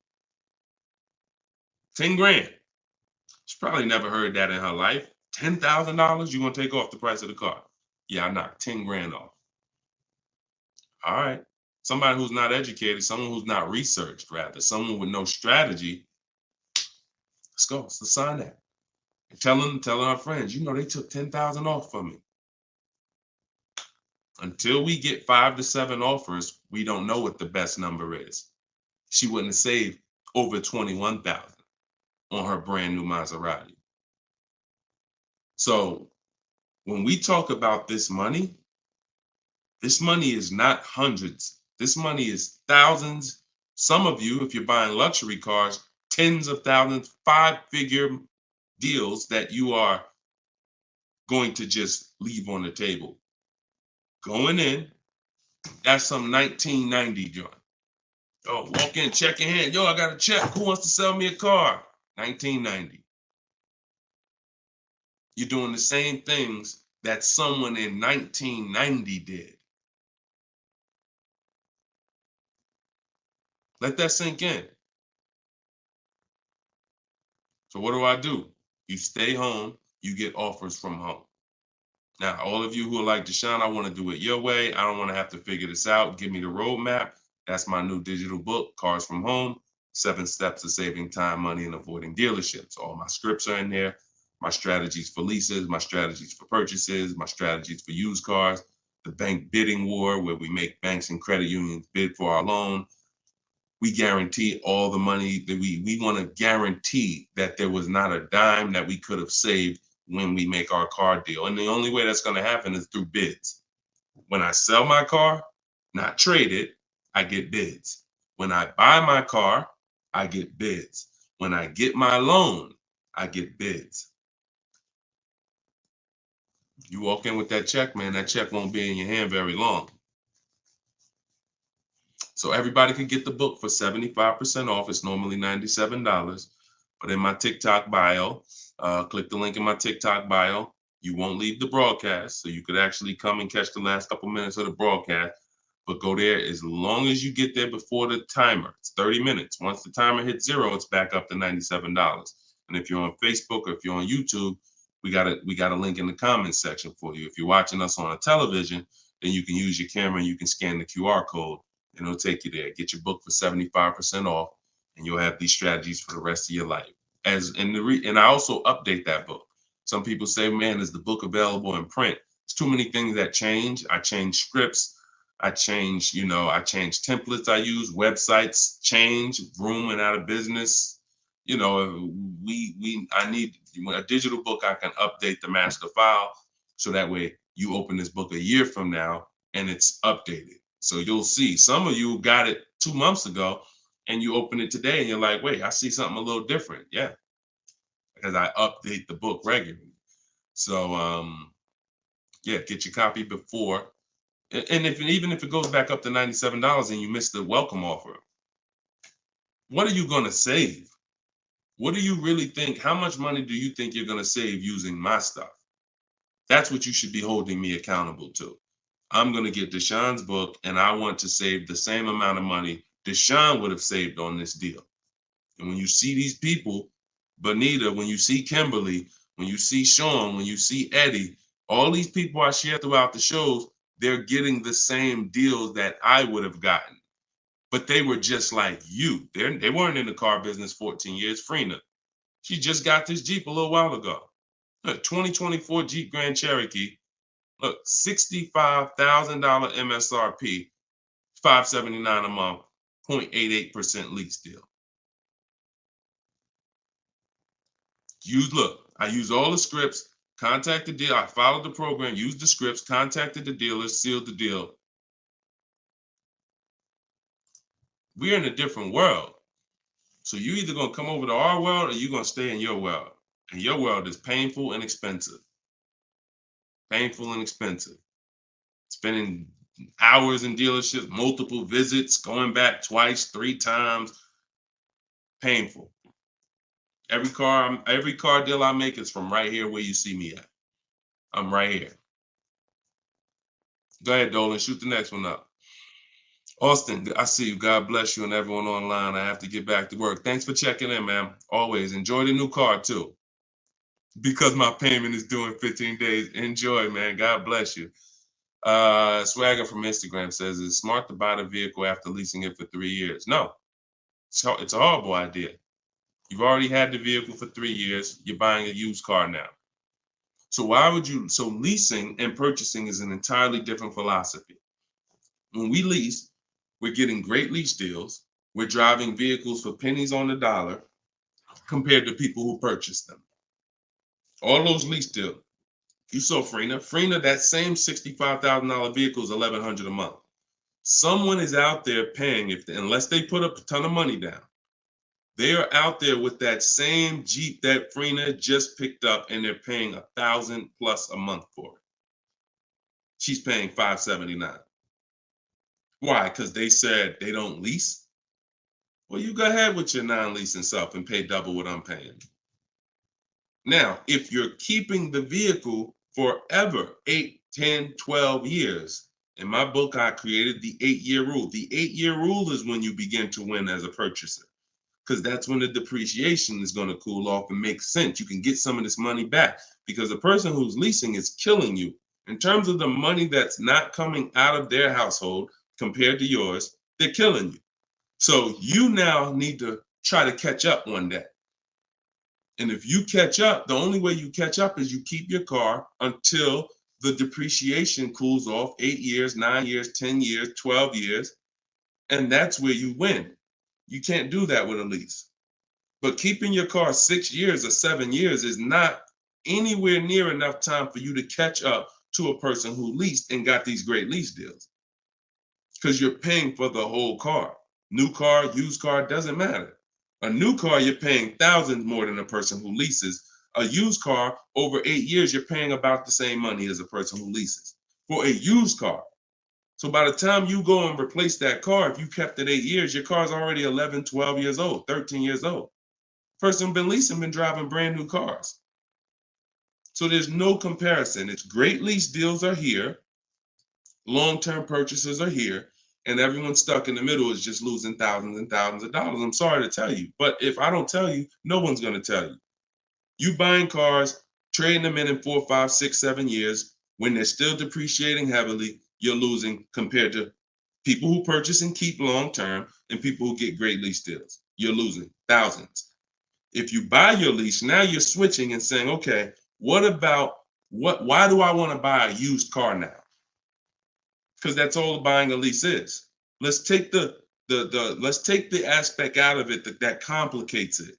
10 grand. She probably never heard that in her life. $10,000, you're going to take off the price of the car. Yeah, I knocked 10 grand off. All right. Somebody who's not educated, someone who's not researched, rather, someone with no strategy. Let's go. Let's sign that. And telling our friends, you know, they took 10,000 off from me. Until we get 5 to 7 offers, we don't know what the best number is. She wouldn't have saved over 21,000 on her brand new Maserati. So when we talk about this money is not hundreds. This money is thousands. Some of you, if you're buying luxury cars, tens of thousands, 5-figure deals that you are going to just leave on the table. Going in, that's some 1990 joint. Oh, walk in, check in hand. Yo, I got a check. Who wants to sell me a car? 1990. You're doing the same things that someone in 1990 did. Let that sink in. So what do? You stay home, you get offers from home. Now, all of you who are like, Deshone, I want to do it your way. I don't want to have to figure this out. Give me the roadmap. That's my new digital book, Cars from Home, 7 Steps to Saving Time, Money, and Avoiding Dealerships. All my scripts are in there. My strategies for leases, my strategies for purchases, my strategies for used cars, the bank bidding war, where we make banks and credit unions bid for our loan. We guarantee all the money that we want to guarantee that there was not a dime that we could have saved when we make our car deal. And the only way that's going to happen is through bids. When I sell my car, not trade it, I get bids. When I buy my car, I get bids. When I get my loan, I get bids. You walk in with that check, man, that check won't be in your hand very long. So everybody can get the book for 75% off. It's normally $97. But in my TikTok bio, Click the link in my TikTok bio. You won't leave the broadcast, so you could actually come and catch the last couple minutes of the broadcast. But go there as long as you get there before the timer. It's 30 minutes. Once the timer hits 0, it's back up to $97. And if you're on Facebook or if you're on YouTube, we got a link in the comments section for you. If you're watching us on a television, then you can use your camera and you can scan the QR code and it'll take you there. Get your book for 75% off, and you'll have these strategies for the rest of your life. And I also update that book. Some people say, man, is the book available in print? There's too many things that change. I change scripts. I change templates I use, websites change, Vroom went out of business. I need a digital book. I can update the master file so that way you open this book a year from now and it's updated. So you'll see some of you got it 2 months ago and you open it today and you're like, wait, I see something a little different. Yeah, because I update the book regularly. So get your copy before. And even if it goes back up to $97 and you missed the welcome offer, what are you going to save? What do you really think? How much money do you think you're going to save using my stuff? That's what you should be holding me accountable to. I'm going to get Deshone's book, and I want to save the same amount of money Deshone would have saved on this deal. And when you see these people, Bonita, when you see Kimberly, when you see Sean, when you see Eddie, all these people I share throughout the shows, they're getting the same deals that I would have gotten. But they were just like you. They weren't in the car business 14 years. Frina, she just got this Jeep a little while ago. Look, 2024 Jeep Grand Cherokee. Look, $65,000 MSRP, $579 a month, 0.88% lease deal. I use all the scripts, contacted the dealer, I followed the program, used the scripts, contacted the dealer, sealed the deal. We're in a different world. So you're either going to come over to our world or you're going to stay in your world. And your world is painful and expensive. Painful and expensive. Spending hours in dealerships, multiple visits, going back twice, 3 times. Painful. Every car deal I make is from right here where you see me at. I'm right here. Go ahead, Dolan. Shoot the next one up. Austin, I see you. God bless you and everyone online. I have to get back to work. Thanks for checking in, man. Always. Enjoy the new car, too. Because my payment is due in 15 days. Enjoy, man. God bless you. Swagger from Instagram says, it's smart to buy the vehicle after leasing it for 3 years. No. It's a horrible idea. You've already had the vehicle for 3 years. You're buying a used car now. So leasing and purchasing is an entirely different philosophy. When we lease, we're getting great lease deals. We're driving vehicles for pennies on the dollar compared to people who purchase them. All those lease deals. You saw Frina, that same $65,000 vehicle is $1,100 a month. Someone is out there paying, unless they put up a ton of money down, they are out there with that same Jeep that Frina just picked up, and they're paying $1,000+ a month for it. She's paying $579. Why? Because they said they don't lease? Well, you go ahead with your non-leasing self and pay double what I'm paying. Now, if you're keeping the vehicle forever, 8, 10, 12 years, in my book, I created the 8-year rule. The 8-year rule is when you begin to win as a purchaser, because that's when the depreciation is going to cool off and make sense. You can get some of this money back, because the person who's leasing is killing you. In terms of the money that's not coming out of their household compared to yours, they're killing you. So you now need to try to catch up one day. And if you catch up, the only way you catch up is you keep your car until the depreciation cools off 8 years, 9 years, 10 years, 12 years. And that's where you win. You can't do that with a lease. But keeping your car 6 years or 7 years is not anywhere near enough time for you to catch up to a person who leased and got these great lease deals. Because you're paying for the whole car. New car, used car, doesn't matter. A new car, you're paying thousands more than a person who leases. A used car, over 8 years, you're paying about the same money as a person who leases for a used car. So by the time you go and replace that car, if you kept it 8 years, your car's already 11, 12 years old, 13 years old. Person been leasing, been driving brand new cars. So there's no comparison. It's great lease deals are here, long-term purchases are here, and everyone stuck in the middle is just losing thousands and thousands of dollars. I'm sorry to tell you, but if I don't tell you, no one's going to tell you. You buying cars, trading them in 4, 5, 6, 7 years, when they're still depreciating heavily, you're losing compared to people who purchase and keep long-term and people who get great lease deals. You're losing thousands. If you buy your lease, now you're switching and saying, okay, why do I want to buy a used car now? Because that's all buying a lease is. Let's take let's take the aspect out of it that complicates it.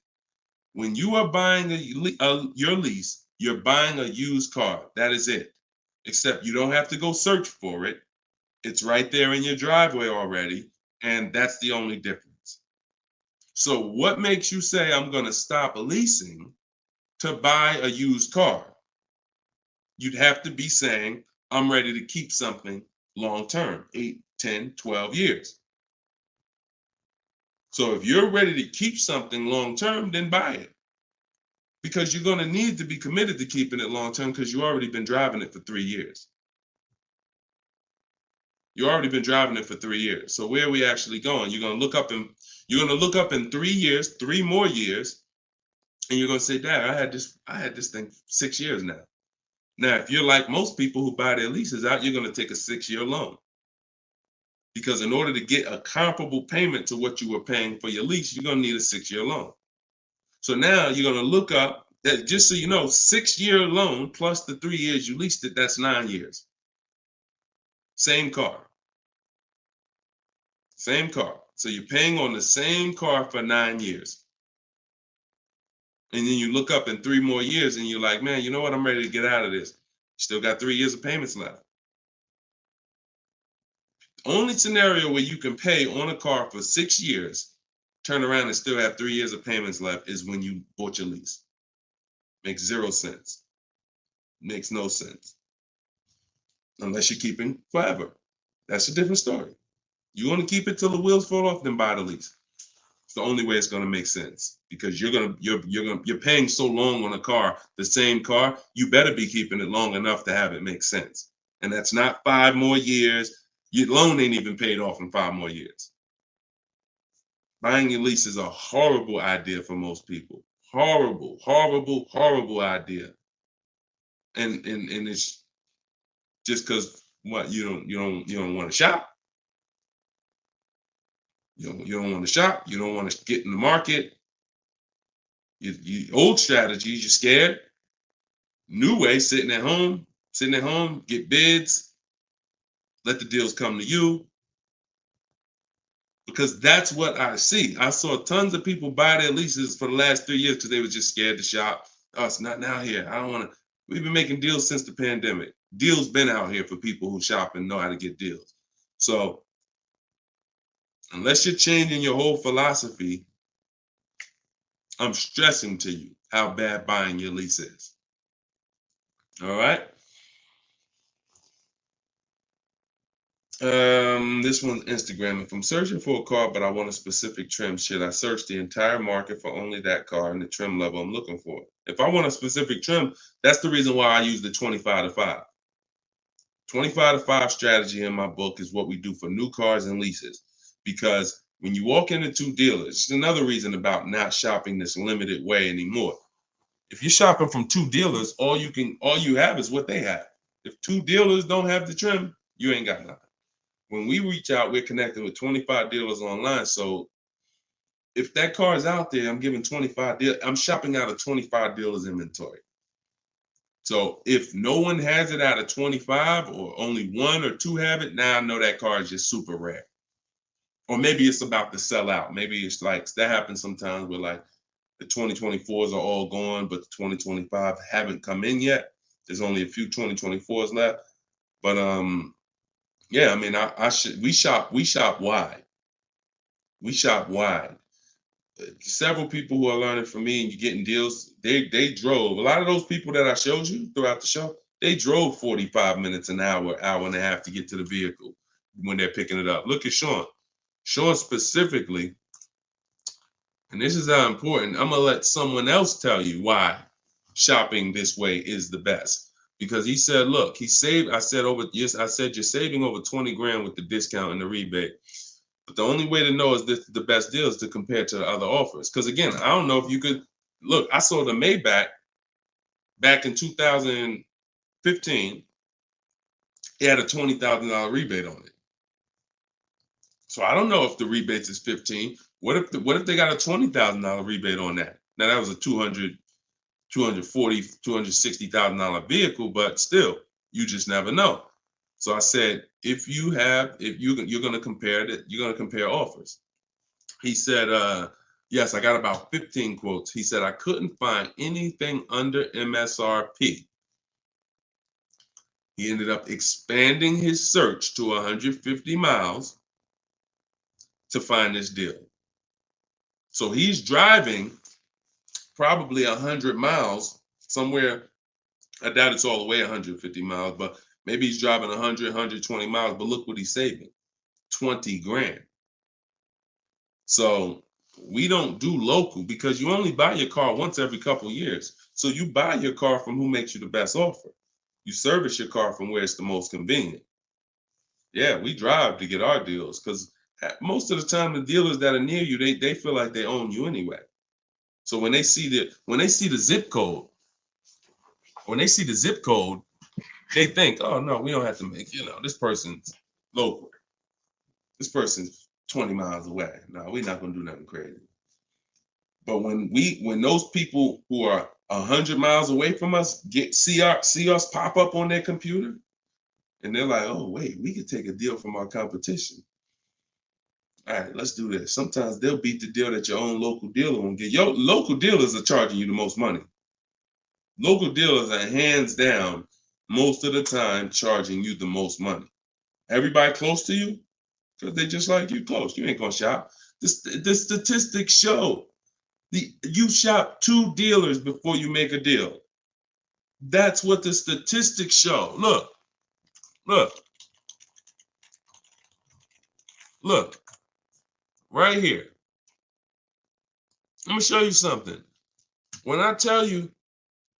When you are buying your lease, you're buying a used car. That is it. Except you don't have to go search for it. It's right there in your driveway already, and that's the only difference. So what makes you say I'm going to stop leasing to buy a used car? You'd have to be saying I'm ready to keep something long term, 8, 10, 12 years. So if you're ready to keep something long term, then buy it. Because you're going to need to be committed to keeping it long term because you've already been driving it for 3 years. You've already been driving it for 3 years. So where are we actually going? You're going to look up in 3 years, 3 more years, and you're going to say, Dad, I had this thing 6 years now. Now, if you're like most people who buy their leases out, you're going to take a 6-year loan. Because in order to get a comparable payment to what you were paying for your lease, you're going to need a 6-year loan. So now you're going to look up that, just so you know, 6-year loan plus the 3 years you leased it, that's 9 years. Same car. Same car. So you're paying on the same car for 9 years. And then you look up in 3 more years and you're like, man, you know what? I'm ready to get out of this. Still got 3 years of payments left. Only scenario where you can pay on a car for 6 years, turn around and still have 3 years of payments left is when you bought your lease. Makes 0 sense. Makes no sense. Unless you're keeping forever. That's a different story. You want to keep it till the wheels fall off, then buy the lease. It's the only way it's going to make sense because you're paying so long on a car, the same car, you better be keeping it long enough to have it make sense. And that's not 5 more years. Your loan ain't even paid off in 5 more years. Buying your lease is a horrible idea for most people. Horrible, horrible, horrible idea. And it's just because what you don't want to shop. You don't want to shop. You don't want to get in the market. Old strategies, you're scared. New way, sitting at home, get bids, let the deals come to you. Because that's what I see. I saw tons of people buy their leases for the last 3 years because they were just scared to shop. Oh, it's not now here. I don't want to. We've been making deals since the pandemic. Deals been out here for people who shop and know how to get deals. So unless you're changing your whole philosophy, I'm stressing to you how bad buying your lease is. All right. This one's Instagram. If I'm searching for a car, but I want a specific trim, should I search the entire market for only that car and the trim level I'm looking for? If I want a specific trim, that's the reason why I use the 25 to 5. 25 to 5 strategy in my book is what we do for new cars and leases. Because when you walk into 2 dealers, it's another reason about not shopping this limited way anymore. If you're shopping from 2 dealers, all you have is what they have. If 2 dealers don't have the trim, you ain't got nothing. When we reach out, we're connected with 25 dealers online. So if that car is out there, I'm giving 25 dealers. I'm shopping out of 25 dealers inventory. So if no one has it out of 25 or only 1 or 2 have it, now I know that car is just super rare. Or maybe it's about to sell out. Maybe it's like that happens sometimes where like the 2024s are all gone, but the 2025 haven't come in yet. There's only a few 2024s left. But yeah, I mean, we shop wide. We shop wide. Several people who are learning from me and you're getting deals, they drove. A lot of those people that I showed you throughout the show, they drove 45 minutes, an hour and a half to get to the vehicle when they're picking it up. Look at Sean. Sean specifically, and this is how important, I'm going to let someone else tell you why shopping this way is the best. Because he said, look, he saved, I said you're saving over 20 grand with the discount and the rebate. But the only way to know is this the best deal is to compare to the other offers. Because again, I don't know if you could look, I sold a Maybach back in 2015. It had a $20,000 rebate on it. So I don't know if the rebates is 15. What if they got a $20,000 rebate on that? Now that was a $240,000, $260,000 vehicle, but still, you just never know. So I said, if you're going to compare it, you're going to compare offers. He said, yes, I got about 15 quotes. He said, I couldn't find anything under MSRP. He ended up expanding his search to 150 miles to find this deal. So he's driving probably 100 miles somewhere. I doubt it's all the way 150 miles, but maybe he's driving 100, 120 miles. But look what he's saving, 20 grand. So we don't do local because you only buy your car once every couple of years. So you buy your car from who makes you the best offer. You service your car from where it's the most convenient. Yeah, we drive to get our deals because most of the time the dealers that are near you, they feel like they own you anyway. So when they see the zip code, they think, oh no, we don't have to make, this person's local. This person's 20 miles away. No, we're not gonna do nothing crazy. But when those people who are 100 miles away from us see us pop up on their computer, and they're like, oh wait, we could take a deal from our competition. All right, let's do this. Sometimes they'll beat the deal that your own local dealer won't get. Your local dealers are charging you the most money. Local dealers are hands down most of the time charging you the most money. Everybody close to you, because they just like you close. You ain't gonna shop. The statistics show you shop 2 dealers before you make a deal. That's what the statistics show. Look, right here. Let me show you something. When I tell you,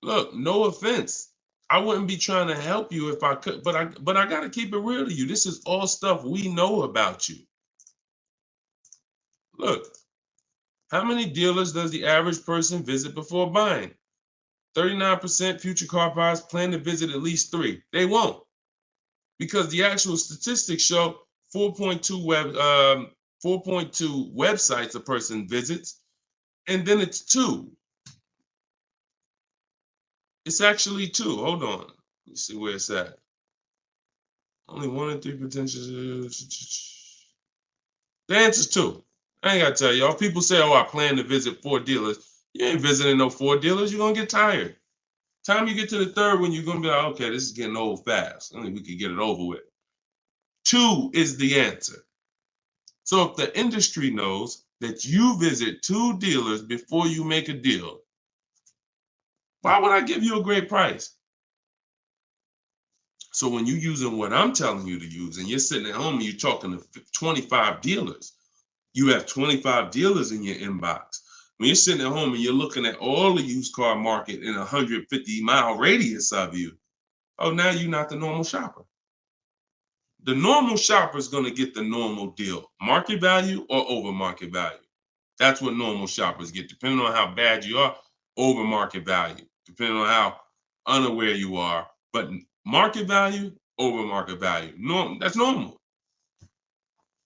look, no offense, I wouldn't be trying to help you if I could, but I gotta keep it real to you. This is all stuff we know about you. Look, how many dealers does the average person visit before buying? 39% future car buyers plan to visit at least 3. They won't, because the actual statistics show 4.2 websites a person visits, and then it's 2. It's actually 2. Hold on. Let's see where it's at. Only 1 in 3 potential. The answer's 2. I ain't got to tell y'all. People say, oh, I plan to visit 4 dealers. You ain't visiting no 4 dealers. You're going to get tired. Time you get to the 3rd one, you're going to be like, okay, this is getting old fast. I think we could get it over with. 2 is the answer. So if the industry knows that you visit 2 dealers before you make a deal, why would I give you a great price? So when you're using what I'm telling you to use and you're sitting at home and you're talking to 25 dealers, you have 25 dealers in your inbox. When you're sitting at home and you're looking at all the used car market in a 150-mile radius of you, oh, now you're not the normal shopper. The normal shopper is going to get the normal deal, market value or over market value. That's what normal shoppers get, depending on how bad you are, over market value, depending on how unaware you are. But market value, over market value, that's normal.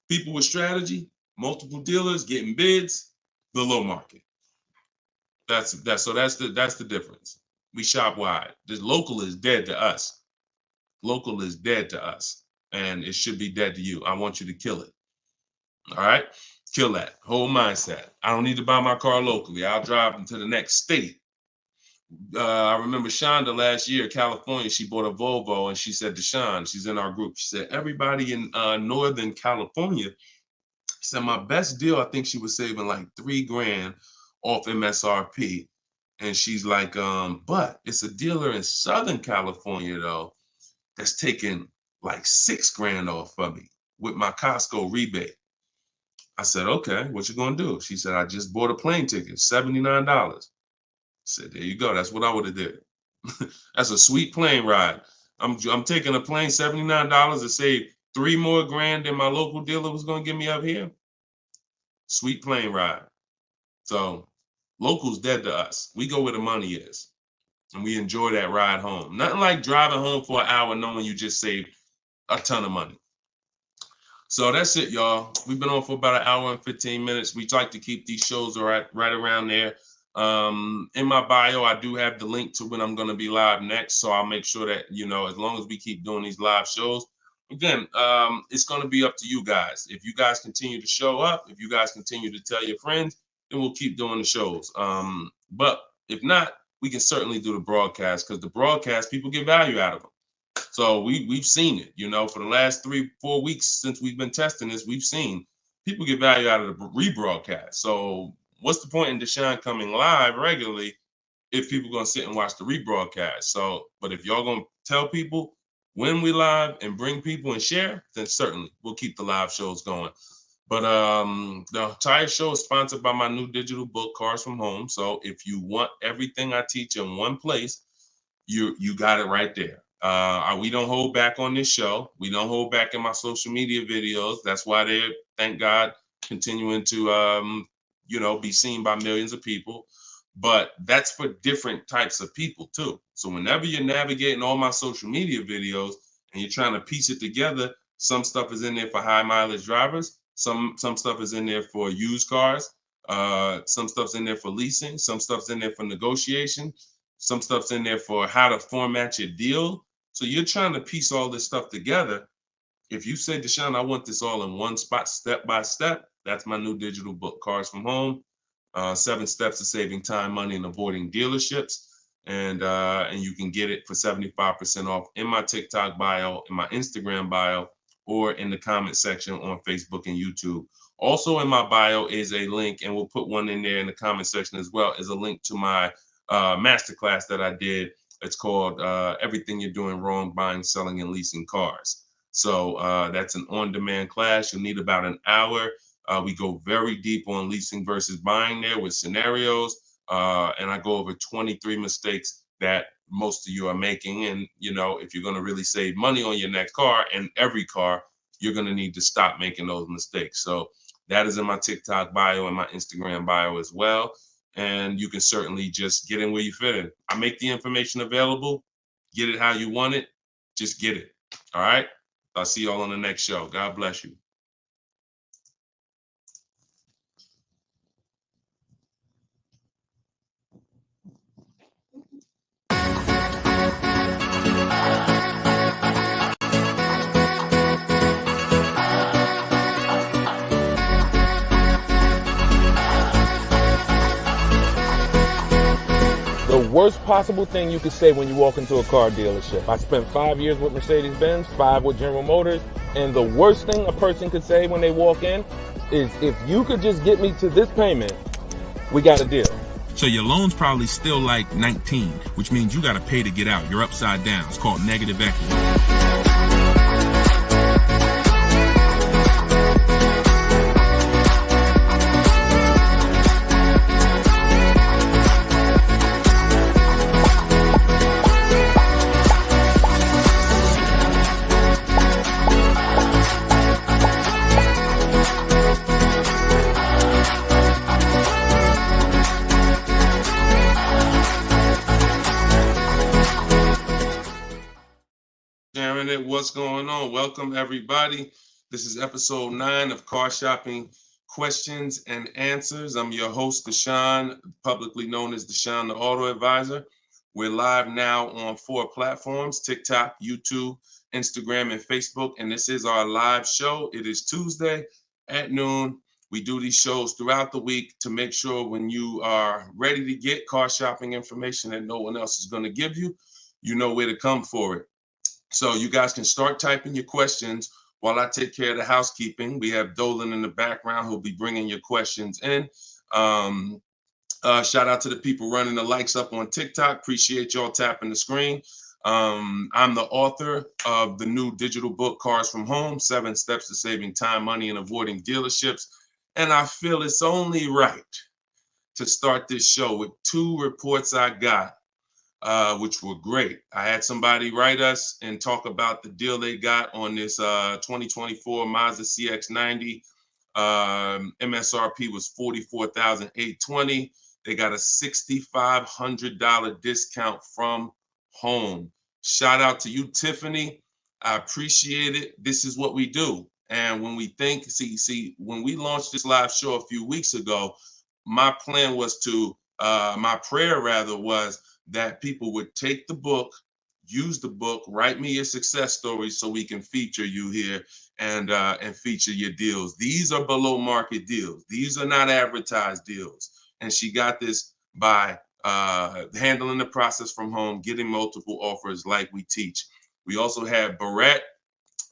People with strategy, multiple dealers getting bids, below market. That's the difference. We shop wide. This local is dead to us. Local is dead to us, and it should be dead to you. I want you to kill it. All right, kill that whole mindset. I don't need to buy my car locally. I'll drive into the next state. I remember Shonda last year, California. She bought a Volvo, and she said to Sean, she's in our group. She said everybody in Northern California. She said my best deal. I think she was saving like $3 grand off MSRP, and she's like, but it's a dealer in Southern California though that's taking like $6 grand off of me with my Costco rebate. I said, okay, what you gonna do? She said, I just bought a plane ticket, $79. said, there you go. That's what I would have did. That's a sweet plane ride. I'm taking a plane, $79 to save $3 more grand than my local dealer was going to give me up here. Sweet plane ride. So local's dead to us. We go where the money is, and we enjoy that ride home. Nothing like driving home for an hour knowing you just saved a ton of money. So that's it, y'all. We've been on for about an hour and 15 minutes. We like to keep these shows right around there. In my bio, I do have the link to when I'm going to be live next. So I'll make sure that, as long as we keep doing these live shows, again, it's going to be up to you guys. If you guys continue to show up, if you guys continue to tell your friends, then we'll keep doing the shows. But if not, we can certainly do the broadcast, because the broadcast, people get value out of them. So we've seen it, for the last 3-4 weeks since we've been testing this, we've seen people get value out of the rebroadcast. So what's the point in Deshone coming live regularly if people are going to sit and watch the rebroadcast? So, but if y'all going to tell people when we live and bring people and share, then certainly we'll keep the live shows going. But the entire show is sponsored by my new digital book, Cars from Home. So if you want everything I teach in one place, you got it right there. We don't hold back on this show. We don't hold back in my social media videos. That's why they're, thank God, continuing to, be seen by millions of people. But that's for different types of people too. So whenever you're navigating all my social media videos and you're trying to piece it together, some stuff is in there for high mileage drivers. Some stuff is in there for used cars. Some stuff's in there for leasing. Some stuff's in there for negotiation. Some stuff's in there for how to format your deal. So you're trying to piece all this stuff together. If you say, Deshone, I want this all in one spot, step by step, that's my new digital book, Cars from Home, 7 Steps to Saving Time, Money, and Avoiding Dealerships. And you can get it for 75% off in my TikTok bio, in my Instagram bio, or in the comment section on Facebook and YouTube. Also in my bio is a link, and we'll put one in there in the comment section as well, is a link to my masterclass that I did. It's called Everything You're Doing Wrong Buying, Selling, and Leasing Cars. So that's an on-demand class. You'll need about an hour. We go very deep on leasing versus buying there with scenarios. And I go over 23 mistakes that most of you are making. And, if you're going to really save money on your next car and every car, you're going to need to stop making those mistakes. So that is in my TikTok bio and my Instagram bio as well. And you can certainly just get in where you fit in. I make the information available. Get it how you want it. Just get it. All right. I'll see you all on the next show. God bless you. The worst possible thing you could say when you walk into a car dealership. I spent 5 years with Mercedes-Benz, 5 with General Motors, and the worst thing a person could say when they walk in is, if you could just get me to this payment, we got a deal. So your loan's probably still like 19, which means you got to pay to get out. You're upside down. It's called negative equity. What's going on? Welcome, everybody. This is episode 9 of Car Shopping Questions and Answers. I'm your host, Deshone, publicly known as Deshone the Auto Advisor. We're live now on 4 platforms: TikTok, YouTube, Instagram, and Facebook. And this is our live show. It is Tuesday at noon. We do these shows throughout the week to make sure when you are ready to get car shopping information that no one else is going to give you, you know where to come for it. So you guys can start typing your questions while I take care of the housekeeping. We have Dolan in the background who'll be bringing your questions in. Shout out to the people running the likes up on TikTok. Appreciate y'all tapping the screen. I'm the author of the new digital book, Cars from Home, 7 Steps to Saving Time, Money, and Avoiding Dealerships. And I feel it's only right to start this show with 2 reports I got, which were great. I had somebody write us and talk about the deal they got on this 2024 Mazda CX-90. MSRP was $44,820. They got a $6,500 discount from home. Shout out to you, Tiffany. I appreciate it. This is what we do. And when we think, when we launched this live show a few weeks ago, my plan was to, my prayer rather was that people would take the book, use the book, write me your success stories so we can feature you here and feature your deals. These are below market deals. These are not advertised deals. And she got this by handling the process from home, getting multiple offers like we teach. We also had Barrett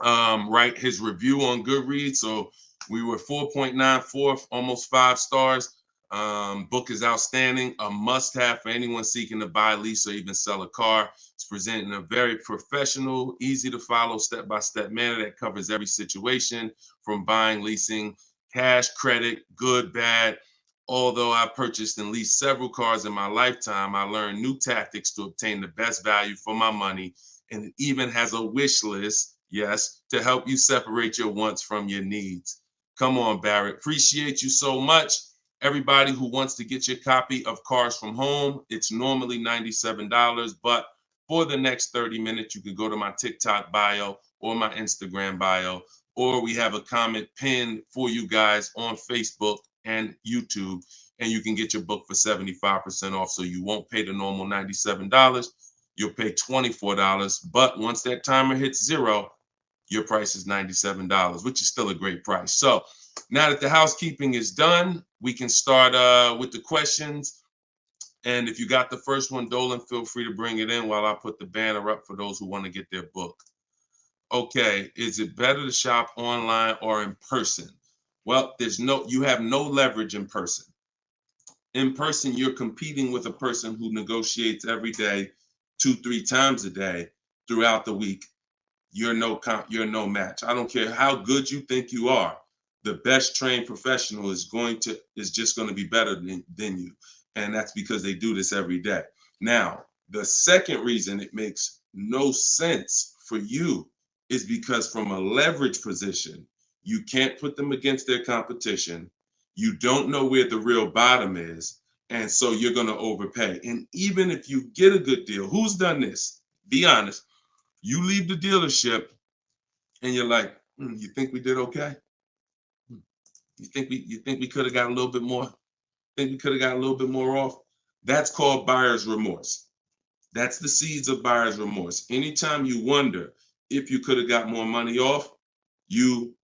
write his review on Goodreads. So we were 4.94, almost 5 stars. Book is outstanding, a must-have for anyone seeking to buy, lease, or even sell a car. It's presented in a very professional, easy-to-follow, step-by-step manner that covers every situation from buying, leasing, cash, credit, good, bad. Although I purchased and leased several cars in my lifetime, I learned new tactics to obtain the best value for my money, and it even has a wish list, yes, to help you separate your wants from your needs. Come on, Barrett. Appreciate you so much. Everybody who wants to get your copy of Cars from Home, it's normally $97, but for the next 30 minutes, you can go to my TikTok bio or my Instagram bio, or we have a comment pinned for you guys on Facebook and YouTube, and you can get your book for 75% off. So you won't pay the normal $97. You'll pay $24. But once that timer hits 0, your price is $97, which is still a great price. So now that the housekeeping is done, we can start with the questions. And if you got the first one, Dolan, feel free to bring it in while I put the banner up for those who want to get their book. Okay, is it better to shop online or in person? Well, you have no leverage in person. In person, you're competing with a person who negotiates every day, 2-3 times a day throughout the week. You're no match. I don't care how good you think you are. The best trained professional is just going to be better than you. And that's because they do this every day. Now, the second reason it makes no sense for you is because from a leverage position, you can't put them against their competition. You don't know where the real bottom is. And so you're going to overpay. And even if you get a good deal, who's done this? Be honest. You leave the dealership and you're like, you think we did okay? You think we could have got a little bit more? Think we could have got a little bit more off? That's called buyer's remorse. That's the seeds of buyer's remorse. Anytime you wonder if you could have got more money off,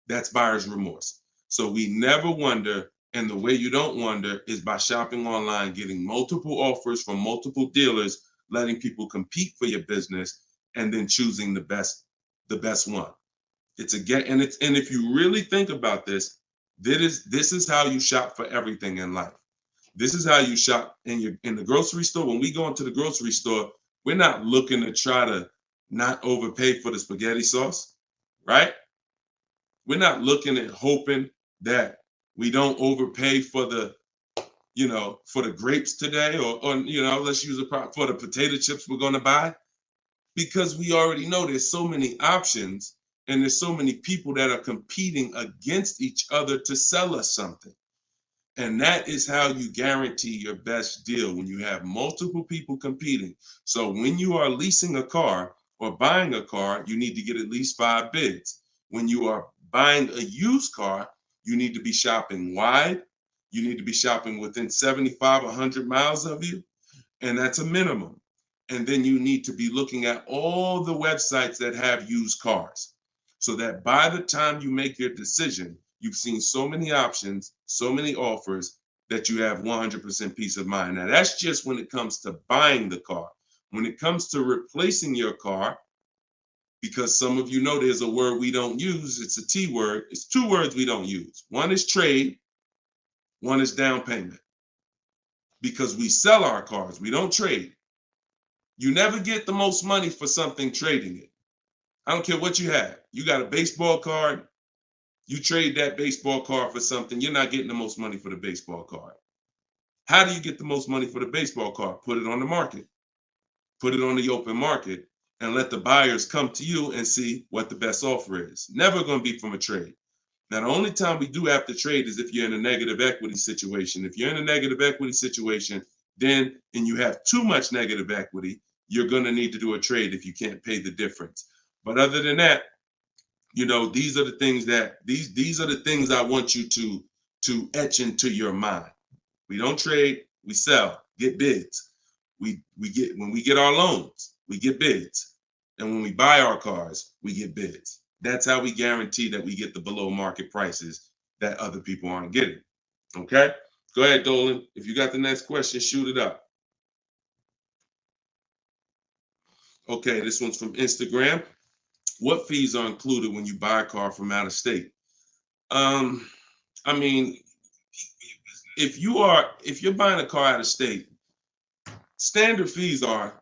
that's buyer's remorse. So we never wonder, and the way you don't wonder is by shopping online, getting multiple offers from multiple dealers, letting people compete for your business, and then choosing the best one. And if you really think about this, this is how you shop for everything in life. This is how you shop in the grocery store. When we go into the grocery store, we're not looking to try to not overpay for the spaghetti sauce, right? We're not looking at hoping that we don't overpay for the grapes today, or let's use for the potato chips we're going to buy, because we already know there's so many options and there's so many people that are competing against each other to sell us something. And that is how you guarantee your best deal, when you have multiple people competing. So when you are leasing a car or buying a car, you need to get at least 5 bids. When you are buying a used car, you need to be shopping wide. You need to be shopping within 75, 100 miles of you. And that's a minimum. And then you need to be looking at all the websites that have used cars, so that by the time you make your decision, you've seen so many options, so many offers, that you have 100% peace of mind. Now, that's just when it comes to buying the car. When it comes to replacing your car, because some of you know there's a word we don't use, it's a T word. It's 2 words we don't use. One is trade, one is down payment. Because we sell our cars, we don't trade. You never get the most money for something trading it. I don't care what you have. You got a baseball card, you trade that baseball card for something, you're not getting the most money for the baseball card. How do you get the most money for the baseball card? Put it on the market. Put it on the open market and let the buyers come to you and see what the best offer is. Never going to be from a trade. Now, the only time we do have to trade is if you're in a negative equity situation. If you're in a negative equity situation, then, and you have too much negative equity, you're going to need to do a trade if you can't pay the difference. But other than that, you know, these are the things that these are the things I want you to etch into your mind. We don't trade, we sell, get bids. We get, when we get our loans, we get bids. And when we buy our cars, we get bids. That's how we guarantee that we get the below market prices that other people aren't getting. Okay? Go ahead, Dolan. If you got the next question, shoot it up. Okay, this one's from Instagram. What fees are included when you buy a car from out of state? I mean, if you're buying a car out of state, standard fees are,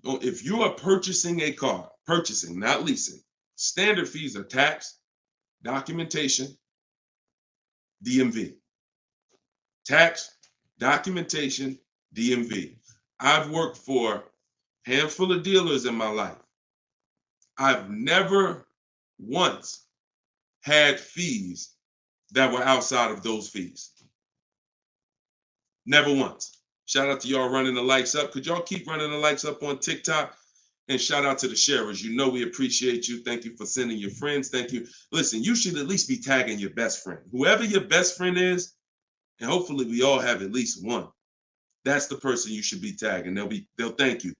if you are purchasing a car, purchasing, not leasing, standard fees are tax, documentation, DMV. Tax, documentation, DMV. I've worked for a handful of dealers in my life. I've never once had fees that were outside of those fees. Never once. Shout out to y'all running the likes up. Could y'all keep running the likes up on TikTok? And shout out to the sharers. You know we appreciate you. Thank you for sending your friends. Thank you. Listen, you should at least be tagging your best friend. Whoever your best friend is, and hopefully we all have at least one. That's the person you should be tagging. They'll thank you.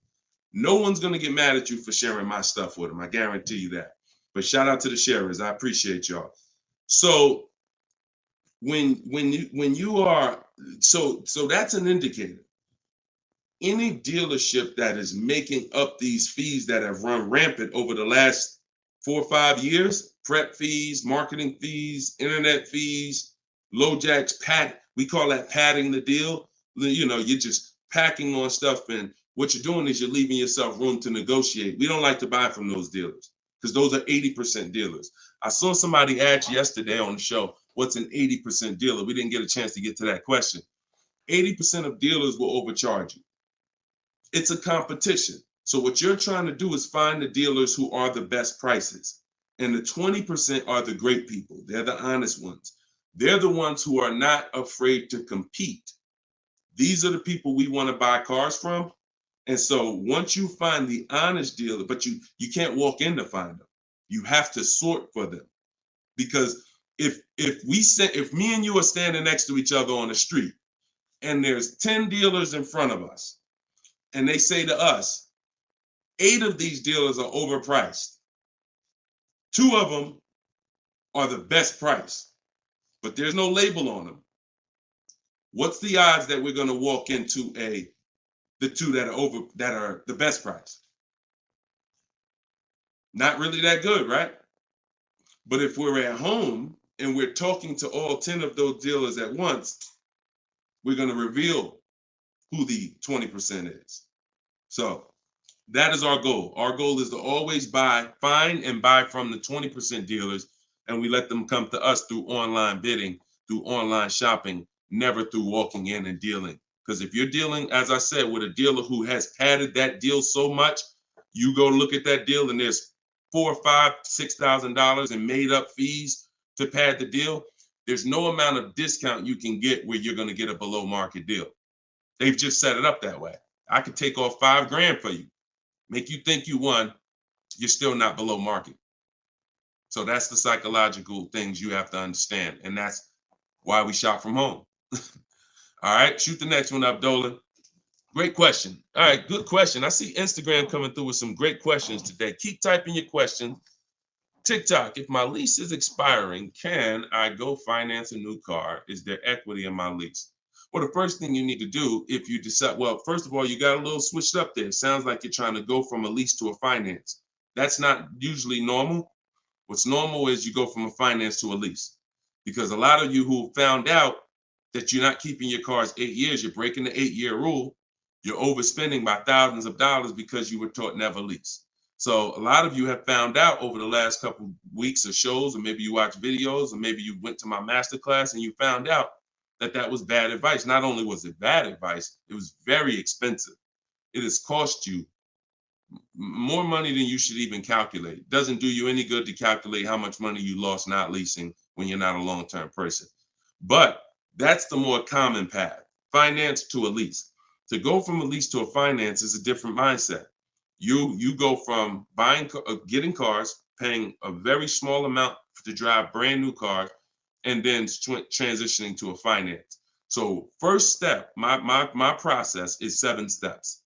No one's gonna get mad at you for sharing my stuff with them. I guarantee you that. But shout out to the sharers. I appreciate y'all. So when you are, so that's an indicator. Any dealership that is making up these fees that have run rampant over the last 4 or 5 years, prep fees, marketing fees, internet fees, low jacks, we call that padding the deal. You know, you're just packing on stuff, and what you're doing is you're leaving yourself room to negotiate. We don't like to buy from those dealers because those are 80% dealers. I saw somebody ask yesterday on the show, what's an 80% dealer? We didn't get a chance to get to that question. 80% of dealers will overcharge you. It's a competition. So what you're trying to do is find the dealers who are the best prices. And the 20% are the great people. They're the honest ones. They're the ones who are not afraid to compete. These are the people we want to buy cars from. And so once you find the honest dealer, but you can't walk in to find them. You have to sort for them. Because if me and you are standing next to each other on the street and there's 10 dealers in front of us, and they say to us, 8 of these dealers are overpriced. 2 of them are the best price, but there's no label on them. What's the odds that we're going to walk into the 2 that are the best price? Not really that good, right? But if we're at home and we're talking to all 10 of those dealers at once, we're going to reveal who the 20% is. So that is our goal. Our goal is to always find and buy from the 20% dealers, and we let them come to us through online bidding, through online shopping, never through walking in and dealing. Because if you're dealing, as I said, with a dealer who has padded that deal so much, you go look at that deal and there's $4,000, $5,000, $6,000 in made up fees to pad the deal. There's no amount of discount you can get where you're going to get a below market deal. They've just set it up that way. I could take off $5,000 for you, make you think you won, you're still not below market. So that's the psychological things you have to understand. And that's why we shop from home. All right, shoot the next one up, Dolan. Great question. All right, good question. I see Instagram coming through with some great questions today. Keep typing your questions. TikTok, if my lease is expiring, can I go finance a new car? Is there equity in my lease? Well, the first thing you need to do if you decide, well, first of all, you got a little switched up there. It sounds like you're trying to go from a lease to a finance. That's not usually normal. What's normal is you go from a finance to a lease. Because a lot of you who found out that you're not keeping your cars 8 years, you're breaking the 8-year rule, you're overspending by thousands of dollars because you were taught never lease. So a lot of you have found out over the last couple weeks of shows, or maybe you watch videos, or maybe you went to my masterclass and you found out that was bad advice. Not only was it bad advice, it was very expensive. It has cost you more money than you should even calculate. It doesn't do you any good to calculate how much money you lost not leasing when you're not a long-term person. But that's the more common path, finance to a lease. To go from a lease to a finance is a different mindset. You go from getting cars, paying a very small amount to drive brand new cars, and then transitioning to a finance. So first step, my process is 7 steps.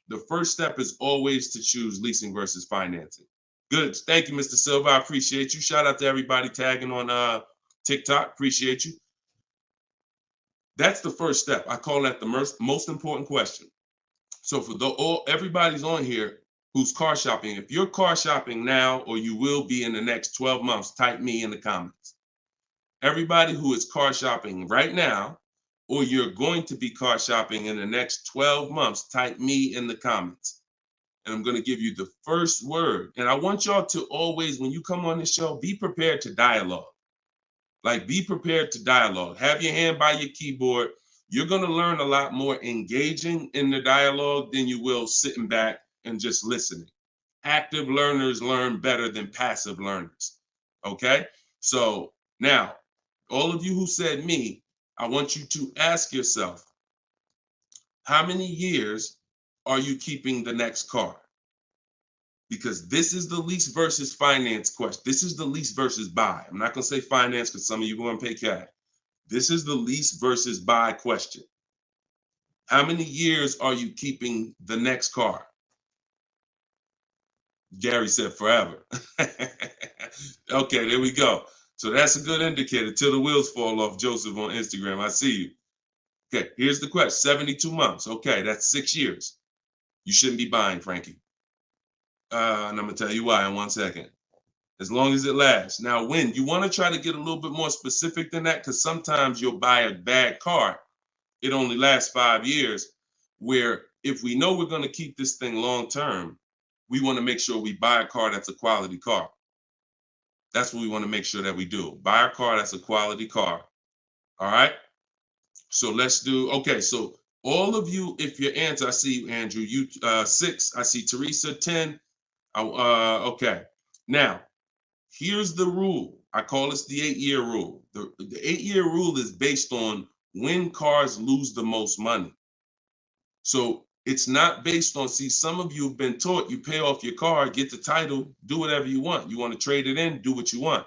The first step is always to choose leasing versus financing. Good. Thank you, Mr. Silva. I appreciate you. Shout out to everybody tagging on TikTok. Appreciate you. That's the first step. I call that the most important question. So for everybody's on here who's car shopping, if you're car shopping now or you will be in the next 12 months, type me in the comments. Everybody who is car shopping right now, or you're going to be car shopping in the next 12 months, type me in the comments. And I'm going to give you the first word. And I want y'all to always, when you come on the show, be prepared to dialogue. Like, be prepared to dialogue. Have your hand by your keyboard. You're going to learn a lot more engaging in the dialogue than you will sitting back and just listening. Active learners learn better than passive learners. Okay? So now, all of you who said me, I want you to ask yourself, how many years are you keeping the next car? Because this is the lease versus finance question. This is the lease versus buy. I'm not going to say finance because some of you are going to pay cash. This is the lease versus buy question. How many years are you keeping the next car? Gary said forever. Okay, there we go. So that's a good indicator till the wheels fall off, Joseph on Instagram. I see you. Okay, here's the question. 72 months. Okay, that's 6 years. You shouldn't be buying, Frankie. And I'm going to tell you why in 1 second. As long as it lasts. Now, when you want to try to get a little bit more specific than that, because sometimes you'll buy a bad car. It only lasts 5 years, where if we know we're going to keep this thing long term, we want to make sure we buy a car that's a quality car. That's what we want to make sure that we do. Buy a car that's a quality car. All right. So let's do, okay. So all of you, if your answer, I see you, Andrew, you 6, I see Teresa 10. Okay. Now, here's the rule. I call this the 8-year rule. The 8-year rule is based on when cars lose the most money. So it's not based on, see, some of you have been taught you pay off your car, get the title, do whatever you want. You want to trade it in, do what you want.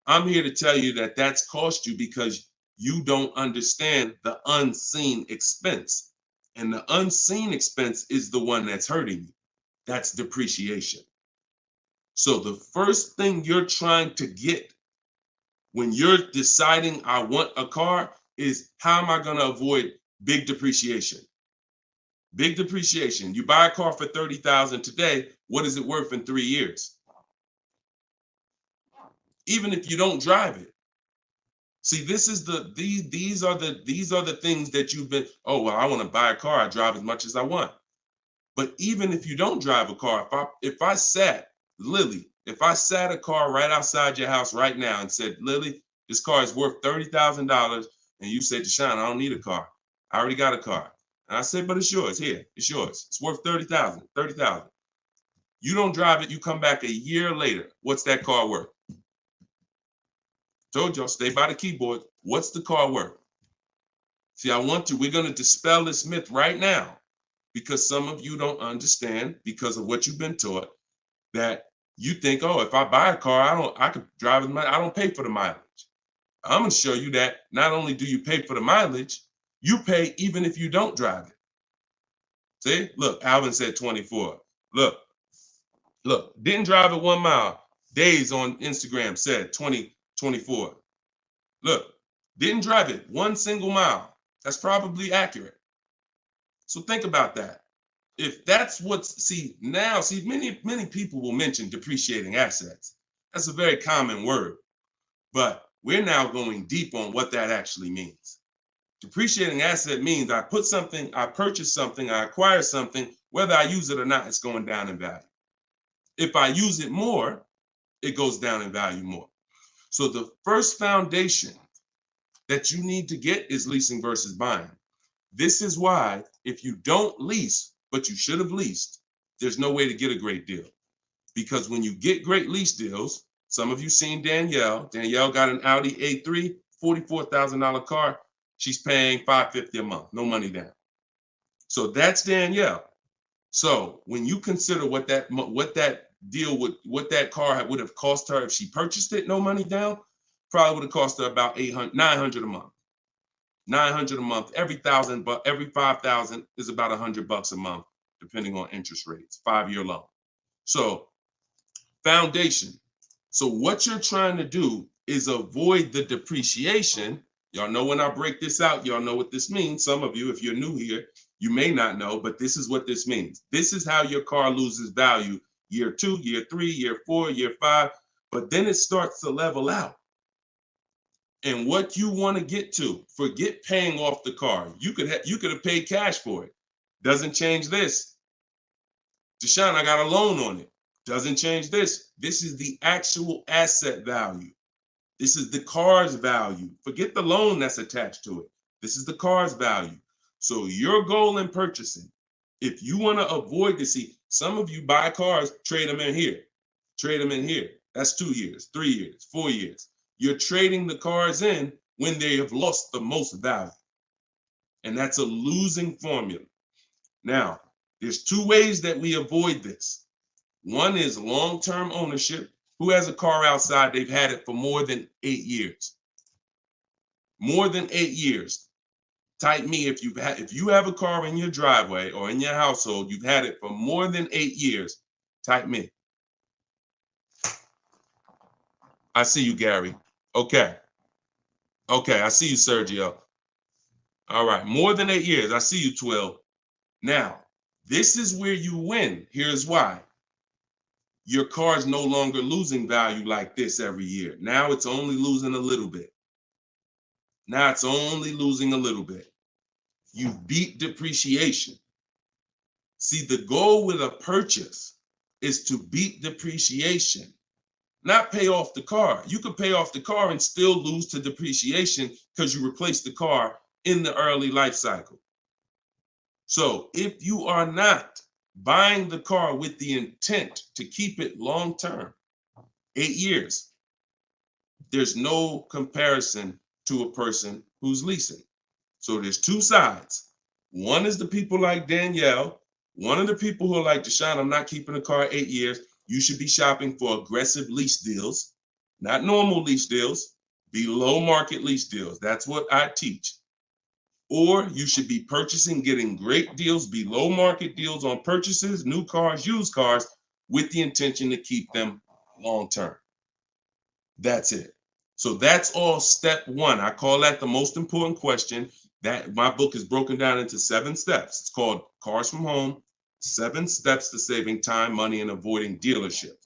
I'm here to tell you that that's cost you because you don't understand the unseen expense. And the unseen expense is the one that's hurting you. That's depreciation. So the first thing you're trying to get when you're deciding I want a car is, how am I going to avoid big depreciation? Big depreciation. You buy a car for $30,000 today. What is it worth in 3 years? Even if you don't drive it. See, this is these are the things that you've been, oh, well, I want to buy a car. I drive as much as I want. But even if you don't drive a car, if I sat a car right outside your house right now and said, Lily, this car is worth $30,000, and you said, Deshone, I don't need a car. I already got a car. And I said, but it's yours. Here, it's yours. It's worth $30,000. You don't drive it. You come back a year later. What's that car worth? Told y'all, stay by the keyboard. What's the car worth? See, we're going to dispel this myth right now, because some of you don't understand, because of what you've been taught, that you think, oh, if I buy a car, I could drive it. I don't pay for the mileage. I'm going to show you that not only do you pay for the mileage, you pay even if you don't drive it. See, look, Alvin said 24. Look, didn't drive it 1 mile. Days on Instagram said 24. Look, didn't drive it 1 single mile. That's probably accurate. So think about that. If that's many people will mention depreciating assets. That's a very common word, but we're now going deep on what that actually means. Depreciating asset means I purchase something, I acquire something, whether I use it or not, it's going down in value. If I use it more, it goes down in value more. So the first foundation that you need to get is leasing versus buying. This is why if you don't lease, but you should have leased, there's no way to get a great deal. Because when you get great lease deals, some of you seen Danielle. Danielle got an Audi A3, $44,000 car. She's paying $550 a month, no money down. So that's Danielle. So when you consider what that car would have cost her if she purchased it, no money down, probably would have cost her about $900 a month. $900 a month. Every 5,000 is about $100 a month, depending on interest rates. 5-year loan. So foundation. So what you're trying to do is avoid the depreciation. Y'all know when I break this out, y'all know what this means. Some of you, if you're new here, you may not know, but this is what this means. This is how your car loses value year 2, year 3, year 4, year 5, but then it starts to level out. And what you want to get to, forget paying off the car. You could have paid cash for it. Doesn't change this. Deshone, I got a loan on it. Doesn't change this. This is the actual asset value. This is the car's value. Forget the loan that's attached to it. This is the car's value. So your goal in purchasing, if you want to avoid this, see, some of you buy cars, trade them in here. Trade them in here. That's 2 years, 3 years, 4 years. You're trading the cars in when they have lost the most value. And that's a losing formula. Now, there's 2 ways that we avoid this. One is long-term ownership. Who has a car outside? They've had it for more than 8 years. More than 8 years. Type me if you have a car in your driveway or in your household, you've had it for more than 8 years. Type me. I see you, Gary. Okay. Okay, I see you, Sergio. All right, more than 8 years. I see you, 12. Now, this is where you win. Here's why. Your car is no longer losing value like this every year. Now it's only losing a little bit. Now it's only losing a little bit. You beat depreciation. See, the goal with a purchase is to beat depreciation, not pay off the car. You could pay off the car and still lose to depreciation because you replaced the car in the early life cycle. So if you are not buying the car with the intent to keep it long term, 8 years, there's no comparison to a person who's leasing. So there's 2 sides. One is the people like Danielle. One of the people who are like, Deshone, I'm not keeping a car 8 years. You should be shopping for aggressive lease deals, not normal lease deals, below market lease deals. That's what I teach. Or you should be purchasing, getting great deals, below market deals on purchases, new cars, used cars, with the intention to keep them long term. That's it. So that's all step 1. I call that the most important question. That my book is broken down into 7 steps. It's called Cars from Home, 7 Steps to Saving Time, Money, and Avoiding Dealership.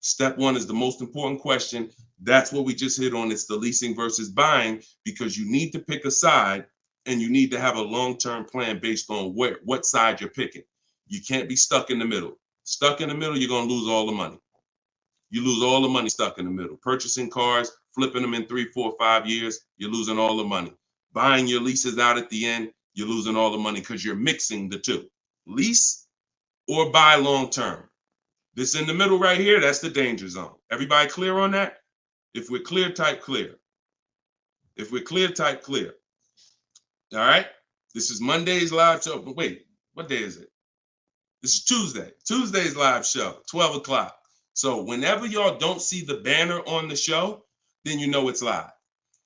Step 1 is the most important question. That's what we just hit on. It's the leasing versus buying, because you need to pick a side and you need to have a long-term plan based on what side you're picking. You can't be stuck in the middle. Stuck in the middle, you're going to lose all the money. You lose all the money stuck in the middle. Purchasing cars, flipping them in 3, 4, 5 years, you're losing all the money. Buying your leases out at the end, you're losing all the money because you're mixing the 2. Lease or buy long-term. This in the middle right here, that's the danger zone. Everybody clear on that? If we're clear, type clear. If we're clear, type clear. All right? This is Monday's live show. But wait, what day is it? This is Tuesday. Tuesday's live show, 12 o'clock. So whenever y'all don't see the banner on the show, then you know it's live.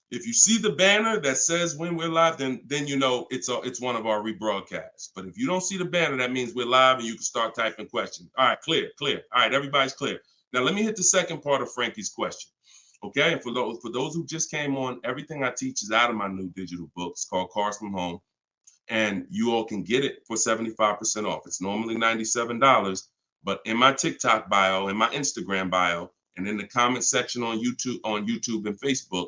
If you see the banner that says when we're live, then you know it's one of our rebroadcasts. But if you don't see the banner, that means we're live and you can start typing questions. All right, clear. All right, everybody's clear. Now let me hit the second part of Frankie's question. Okay, and for those who just came on, everything I teach is out of my new digital book. It's called Cars from Home, and you all can get it for 75% off. It's normally $97, but in my TikTok bio, in my Instagram bio, and in the comment section on YouTube and Facebook,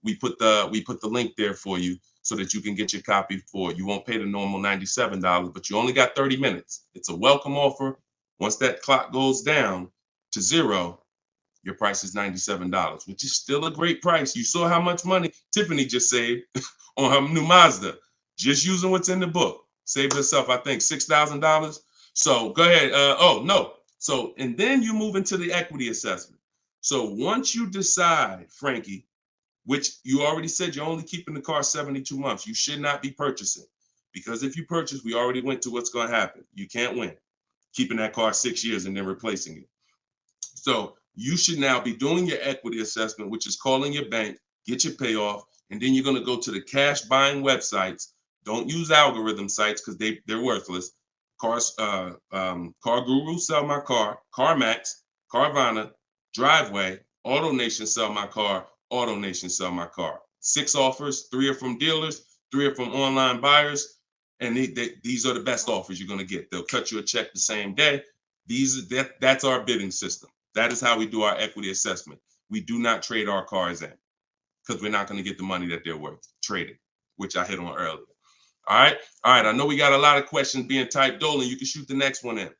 we put the link there for you so that you can get your copy for. You won't pay the normal $97, but you only got 30 minutes. It's a welcome offer. Once that clock goes down to 0, Your price is $97, which is still a great price. You saw how much money Tiffany just saved on her new Mazda, just using what's in the book. Saved herself, I think, $6,000. So go ahead. Oh, no. So, and then you move into the equity assessment. So once you decide, Frankie, which you already said you're only keeping the car 72 months, you should not be purchasing. Because if you purchase, we already went to what's going to happen. You can't win keeping that car 6 years and then replacing it. So you should now be doing your equity assessment, which is calling your bank, get your payoff, and then you're going to go to the cash buying websites. Don't use algorithm sites because they're worthless. Car Guru, Sell My Car, CarMax, Carvana, Driveway, AutoNation, Sell My Car, AutoNation, Sell My Car. 6 offers, 3 are from dealers, 3 are from online buyers, and these are the best offers you're going to get. They'll cut you a check the same day. That's our bidding system. That is how we do our equity assessment. We do not trade our cars in because we're not going to get the money that they're worth trading, which I hit on earlier. All right. I know we got a lot of questions being typed. Dolan, you can shoot the next one in.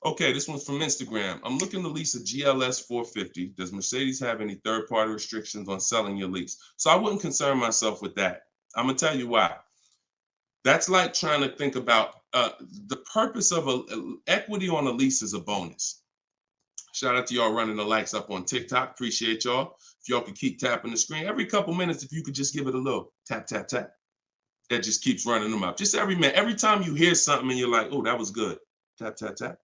Okay, this one's from Instagram. I'm looking to lease a GLS 450. Does Mercedes have any third-party restrictions on selling your lease? So I wouldn't concern myself with that. I'm going to tell you why. That's like trying to think about the purpose of equity on a lease is a bonus. Shout out to y'all running the likes up on TikTok. Appreciate y'all. If y'all could keep tapping the screen every couple minutes, if you could just give it a little tap, tap, tap. That just keeps running them up. Just every minute. Every time you hear something and you're like, oh, that was good. Tap, tap, tap.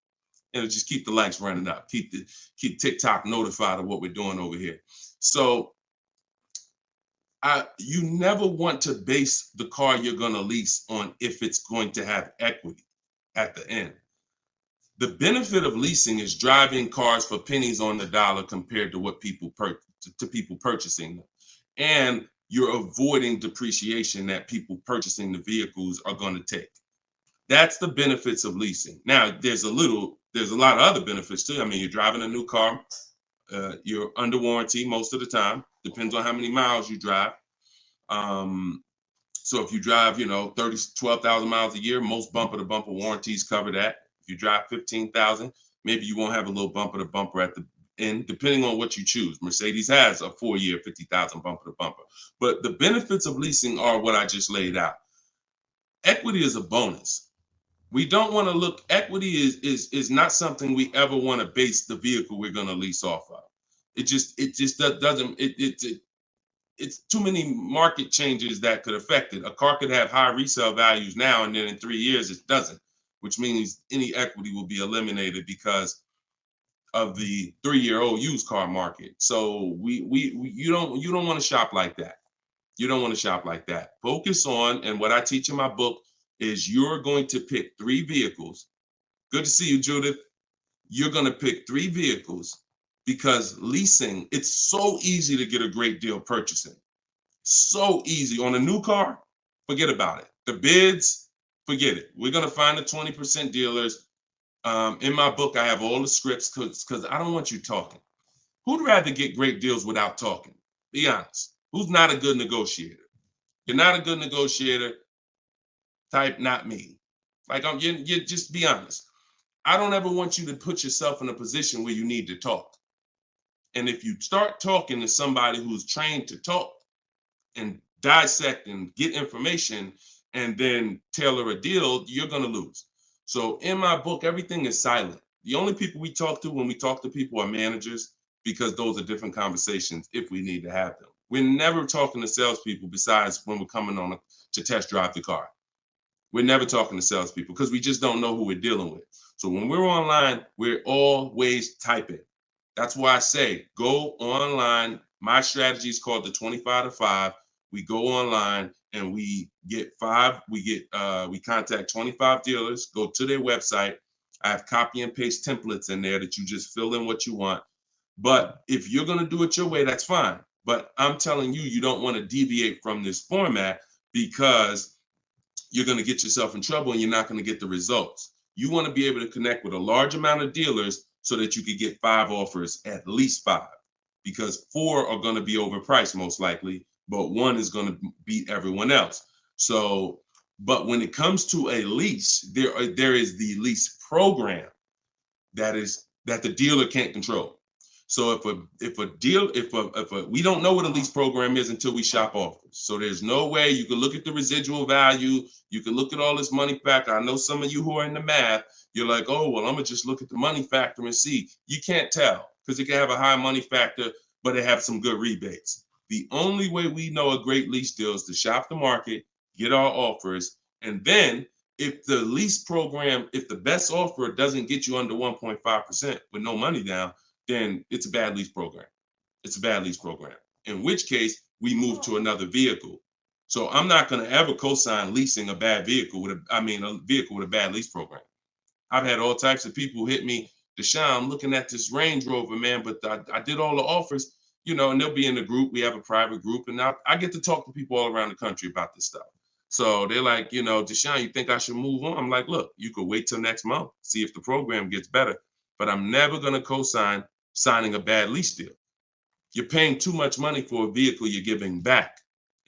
And it'll just keep the likes running up. Keep TikTok notified of what we're doing over here. So you never want to base the car you're going to lease on if it's going to have equity at the end. The benefit of leasing is driving cars for pennies on the dollar compared to what people purchasing them. And you're avoiding depreciation that people purchasing the vehicles are going to take. That's the benefits of leasing. Now, there's a lot of other benefits too. I mean, you're driving a new car. You're under warranty most of the time. Depends on how many miles you drive. So if you drive, 12,000 miles a year, most bumper-to-bumper warranties cover that. If you drive 15,000, maybe you won't have a little bumper-to-bumper at the end, depending on what you choose. Mercedes has a 4-year 50,000 bumper-to-bumper. But the benefits of leasing are what I just laid out. Equity is a bonus. We don't want to look, equity is not something we ever want to base the vehicle we're going to lease off of. It's too many market changes that could affect it. A car could have high resale values now, and then in 3 years it doesn't, which means any equity will be eliminated because of the 3-year-old used car market. So you don't want to shop like that. You don't want to shop like that. Focus on, and what I teach in my book is you're going to pick 3 vehicles. Good to see you, Judith. You're going to pick 3 vehicles because leasing, it's so easy to get a great deal purchasing. So easy. On a new car, forget about it. The bids, forget it. We're going to find the 20% dealers. In my book, I have all the scripts because I don't want you talking. Who'd rather get great deals without talking? Be honest. Who's not a good negotiator? You're not a good negotiator. Type not me. Like, you just be honest. I don't ever want you to put yourself in a position where you need to talk. And if you start talking to somebody who's trained to talk and dissect and get information and then tailor a deal, you're going to lose. So in my book, everything is silent. The only people we talk to when we talk to people are managers, because those are different conversations if we need to have them. We're never talking to salespeople besides when we're coming on to test drive the car. We're never talking to salespeople because we just don't know who we're dealing with. So when we're online, we're always typing. That's why I say go online. My strategy is called the 25 to 5. We go online and we contact 25 dealers, go to their website. I have copy and paste templates in there that you just fill in what you want. But if you're going to do it your way, that's fine. But I'm telling you, you don't want to deviate from this format because you're going to get yourself in trouble and you're not going to get the results. You want to be able to connect with a large amount of dealers so that you could get 5 offers, at least 5, because 4 are going to be overpriced most likely, but 1 is going to beat everyone else. So, but when it comes to a lease, there is the lease program that is that the dealer can't control. So we don't know what a lease program is until we shop offers. So there's no way you can look at the residual value. You can look at all this money factor. I know some of you who are in the math, you're like, oh, well, I'm gonna just look at the money factor and see. You can't tell because it can have a high money factor, but it have some good rebates. The only way we know a great lease deal is to shop the market, get our offers, and then if the lease program, if the best offer doesn't get you under 1.5% with no money down, then it's a bad lease program. It's a bad lease program. In which case, we move to another vehicle. So I'm not going to ever co-sign leasing a bad vehicle a vehicle with a bad lease program. I've had all types of people hit me, Deshone, I'm looking at this Range Rover, man, but I did all the offers, and they'll be in a group. We have a private group, and I get to talk to people all around the country about this stuff. So they're like, Deshone, you think I should move on? I'm like, look, you could wait till next month, see if the program gets better, but I'm never going to co-sign signing a bad lease deal. You're paying too much money for a vehicle you're giving back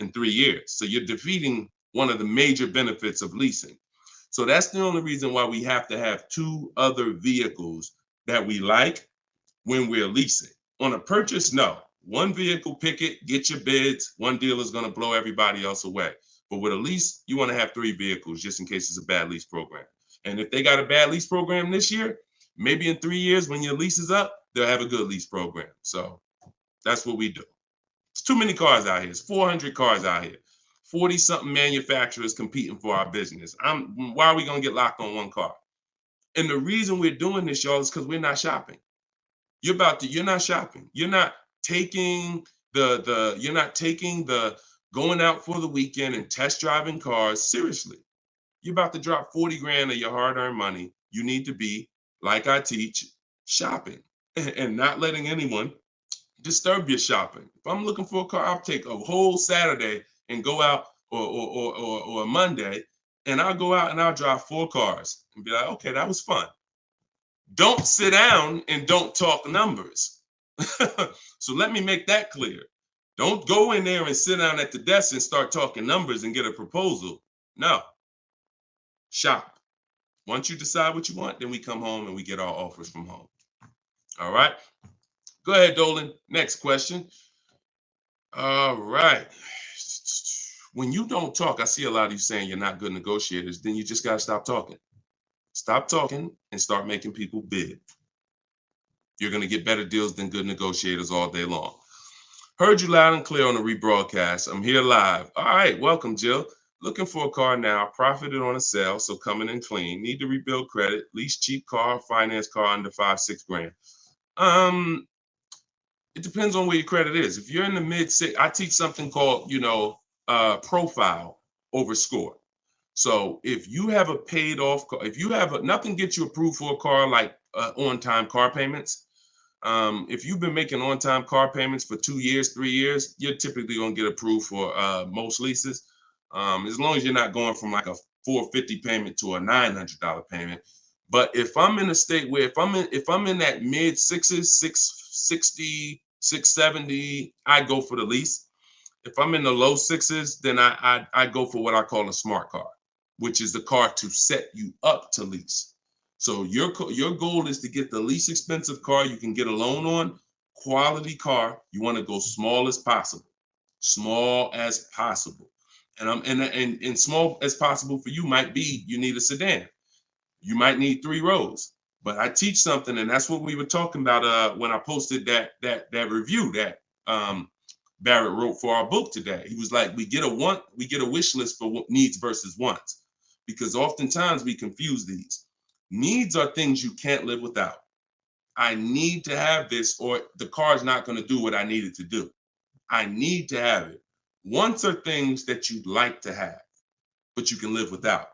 in 3 years. So you're defeating one of the major benefits of leasing. So that's the only reason why we have to have 2 other vehicles that we like when we're leasing. On a purchase, no. One vehicle, pick it, get your bids. One dealer is going to blow everybody else away. But with a lease, you want to have 3 vehicles just in case it's a bad lease program. And if they got a bad lease program this year, maybe in 3 years when your lease is up, they'll have a good lease program. So that's what we do. It's too many cars out here. It's 400 cars out here. 40-something manufacturers competing for our business. Why are we going to get locked on one car? And the reason we're doing this, y'all, is because we're not shopping. You're not shopping. You're not taking the going out for the weekend and test driving cars seriously. You're about to drop 40 grand of your hard-earned money. You need to be, like I teach, shopping and not letting anyone disturb your shopping. If I'm looking for a car, I'll take a whole Saturday and go out or a Monday, and I'll go out and I'll drive 4 cars and be like, okay, that was fun. Don't sit down and don't talk numbers. So let me make that clear. Don't go in there and sit down at the desk and start talking numbers and get a proposal. No. Shop. Once you decide what you want, then we come home and we get our offers from home. All right. Go ahead, Dolan. Next question. All right. When you don't talk, I see a lot of you saying you're not good negotiators. Then you just got to stop talking. Stop talking and start making people bid. You're going to get better deals than good negotiators all day long. Heard you loud and clear on the rebroadcast. I'm here live. All right. Welcome, Jill. Looking for a car now. Profited on a sale, so coming in clean. Need to rebuild credit. Lease cheap car, finance car under 5-6 grand. It depends on where your credit is. If you're in the mid-6, I teach something called, profile over score. So if you have a paid off car, if you have nothing gets you approved for a car like on-time car payments. If you've been making on-time car payments for 2 years, 3 years, you're typically going to get approved for most leases. As long as you're not going from like a $450 payment to a $900 payment. But if I'm in a state where if I'm in that mid 6s, 660, 670, I go for the lease. If I'm in the low 6s, then I go for what I call a smart car, which is the car to set you up to lease. So your goal is to get the least expensive car you can get a loan on, quality car. You want to go small as possible, and small as possible for you might be you need a sedan. You might need 3 rows. But I teach something, and that's what we were talking about when I posted that review that Barrett wrote for our book today. He was like, we get a wish list for needs versus wants, because oftentimes we confuse these. Needs are things you can't live without. I need to have this, or the car's not going to do what I need it to do. I need to have it. Wants are things that you'd like to have, but you can live without.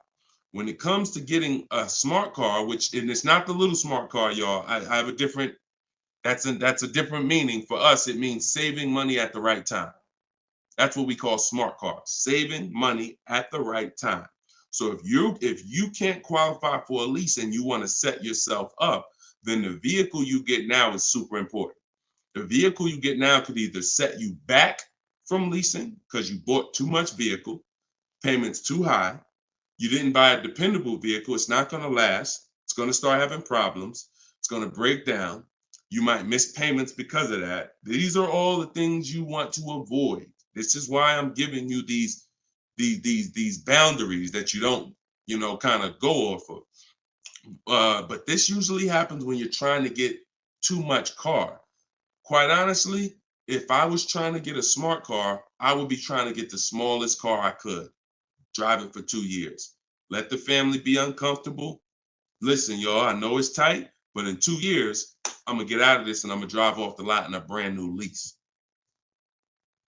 When it comes to getting a smart car, and it's not the little smart car, y'all. I have a different. That's a different meaning for us. It means saving money at the right time. That's what we call smart cars. Saving money at the right time. So if you can't qualify for a lease and you want to set yourself up, then the vehicle you get now is super important. The vehicle you get now could either set you back from leasing because you bought too much vehicle, payments too high. You didn't buy a dependable vehicle. It's not going to last. It's going to start having problems. It's going to break down. You might miss payments because of that. These are all the things you want to avoid. This is why I'm giving you these boundaries that you don't, kind of go off of. But this usually happens when you're trying to get too much car. Quite honestly, if I was trying to get a smart car, I would be trying to get the smallest car I could, drive it for 2 years. Let the family be uncomfortable. Listen, y'all, I know it's tight, but in 2 years, I'm going to get out of this and I'm going to drive off the lot in a brand new lease.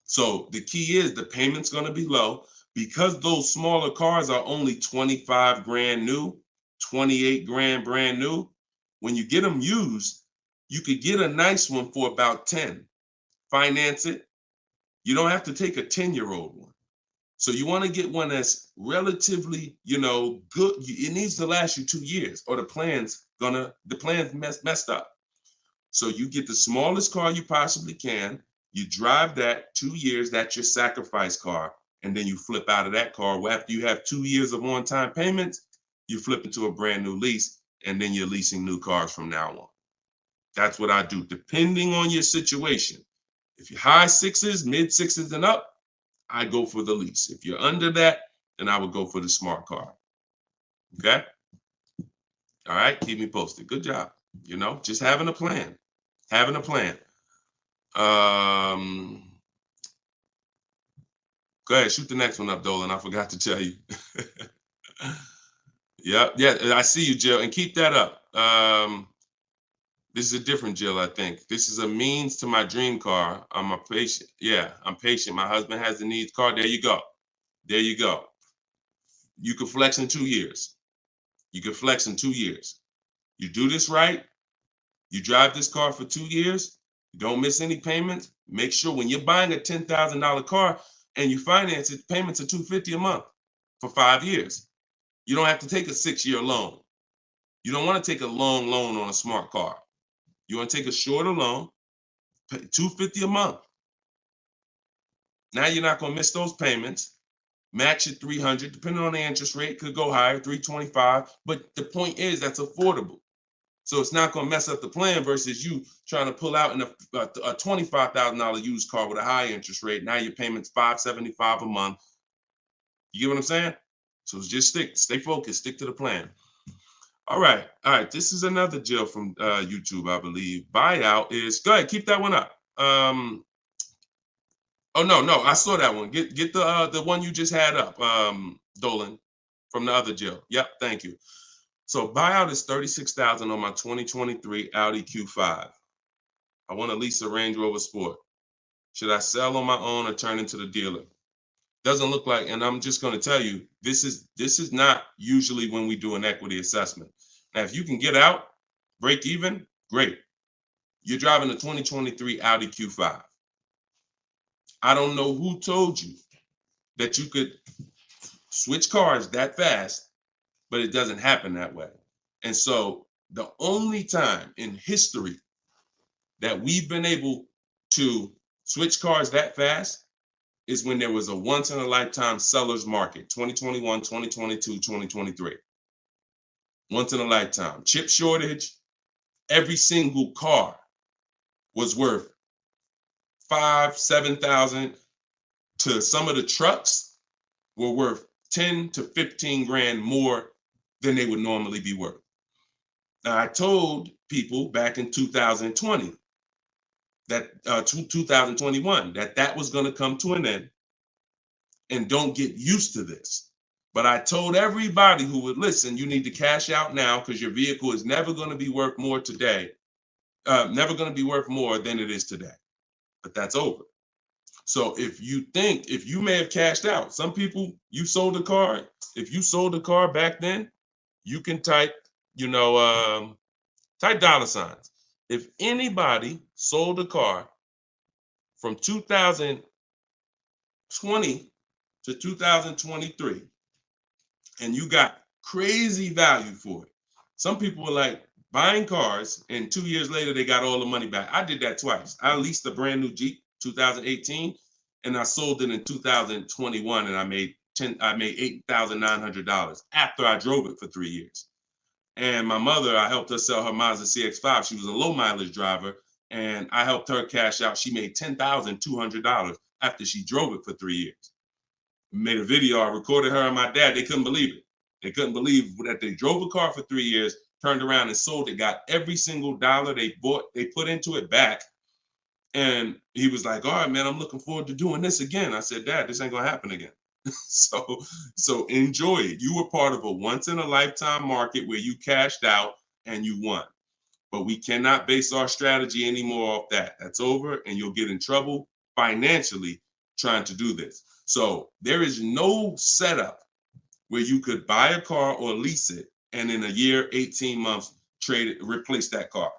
So the key is the payment's going to be low because those smaller cars are only 25 grand new, 28 grand brand new. When you get them used, you could get a nice one for about 10. Finance it. You don't have to take a 10-year-old one. So you want to get one that's relatively, good. It needs to last you 2 years or the plan's messed up. So you get the smallest car you possibly can. You drive that 2 years, that's your sacrifice car. And then you flip out of that car. Well, after you have 2 years of on-time payments, you flip into a brand new lease, and then you're leasing new cars from now on. That's what I do, depending on your situation. If you're high sixes, mid sixes and up, I go for the lease. If you're under that, then I would go for the smart car. Okay? All right, keep me posted. Good job. Just having a plan. Having a plan. Go ahead, shoot the next one up, Dolan. I forgot to tell you. Yeah, I see you, Jill, and keep that up. This is a different Jill, I think. This is a means to my dream car. I'm a patient. Yeah, I'm patient. My husband has the needs car. There you go. There you go. You can flex in 2 years. You can flex in 2 years. You do this right. You drive this car for 2 years. You don't miss any payments. Make sure when you're buying a $10,000 car and you finance it, payments are $250 a month for 5 years. You don't have to take a 6-year loan. You don't want to take a long loan on a smart car. You want to take a shorter loan, pay $250 a month. Now you're not going to miss those payments. Match it $300, depending on the interest rate, could go higher, $325. But the point is that's affordable. So it's not going to mess up the plan versus you trying to pull out in a $25,000 used car with a high interest rate. Now your payment's $575 a month. You get what I'm saying? So just stay focused, stick to the plan. All right. This is another Jill from YouTube, I believe. Buyout is, go ahead, keep that one up. Oh no, I saw that one. Get the one you just had up, Dolan, from the other Jill. Yep, thank you. So buyout is $36,000 on my 2023 Audi Q5. I want to lease a Range Rover Sport. Should I sell on my own or turn into the dealer? Doesn't look like, and I'm just going to tell you, this is not usually when we do an equity assessment. Now, if you can get out, break even, great. You're driving a 2023 Audi Q5. I don't know who told you that you could switch cars that fast, but it doesn't happen that way. And so the only time in history that we've been able to switch cars that fast is when there was a once in a lifetime seller's market, 2021, 2022, 2023. Once in a lifetime. Chip shortage, every single car was worth $5,000, $7,000. To some of the trucks were worth 10 to 15 grand more than they would normally be worth. Now, I told people back in 2020 that 2021 that was going to come to an end, and don't get used to this. But I told everybody who would listen, you need to cash out now because your vehicle is never going to be worth more today, never going to be worth more than it is today. But that's over. So if you may have cashed out, some people, you sold a car. If you sold a car back then, you can type, type dollar signs. If anybody sold a car from 2020 to 2023, and you got crazy value for it. Some people were like buying cars, and 2 years later, they got all the money back. I did that twice. I leased a brand new Jeep, 2018, and I sold it in 2021, and I made $8,900 after I drove it for 3 years. And my mother, I helped her sell her Mazda CX-5. She was a low mileage driver, and I helped her cash out. She made $10,200 after she drove it for 3 years. Made a video. I recorded her and my dad. They couldn't believe it. They couldn't believe that they drove a car for 3 years, turned around and sold it, got every single dollar they put into it back. And he was like, all right, man, I'm looking forward to doing this again. I said, Dad, this ain't gonna happen again. So enjoy it. You were part of a once in a lifetime market where you cashed out and you won. But we cannot base our strategy anymore off that. That's over, and you'll get in trouble financially trying to do this. So there is no setup where you could buy a car or lease it and in a year, 18 months, replace that car.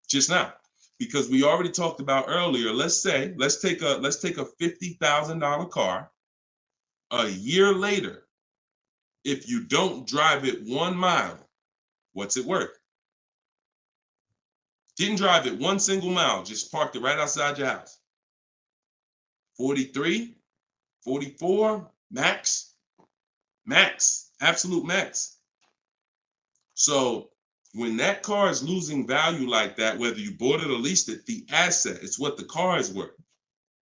Just not. Because we already talked about earlier, let's take a $50,000 car. A year later, if you don't drive it 1 mile, what's it worth? Didn't drive it 1 single mile, just parked it right outside your house. 43, 44, max, absolute max. So when that car is losing value like that, whether you bought it or leased it, the asset, it's what the car is worth.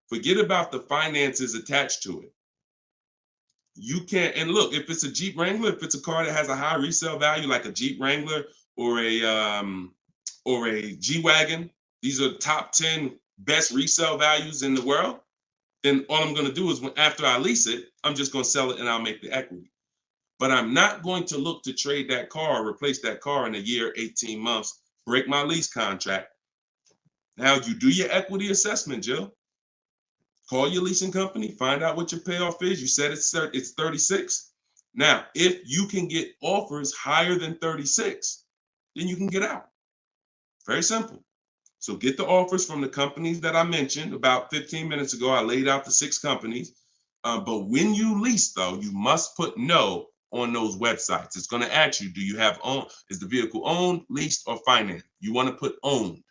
Forget about the finances attached to it. You can't, and look, if it's a Jeep Wrangler, if it's a car that has a high resale value, like a Jeep Wrangler or a G-Wagon, these are top 10 best resale values in the world, then all I'm going to do is after I lease it, I'm just going to sell it and I'll make the equity. But I'm not going to look to trade that car or replace that car in a year, 18 months, break my lease contract. Now you do your equity assessment, Jill. Call your leasing company, find out what your payoff is. You said it's 36. Now, if you can get offers higher than 36, then you can get out. Very simple. So get the offers from the companies that I mentioned about 15 minutes ago. I laid out the 6 companies. But when you lease, though, you must put no on those websites. It's going to ask you, do you have owned? Is the vehicle owned, leased, or financed? You want to put owned,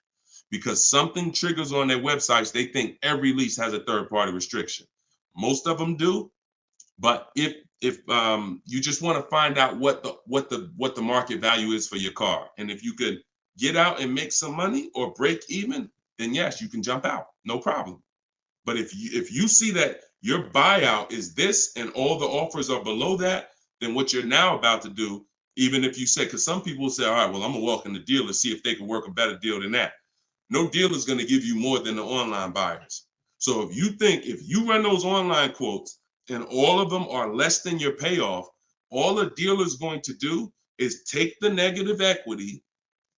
because something triggers on their websites. They think every lease has a third-party restriction. Most of them do, but if you just want to find out what the market value is for your car, and if you could get out and make some money or break even, then yes, you can jump out, no problem. But if you see that your buyout is this and all the offers are below that, then what you're now about to do, even if you say, because some people say, all right, well, I'm gonna walk in the dealer, see if they can work a better deal than that. No dealer is going to give you more than the online buyers. So if you run those online quotes and all of them are less than your payoff, all a dealer is going to do is take the negative equity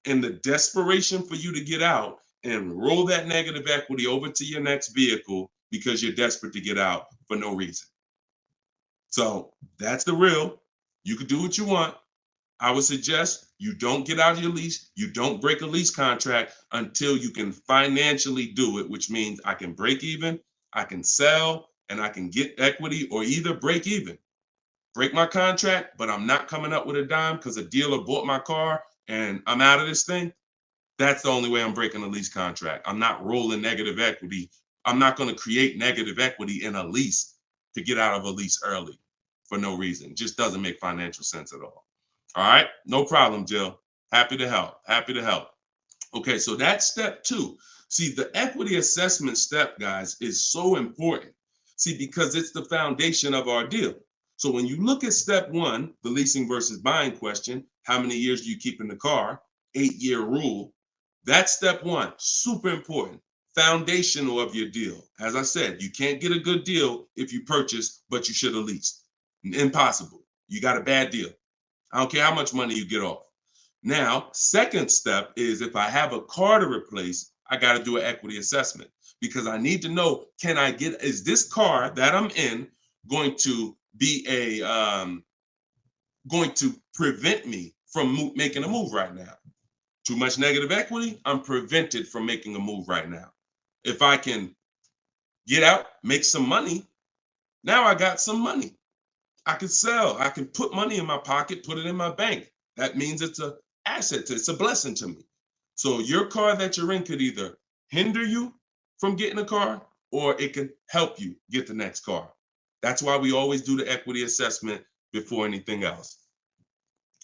and the desperation for you to get out and roll that negative equity over to your next vehicle because you're desperate to get out for no reason. So that's the real. You can do what you want. I would suggest you don't get out of your lease. You don't break a lease contract until you can financially do it, which means I can break even, I can sell, and I can get equity, or either break even. Break my contract, but I'm not coming up with a dime because a dealer bought my car and I'm out of this thing. That's the only way I'm breaking a lease contract. I'm not rolling negative equity. I'm not going to create negative equity in a lease to get out of a lease early for no reason. It just doesn't make financial sense at all. All right, no problem, Jill. Happy to help. Okay, so that's step 2. See, the equity assessment step, guys, is so important. See, because it's the foundation of our deal. So when you look at step 1, the leasing versus buying question, how many years do you keep in the car? 8-year rule. That's step 1, super important. Foundational of your deal. As I said, you can't get a good deal if you purchase, but you should have leased. Impossible. You got a bad deal. I don't care how much money you get off. Now, second step is if I have a car to replace, I got to do an equity assessment because I need to know, is this car that I'm in going to be going to prevent me from making a move right now? Too much negative equity, I'm prevented from making a move right now. If I can get out, make some money, now I got some money. I can sell. I can put money in my pocket, put it in my bank. That means it's an asset. It's a blessing to me. So your car that you're in could either hinder you from getting a car or it can help you get the next car. That's why we always do the equity assessment before anything else.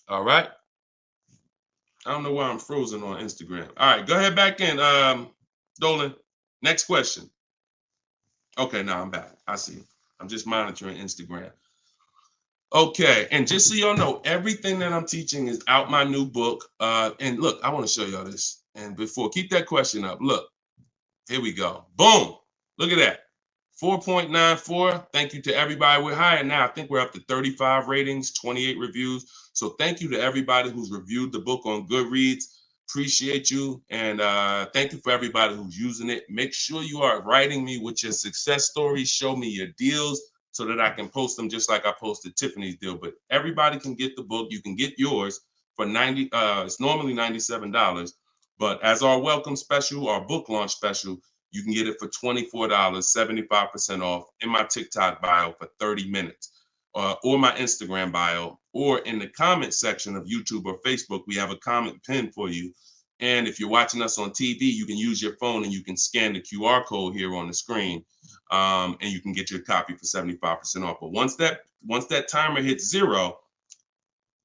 All right. I don't know why I'm frozen on Instagram. All right, go ahead back in, Dolan. Next question. Okay, now I'm back. I see. I'm just monitoring Instagram. Okay, and just so y'all know, everything that I'm teaching is out my new book. And look, I want to show y'all this. And before, keep that question up. Look, here we go. Boom. Look at that. 4.94. Thank you to everybody. We're higher now. I think we're up to 35 ratings, 28 reviews. So thank you to everybody who's reviewed the book on Goodreads. Appreciate you. And thank you for everybody who's using it. Make sure you are writing me with your success stories. Show me your deals so that I can post them just like I posted Tiffany's deal. But everybody can get the book. You can get yours for it's normally $97. But as our welcome special, our book launch special, you can get it for $24, 75% off in my TikTok bio for 30 minutes, or my Instagram bio, or in the comment section of YouTube or Facebook. We have a comment pin for you. And if you're watching us on TV, you can use your phone and you can scan the QR code here on the screen, and you can get your copy for 75% off. But once that timer hits zero,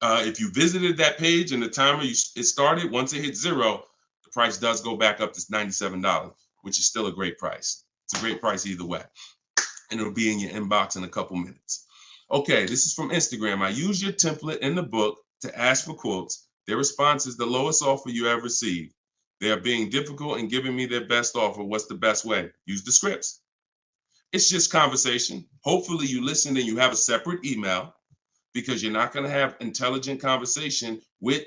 if you visited that page and the timer it started, once it hits zero, the price does go back up to $97, which is still a great price. It's a great price either way. And it'll be in your inbox in a couple minutes. Okay, this is from Instagram. I use your template in the book to ask for quotes. Their response is the lowest offer you have received. They are being difficult and giving me their best offer. What's the best way? Use the scripts. It's just conversation. Hopefully you listen and you have a separate email, because you're not going to have intelligent conversation with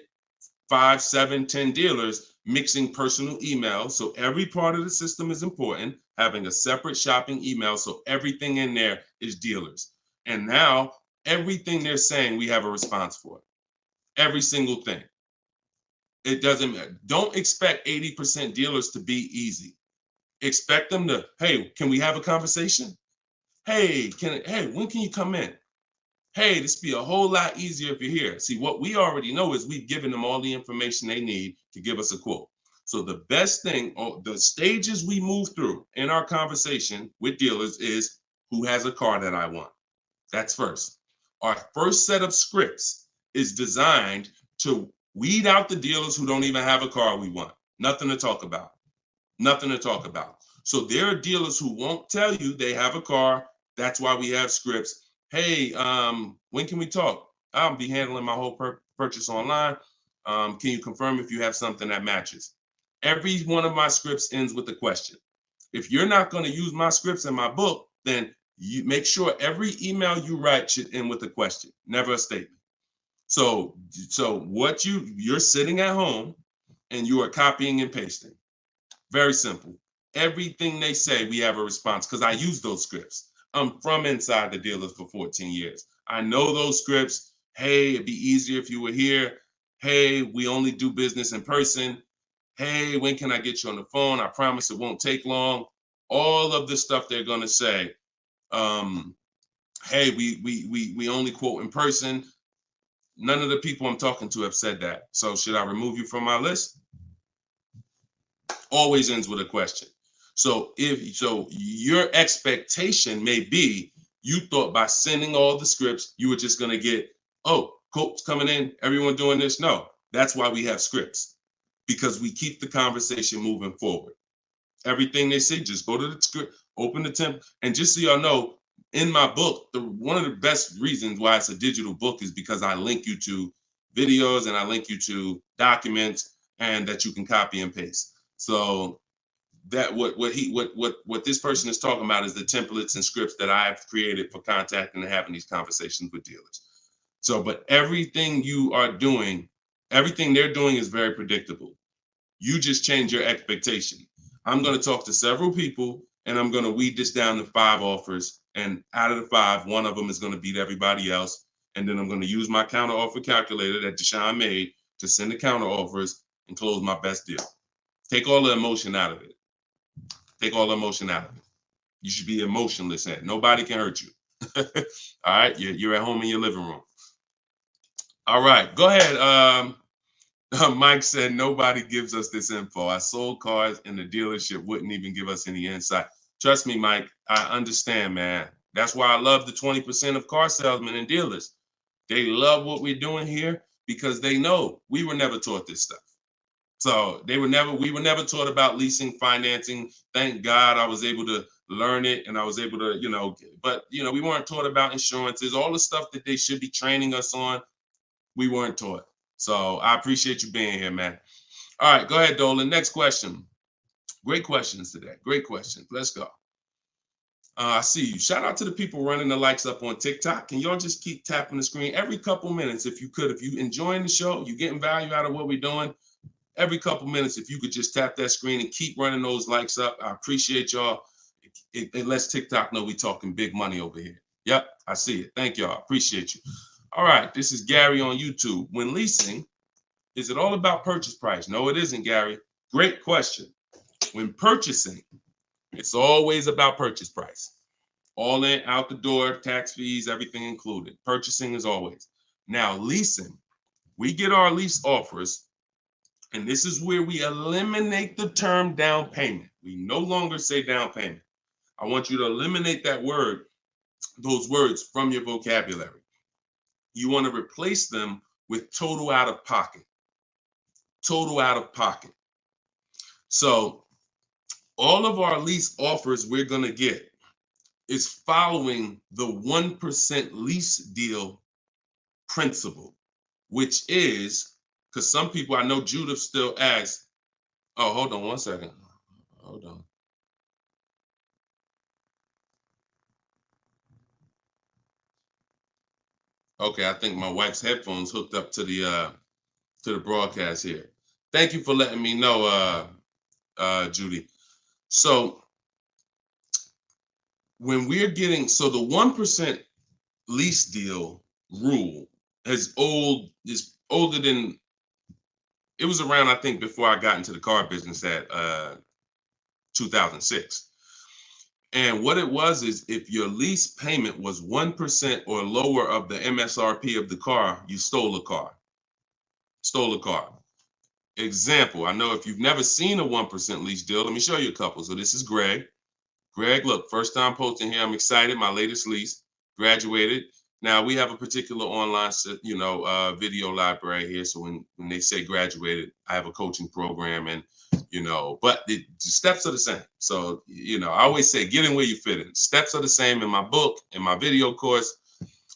5, 7, 10 dealers mixing personal emails. So every part of the system is important, having a separate shopping email. So everything in there is dealers. And now everything they're saying, we have a response for. Every single thing. It doesn't matter. Don't expect 80% dealers to be easy. Expect them to, hey, can we have a conversation? Hey, when can you come in? Hey, this be a whole lot easier if you're here. See, what we already know is we've given them all the information they need to give us a quote. So the best thing, the stages we move through in our conversation with dealers is, who has a car that I want? That's first. Our first set of scripts is designed to weed out the dealers who don't even have a car we want. Nothing to talk about. Nothing to talk about. So there are dealers who won't tell you they have a car. That's why we have scripts. Hey, when can we talk? I'll be handling my whole purchase online. Can you confirm if you have something that matches? Every one of my scripts ends with a question. If you're not going to use my scripts in my book, then you make sure every email you write should end with a question, never a statement. So what you're sitting at home and you are copying and pasting. Very simple. Everything they say, we have a response, because I use those scripts. I'm from inside the dealers for 14 years. I know those scripts. Hey, it'd be easier if you were here. Hey, we only do business in person. Hey, when can I get you on the phone? I promise it won't take long. All of the stuff they're going to say. Hey, we only quote in person. None of the people I'm talking to have said that. So should I remove you from my list? Always ends with a question. So your expectation may be, you thought by sending all the scripts, you were just going to get, oh, quotes coming in, everyone doing this. No, that's why we have scripts, because we keep the conversation moving forward. Everything they say, just go to the script, open the template. And just so y'all know, in my book, one of the best reasons why it's a digital book is because I link you to videos and I link you to documents, and that you can copy and paste. So that what this person is talking about is the templates and scripts that I've created for contacting and having these conversations with dealers. So, but everything they're doing is very predictable. You just change your expectation. I'm going to talk to several people and I'm going to weed this down to 5 offers. And out of the 5, one of them is going to beat everybody else. And then I'm going to use my counter offer calculator that Deshone made to send the counter offers and close my best deal. Take all the emotion out of it. Take all the emotion out of it. You should be emotionless at it. Nobody can hurt you. All right, you're at home in your living room. All right, go ahead. Mike said nobody gives us this info. I sold cars and the dealership wouldn't even give us any insight. Trust me, Mike, I understand, man. That's why I love the 20% of car salesmen and dealers. They love what we're doing here because they know we were never taught this stuff. So we were never taught about leasing, financing. Thank God I was able to learn it, and I was able to, but we weren't taught about insurances, all the stuff that they should be training us on. We weren't taught. So I appreciate you being here, man. All right, go ahead, Dolan. Next question. Great questions today. Great questions. Let's go. I see you. Shout out to the people running the likes up on TikTok. Can y'all just keep tapping the screen every couple minutes if you could? If you enjoying the show, you're getting value out of what we're doing, every couple minutes, if you could just tap that screen and keep running those likes up. I appreciate y'all. It lets TikTok know we talking big money over here. Yep, I see it. Thank y'all. Appreciate you. All right, this is Gary on YouTube. When leasing, is it all about purchase price? No, it isn't, Gary. Great question. When purchasing, it's always about purchase price. All in, out the door, tax fees, everything included. Purchasing is always. Now, leasing, we get our lease offers, and this is where we eliminate the term down payment. We no longer say down payment. I want you to eliminate that word, those words from your vocabulary. You want to replace them with total out of pocket. Total out of pocket. So all of our lease offers we're going to get is following the 1% lease deal principle, which is, because some people, I know Judith still asks, oh, hold on one second. Hold on. Okay, I think my wife's headphones hooked up to the broadcast here. Thank you for letting me know, Judy. So when we're getting, so the 1% lease deal rule is older than, it was around, I think, before I got into the car business at 2006. And what it was is, if your lease payment was 1% or lower of the MSRP of the car, you stole a car. Stole a car. Example, I know if you've never seen a 1% lease deal, let me show you a couple. So this is Greg. Greg, look, first time posting here. I'm excited. My latest lease, graduated. Now we have a particular online, video library here. So when they say graduated, I have a coaching program, and but the steps are the same. So I always say, get in where you fit in. Steps are the same in my book, in my video course.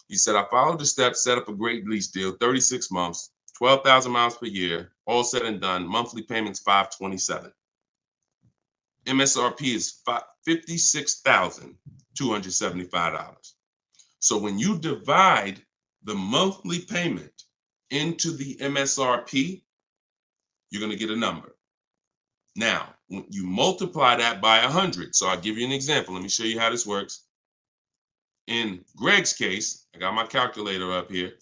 He said, I followed the steps, set up a great lease deal, 36 months, 12,000 miles per year, all said and done. Monthly payments $527. MSRP is $56,275. So when you divide the monthly payment into the MSRP, you're going to get a number. Now, when you multiply that by 100, so I'll give you an example. Let me show you how this works. In Greg's case, I got my calculator up here.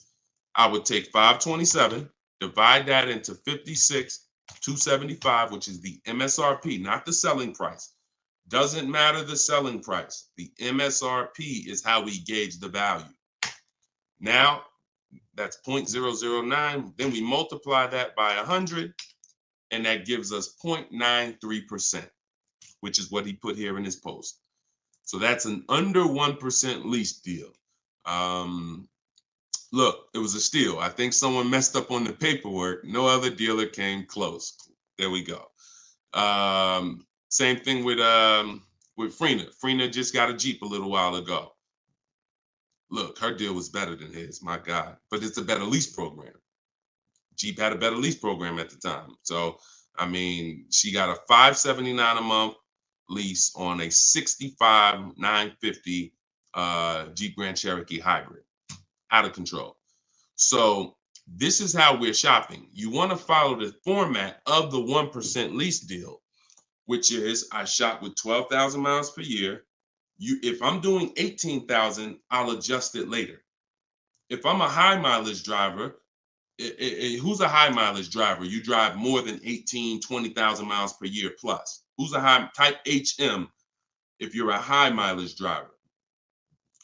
I would take 527, divide that into 56,275, which is the MSRP, not the selling price. Doesn't matter the selling price. The MSRP is how we gauge the value. Now, that's 0.009. Then we multiply that by 100, and that gives us 0.93%, which is what he put here in his post. So that's an under 1% lease deal. Look, it was a steal. I think someone messed up on the paperwork. No other dealer came close. There we go. Same thing with Frina. Frina just got a Jeep a little while ago. Look, her deal was better than his, my God. But it's a better lease program. Jeep had a better lease program at the time. So, I mean, she got a $579 a month lease on a $65,950 Jeep Grand Cherokee hybrid. Out of control. So this is how we're shopping. You want to follow the format of the 1% lease deal, which is, I shop with 12,000 miles per year. If I'm doing 18,000, I'll adjust it later. If I'm a high mileage driver, who's a high mileage driver? You drive more than 20,000 miles per year plus. Who's a high type HM if you're a high mileage driver?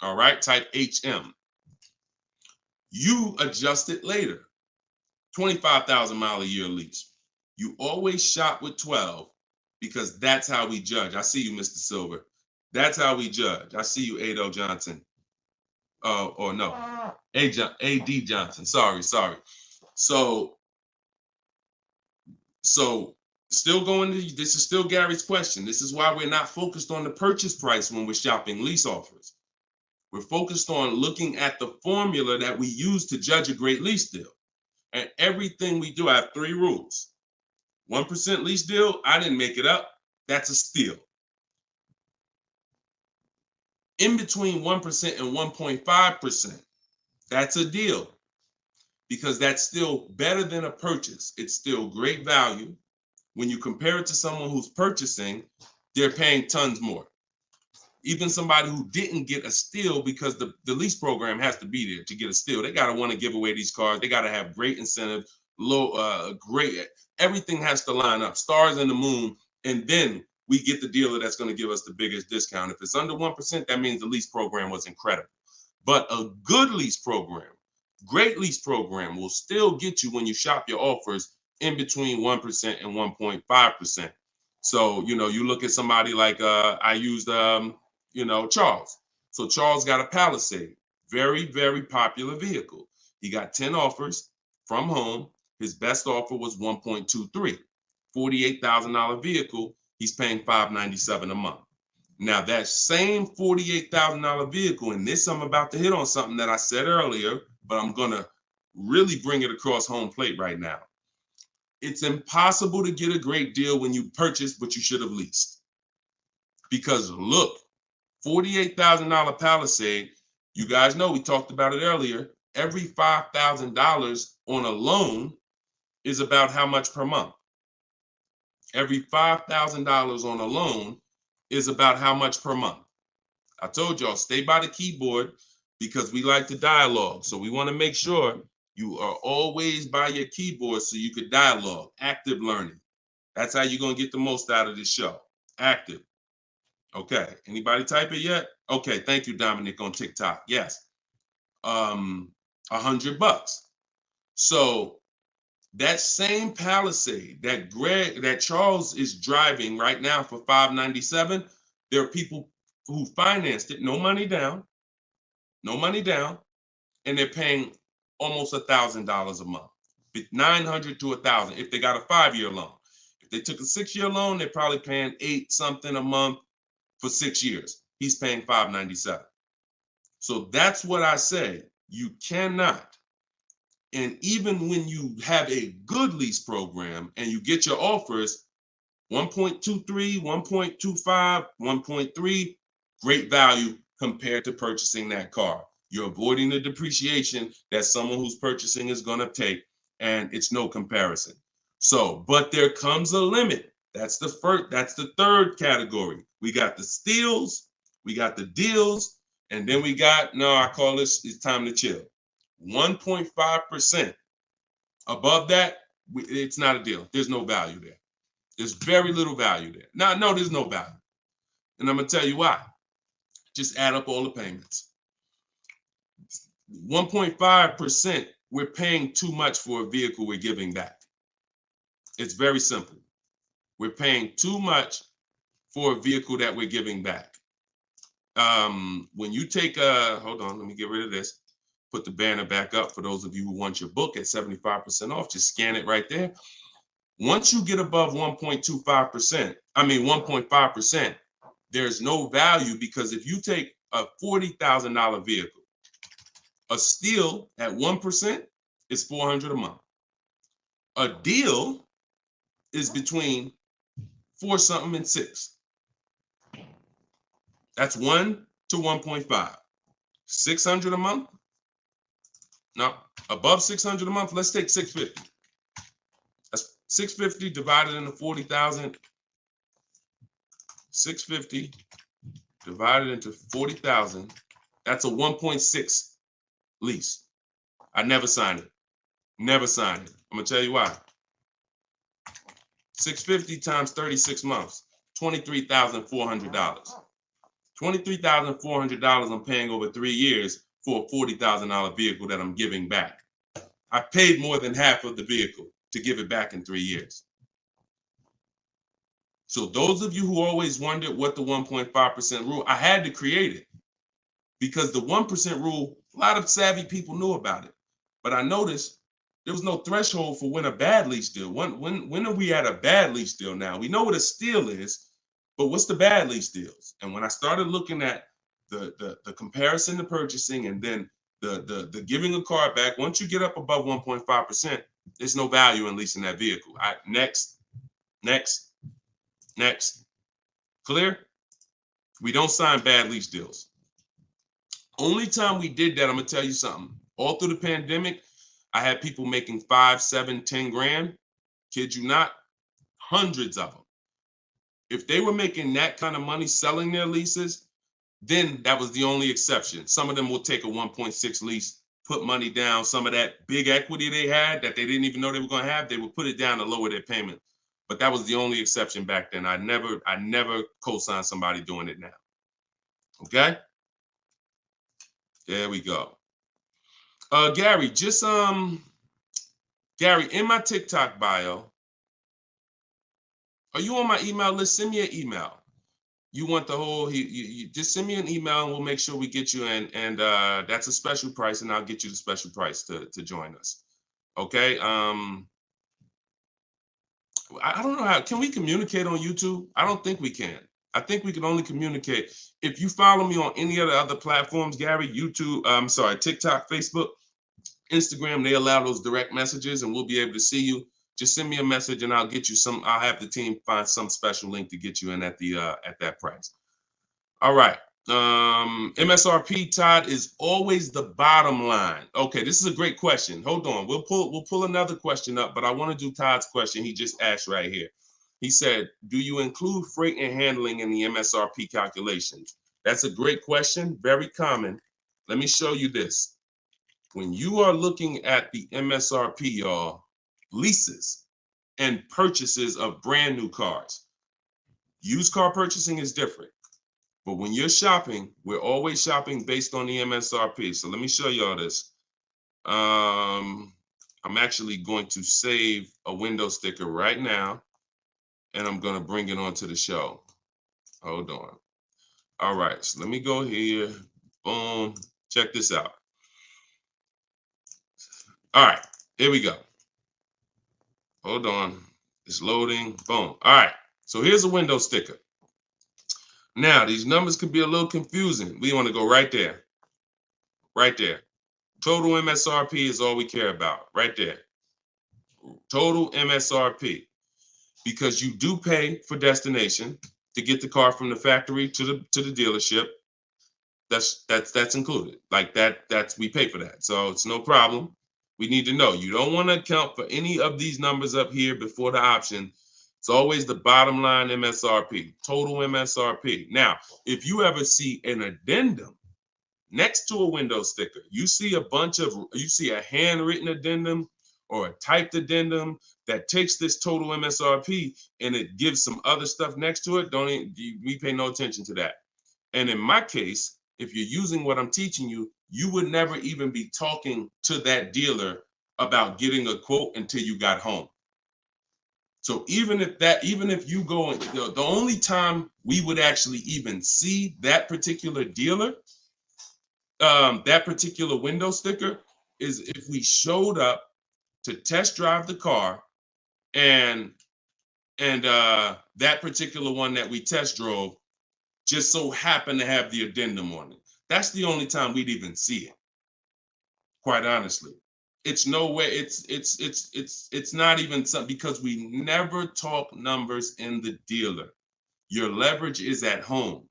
All right, type HM. You adjust it later. 25,000 mile a year lease. You always shop with 12 because that's how we judge. I see you, Mr. Silver. That's how we judge. I see you, Ado Johnson. Or no, A.D. Johnson. Sorry. So still going to, this is still Gary's question. This is why we're not focused on the purchase price when we're shopping lease offers. We're focused on looking at the formula that we use to judge a great lease deal. And everything we do, I have 3 rules. 1% lease deal, I didn't make it up. That's a steal. In between 1% and 1.5%, that's a deal, because that's still better than a purchase. It's still great value. When you compare it to someone who's purchasing, they're paying tons more. Even somebody who didn't get a steal, because the lease program has to be there to get a steal. They got to want to give away these cars. They got to have great incentive, great, everything has to line up, stars in the moon, and then we get the dealer that's going to give us the biggest discount. If it's under 1%, that means the lease program was incredible. But a good lease program, great lease program, will still get you, when you shop your offers, in between 1% and 1.5%. So, you look at somebody like, I used, Charles. So Charles got a Palisade, very, very popular vehicle. He got 10 offers from home. His best offer was 1.23, $48,000 vehicle. He's paying $597 a month. Now that same $48,000 vehicle, and this I'm about to hit on something that I said earlier, but I'm gonna really bring it across home plate right now. It's impossible to get a great deal when you purchase, but you should have leased. Because look, $48,000 Palisade, you guys know, we talked about it earlier, every $5,000 on a loan is about how much per month? Every $5,000 on a loan is about how much per month? I told y'all, stay by the keyboard, because we like to dialogue. So we want to make sure you are always by your keyboard so you could dialogue. Active learning. That's how you're going to get the most out of this show. Active. Okay. Anybody type it yet? Okay. Thank you, Dominic, on TikTok. Yes. $100. So that same Palisade that Charles is driving right now for $597, there are people who financed it, no money down, and they're paying almost $1,000 a month, $900 to $1,000 if they got a 5-year loan. If they took a 6-year loan, they're probably paying $8 something a month for 6 years. He's paying $597. So that's what I say. You cannot. And even when you have a good lease program and you get your offers, 1.23, 1.25, 1.3, great value compared to purchasing that car. You're avoiding the depreciation that someone who's purchasing is going to take, and it's no comparison. So, but there comes a limit. That's the third category. We got the steals, we got the deals, and then we got, I call this, it's time to chill. 1.5%. Above that, it's not a deal. There's no value there. There's very little value there. No, there's no value. And I'm going to tell you why. Just add up all the payments. 1.5%, we're paying too much for a vehicle we're giving back. It's very simple. We're paying too much for a vehicle that we're giving back. When you take hold on, let me get rid of this. Put the banner back up for those of you who want your book at 75% off. Just scan it right there. Once you get above 1.5%, there's no value, because if you take a $40,000 vehicle, a steal at 1% is $400 a month. A deal is between 4 something and 6. That's 1 to 1.5. 600 a month. Now, above 600 a month, let's take 650. That's 650 divided into 40,000. 650 divided into 40,000. That's a 1.6 lease. I never signed it. Never signed it. I'm gonna tell you why. 650 times 36 months, $23,400. $23,400 I'm paying over 3 years for a $40,000 vehicle that I'm giving back. I paid more than half of the vehicle to give it back in 3 years. So those of you who always wondered what the 1.5% rule, I had to create it, because the 1% rule, a lot of savvy people knew about it. But I noticed There was no threshold for when a bad lease deal. When are we at a bad lease deal now? We know what a steal is, but what's the bad lease deals? And when I started looking at the comparison to purchasing and then the giving a car back, once you get up above 1.5%, there's no value in leasing that vehicle. Next. Clear? We don't sign bad lease deals. Only time we did that, I'm gonna tell you something. All through the pandemic, I had people making 5, 7, 10 grand. Kid you not, hundreds of them. If they were making that kind of money selling their leases, then that was the only exception. Some of them will take a 1.6 lease, put money down. Some of that big equity they had that they didn't even know they were going to have, they would put it down to lower their payment. But that was the only exception back then. I never co-signed somebody doing it now. Okay? There we go. Gary, Gary, in my TikTok bio, are you on my email list? Send me an email. You want the whole, you just send me an email and we'll make sure we get you in. And that's a special price, and I'll get you the special price to join us. Okay. I don't know how, can we communicate on YouTube? I don't think we can. I think we can only communicate. If you follow me on any of the other platforms, Gary, YouTube, TikTok, Facebook, Instagram, they allow those direct messages and we'll be able to see you. Just send me a message and I'll get you some, I'll have the team find some special link to get you in at the at that price. All right. MSRP, Todd, is always the bottom line. Okay, this is a great question. Hold on. We'll pull another question up, but I want to do Todd's question he just asked right here. He said, do you include freight and handling in the MSRP calculations? That's a great question, very common. Let me show you this. When you are looking at the MSRP, y'all, leases and purchases of brand new cars. Used car purchasing is different. But when you're shopping, we're always shopping based on the MSRP. So let me show y'all this. I'm actually going to save a window sticker right now, and I'm going to bring it onto the show. Hold on. All right, so let me go here. Boom. Check this out. All right, here we go. Hold on, it's loading, boom. All right, so here's a window sticker. Now, these numbers could be a little confusing. We want to go right there. Right there. Total MSRP is all we care about, right there. Total MSRP. Because you do pay for destination to get the car from the factory to the dealership. That's included. Like that's we pay for that. So it's no problem. We need to know. You don't want to account for any of these numbers up here before the option. It's always the bottom line MSRP, total MSRP. Now, if you ever see an addendum next to a window sticker, you see a handwritten addendum or a typed addendum that takes this total MSRP and it gives some other stuff next to it, we pay no attention to that. And in my case, if you're using what I'm teaching you, you would never even be talking to that dealer about getting a quote until you got home. So even if you go, the only time we would actually even see that particular dealer, that particular window sticker, is if we showed up to test drive the car and that particular one that we test drove just so happened to have the addendum on it. That's the only time we'd even see it. Quite honestly, it's no way. It's not even something, because we never talk numbers in the dealer. Your leverage is at home.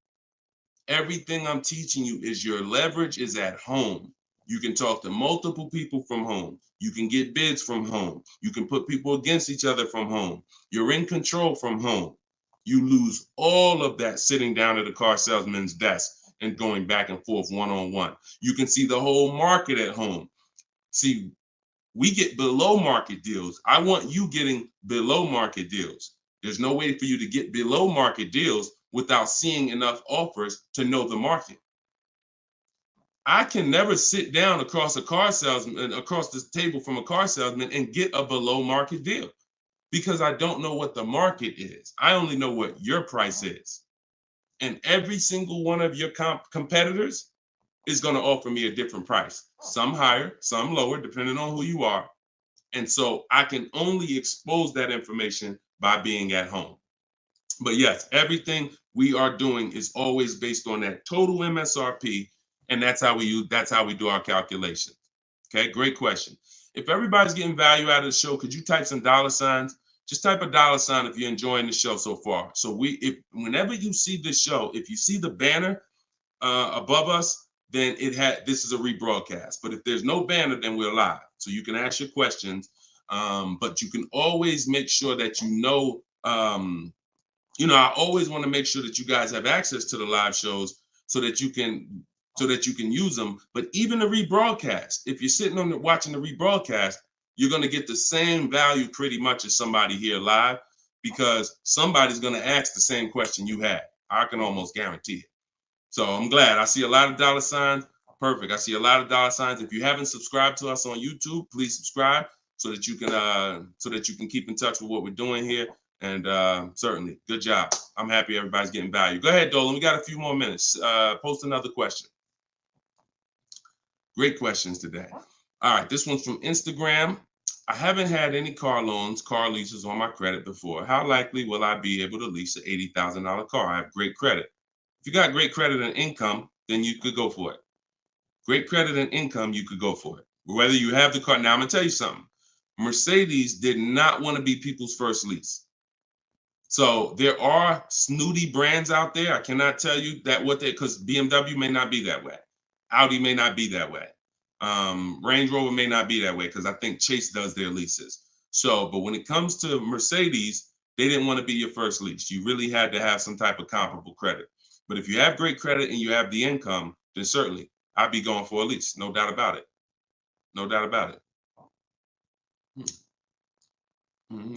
Everything I'm teaching you is your leverage is at home. You can talk to multiple people from home. You can get bids from home. You can put people against each other from home. You're in control from home. You lose all of that sitting down at a car salesman's desk and going back and forth one-on-one. You can see the whole market at home. See, we get below market deals. I want you getting below market deals. There's no way for you to get below market deals without seeing enough offers to know the market. I can never sit down across a car salesman, across this table from a car salesman, and get a below market deal, because I don't know what the market is. I only know what your price is. And every single one of your competitors is going to offer me a different price. Some higher, some lower, depending on who you are. And so I can only expose that information by being at home. But yes, everything we are doing is always based on that total MSRP, and that's how we do our calculations. Okay, great question. If everybody's getting value out of the show, could you type some dollar signs? Just type a dollar sign if you're enjoying the show so far. So if whenever you see this show, if you see the banner above us, then this is a rebroadcast. But if there's no banner, then we're live. So you can ask your questions, but you can always make sure that I always want to make sure that you guys have access to the live shows so that you can use them. But even the rebroadcast, if you're sitting on watching the rebroadcast, you're going to get the same value pretty much as somebody here live, because somebody's going to ask the same question you had. I can almost guarantee it. So I'm glad. I see a lot of dollar signs. Perfect. I see a lot of dollar signs. If you haven't subscribed to us on YouTube, please subscribe so that you can keep in touch with what we're doing here. And certainly, good job. I'm happy everybody's getting value. Go ahead, Dolan. We got a few more minutes. Post another question. Great questions today. All right, this one's from Instagram. I haven't had any car leases on my credit before. How likely will I be able to lease an $80,000 car? I have great credit. If you got great credit and income, then you could go for it. Great credit and income, you could go for it. Whether you have the car. Now, I'm going to tell you something. Mercedes did not want to be people's first lease. So there are snooty brands out there. I cannot tell you because BMW may not be that way. Audi may not be that way. Range Rover may not be that way, because I think Chase does their leases. So, but when it comes to Mercedes, they didn't want to be your first lease. You really had to have some type of comparable credit. But if you have great credit and you have the income, then certainly I'd be going for a lease. No doubt about it. No doubt about it.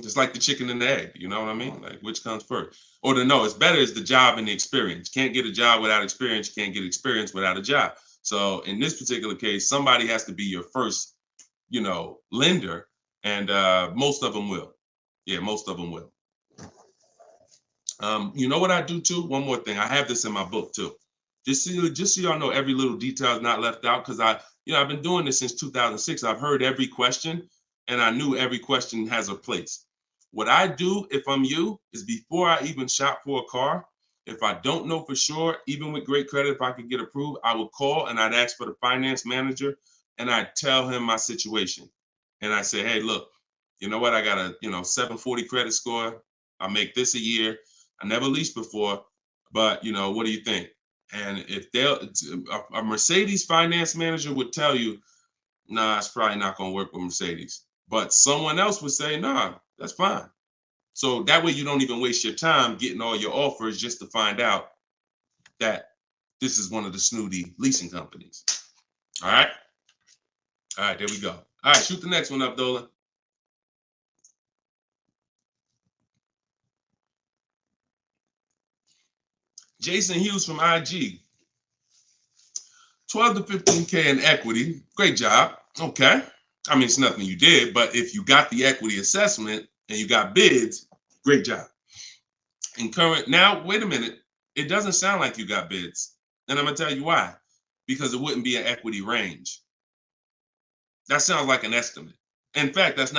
Just like the chicken and the egg, you know what I mean? Like, which comes first? Or it's better is the job and the experience. Can't get a job without experience. You can't get experience without a job. So in this particular case, somebody has to be your first, lender, and most of them will. Yeah, most of them will. You know what I do too? One more thing. I have this in my book too. Just so y'all know, every little detail is not left out, because I've been doing this since 2006. I've heard every question, and I knew every question has a place. What I do, if I'm you, is before I even shop for a car, if I don't know for sure, even with great credit, if I could get approved, I would call and I'd ask for the finance manager, and I'd tell him my situation. And I say, hey, look, you know what? I got a 740 credit score. I make this a year. I never leased before, but what do you think? And if a Mercedes finance manager would tell you, nah, it's probably not going to work with Mercedes. But someone else would say, nah, that's fine. So that way you don't even waste your time getting all your offers just to find out that this is one of the snooty leasing companies. All right. All right, there we go. All right, shoot the next one up, Dolan. Jason Hughes from IG. 12 to 15K in equity. Great job. Okay. I mean, it's nothing you did, but if you got the equity assessment and you got bids, great job. Now, wait a minute. It doesn't sound like you got bids. And I'm going to tell you why. Because it wouldn't be an equity range. That sounds like an estimate. In fact, it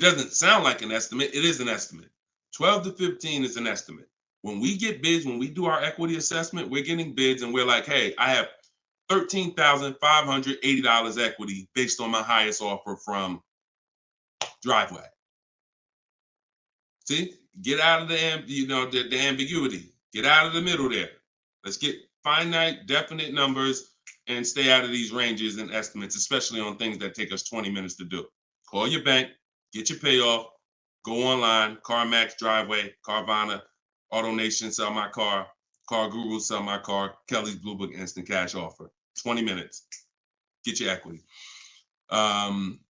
doesn't sound like an estimate. It is an estimate. 12 to 15 is an estimate. When we get bids, when we do our equity assessment, we're getting bids and we're like, hey, I have $13,580 equity based on my highest offer from Driveway. See, get out of the ambiguity. Get out of the middle there. Let's get finite, definite numbers and stay out of these ranges and estimates, especially on things that take us 20 minutes to do. Call your bank, get your payoff, go online, CarMax, Driveway, Carvana, AutoNation, sell my car, Car Guru, sell my car, Kelly's Blue Book, instant cash offer. 20 minutes. Get your equity. 8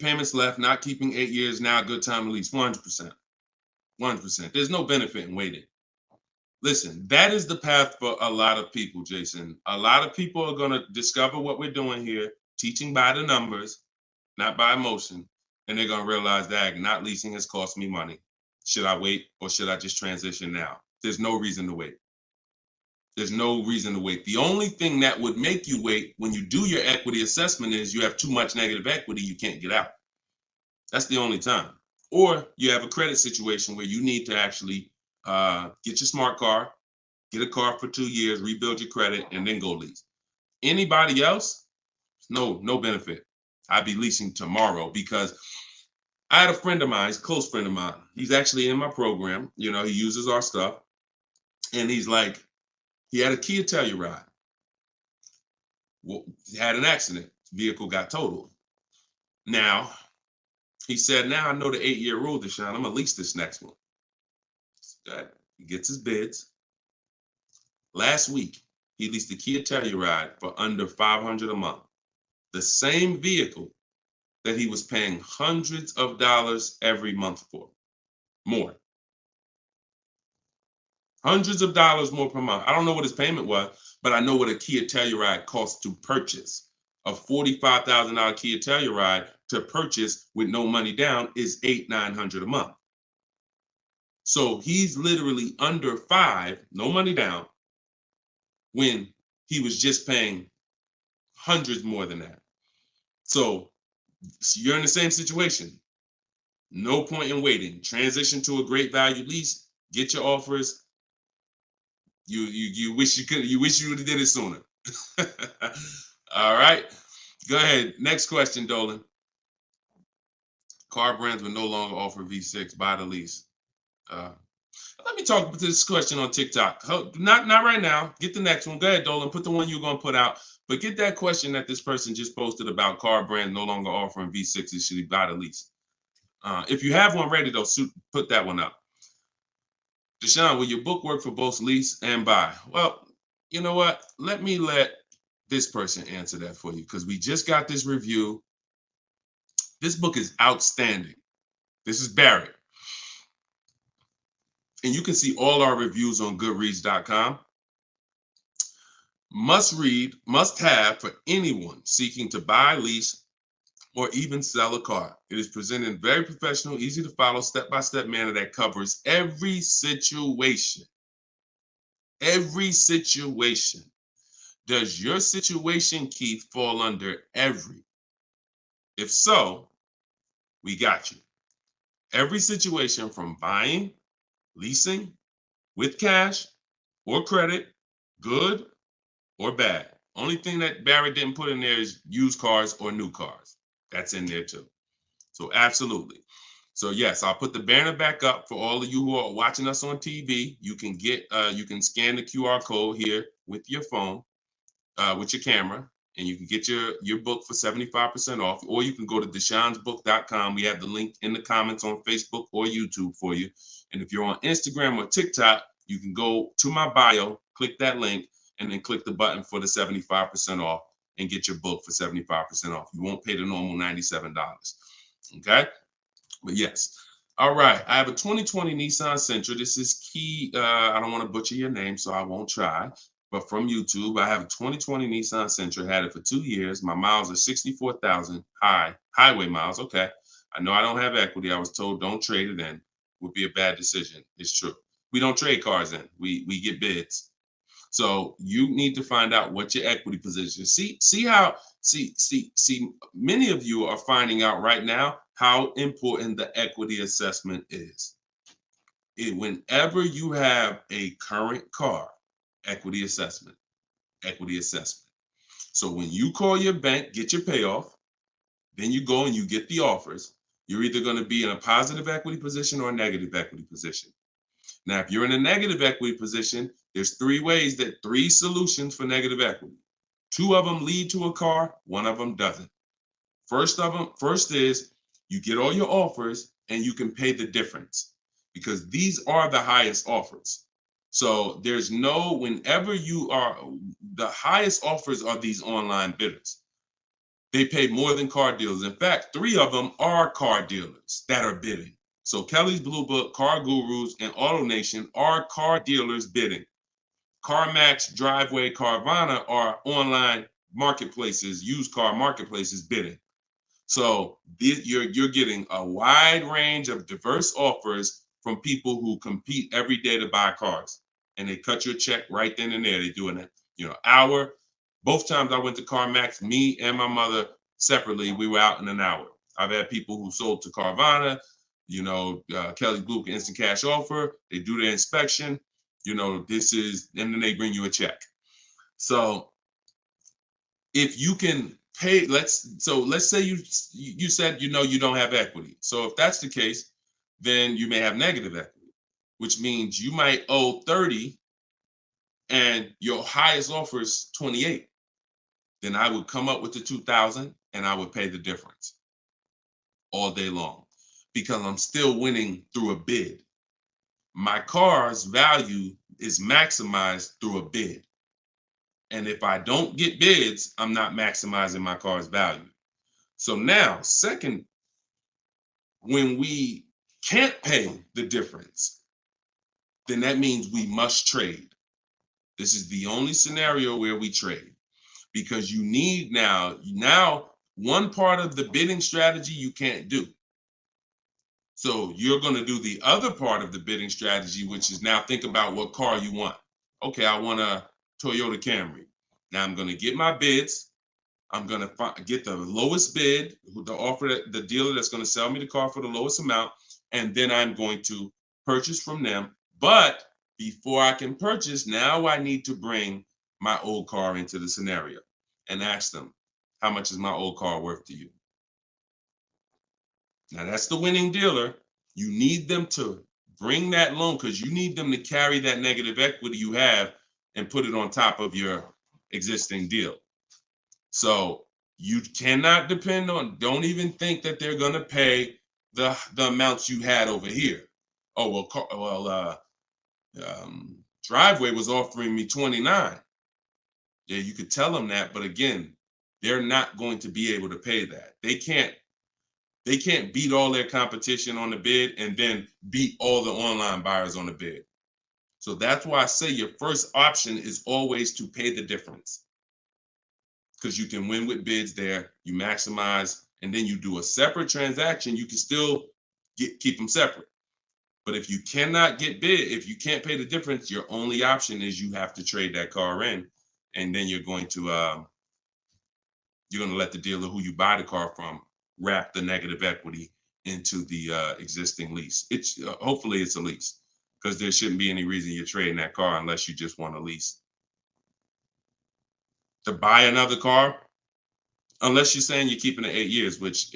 payments left, not keeping 8 years, now good time to lease. 100%. 100%. There's no benefit in waiting. Listen, that is the path for a lot of people, Jason. A lot of people are going to discover what we're doing here, teaching by the numbers, not by emotion. And they're going to realize that not leasing has cost me money. Should I wait or should I just transition now? There's no reason to wait. There's no reason to wait. The only thing that would make you wait when you do your equity assessment is you have too much negative equity, you can't get out. That's the only time. Or you have a credit situation where you need to actually get your smart car, get a car for 2 years, rebuild your credit, and then go lease. Anybody else, no benefit. I'd be leasing tomorrow because I had a friend of mine, he's a close friend of mine. He's actually in my program. You know, he uses our stuff. And he's like, he had a Kia Telluride. Well, he had an accident. Vehicle got totaled. Now, he said, now I know the 8-year rule, Deshone. I'm going to lease this next one. He gets his bids. Last week, he leased the Kia Telluride for under $500 a month. The same vehicle that he was paying hundreds of dollars every month for. More. Hundreds of dollars more per month. I don't know what his payment was, but I know what a Kia Telluride costs to purchase. A $45,000 Kia Telluride to purchase with no money down is $800-900 a month. So he's literally under $5, no money down, when he was just paying hundreds more than that. So you're in the same situation. No point in waiting. Transition to a great value lease. Get your offers. You wish you could. You wish you would have did it sooner. All right. Go ahead. Next question, Dolan. Car brands will no longer offer V6. Buy the lease. Let me talk about this question on TikTok. Not right now. Get the next one. Go ahead, Dolan. Put the one you're gonna put out. But get that question that this person just posted about car brands no longer offering V6s. Should he buy the lease? If you have one ready, though, put that one up. Deshone, will your book work for both lease and buy? Well, you know what? Let this person answer that for you because we just got this review. This book is outstanding. This is Barrett. And you can see all our reviews on goodreads.com. Must read, must have for anyone seeking to buy, lease, or even sell a car. It is presented in very professional, easy to follow, step-by-step manner that covers every situation. Every situation. Does your situation, Keith, fall under every? If so, we got you. Every situation from buying, leasing, with cash or credit, good or bad. Only thing that Barrett didn't put in there is used cars or new cars. That's in there too. So absolutely. So yes, I'll put the banner back up for all of you who are watching us on TV. You can scan the QR code here with your phone, with your camera, and you can get your book for 75% off, or you can go to deshonesbook.com. We have the link in the comments on Facebook or YouTube for you. And if you're on Instagram or TikTok, you can go to my bio, click that link, and then click the button for the 75% off and get your book for 75% off. You won't pay the normal $97. Okay? But yes. All right. I have a 2020 Nissan Sentra. This is Key. I don't want to butcher your name, so I won't try. But from YouTube, I have a 2020 Nissan Sentra. Had it for 2 years. My miles are 64,000 highway miles. Okay. I know I don't have equity. I was told don't trade it in. Would be a bad decision. It's true. We don't trade cars in. We get bids. So you need to find out what your equity position is. See, many of you are finding out right now how important the equity assessment is. Whenever you have a current car, equity assessment. So when you call your bank, get your payoff, then you go and you get the offers, you're either going to be in a positive equity position or a negative equity position. Now, if you're in a negative equity position, there's three solutions for negative equity. 2 of them lead to a car, 1 of them doesn't. First is you get all your offers and you can pay the difference because these are the highest offers. So whenever you are, the highest offers are these online bidders. They pay more than car dealers. In fact, 3 of them are car dealers that are bidding. So Kelly's Blue Book, Car Gurus, and AutoNation are car dealers bidding. CarMax, Driveway, Carvana are online marketplaces, used car marketplaces bidding. So you're getting a wide range of diverse offers from people who compete every day to buy cars. and they cut you a check right then and there. They do an hour. Both times I went to CarMax, me and my mother separately, we were out in an hour. I've had people who sold to Carvana, Kelly Blue Instant Cash Offer. They do their inspection. And then they bring you a check. So if you can pay, let's say you said you don't have equity. So if that's the case, then you may have negative equity, which means you might owe 30 and your highest offer is 28. Then I would come up with the 2,000 and I would pay the difference all day long, because I'm still winning through a bid. My car's value is maximized through a bid. And if I don't get bids, I'm not maximizing my car's value. So now, second, when we can't pay the difference, then that means we must trade. This is the only scenario where we trade, because you need now one part of the bidding strategy you can't do. So you're going to do the other part of the bidding strategy, which is now think about what car you want. Okay, I want a Toyota Camry. Now I'm going to get my bids. I'm going to get the lowest bid, the dealer that's going to sell me the car for the lowest amount, and then I'm going to purchase from them. But before I can purchase, now I need to bring my old car into the scenario and ask them, how much is my old car worth to you? Now that's the winning dealer. You need them to bring that loan, because you need them to carry that negative equity you have and put it on top of your existing deal. So you cannot depend on, don't even think that they're going to pay the amounts you had over here. Oh, Driveway was offering me 29. Yeah, you could tell them that, but again, they're not going to be able to pay that. They can't beat all their competition on the bid and then beat all the online buyers on the bid. So that's why I say your first option is always to pay the difference, because you can win with bids there, you maximize, and then you do a separate transaction. You can still keep them separate. But if you cannot get bid, if you can't pay the difference, your only option is you have to trade that car in, and then you're going to let the dealer who you buy the car from wrap the negative equity into the existing lease. It's hopefully it's a lease, because there shouldn't be any reason you're trading that car unless you just want a lease. To buy another car, unless you're saying you're keeping it 8 years, which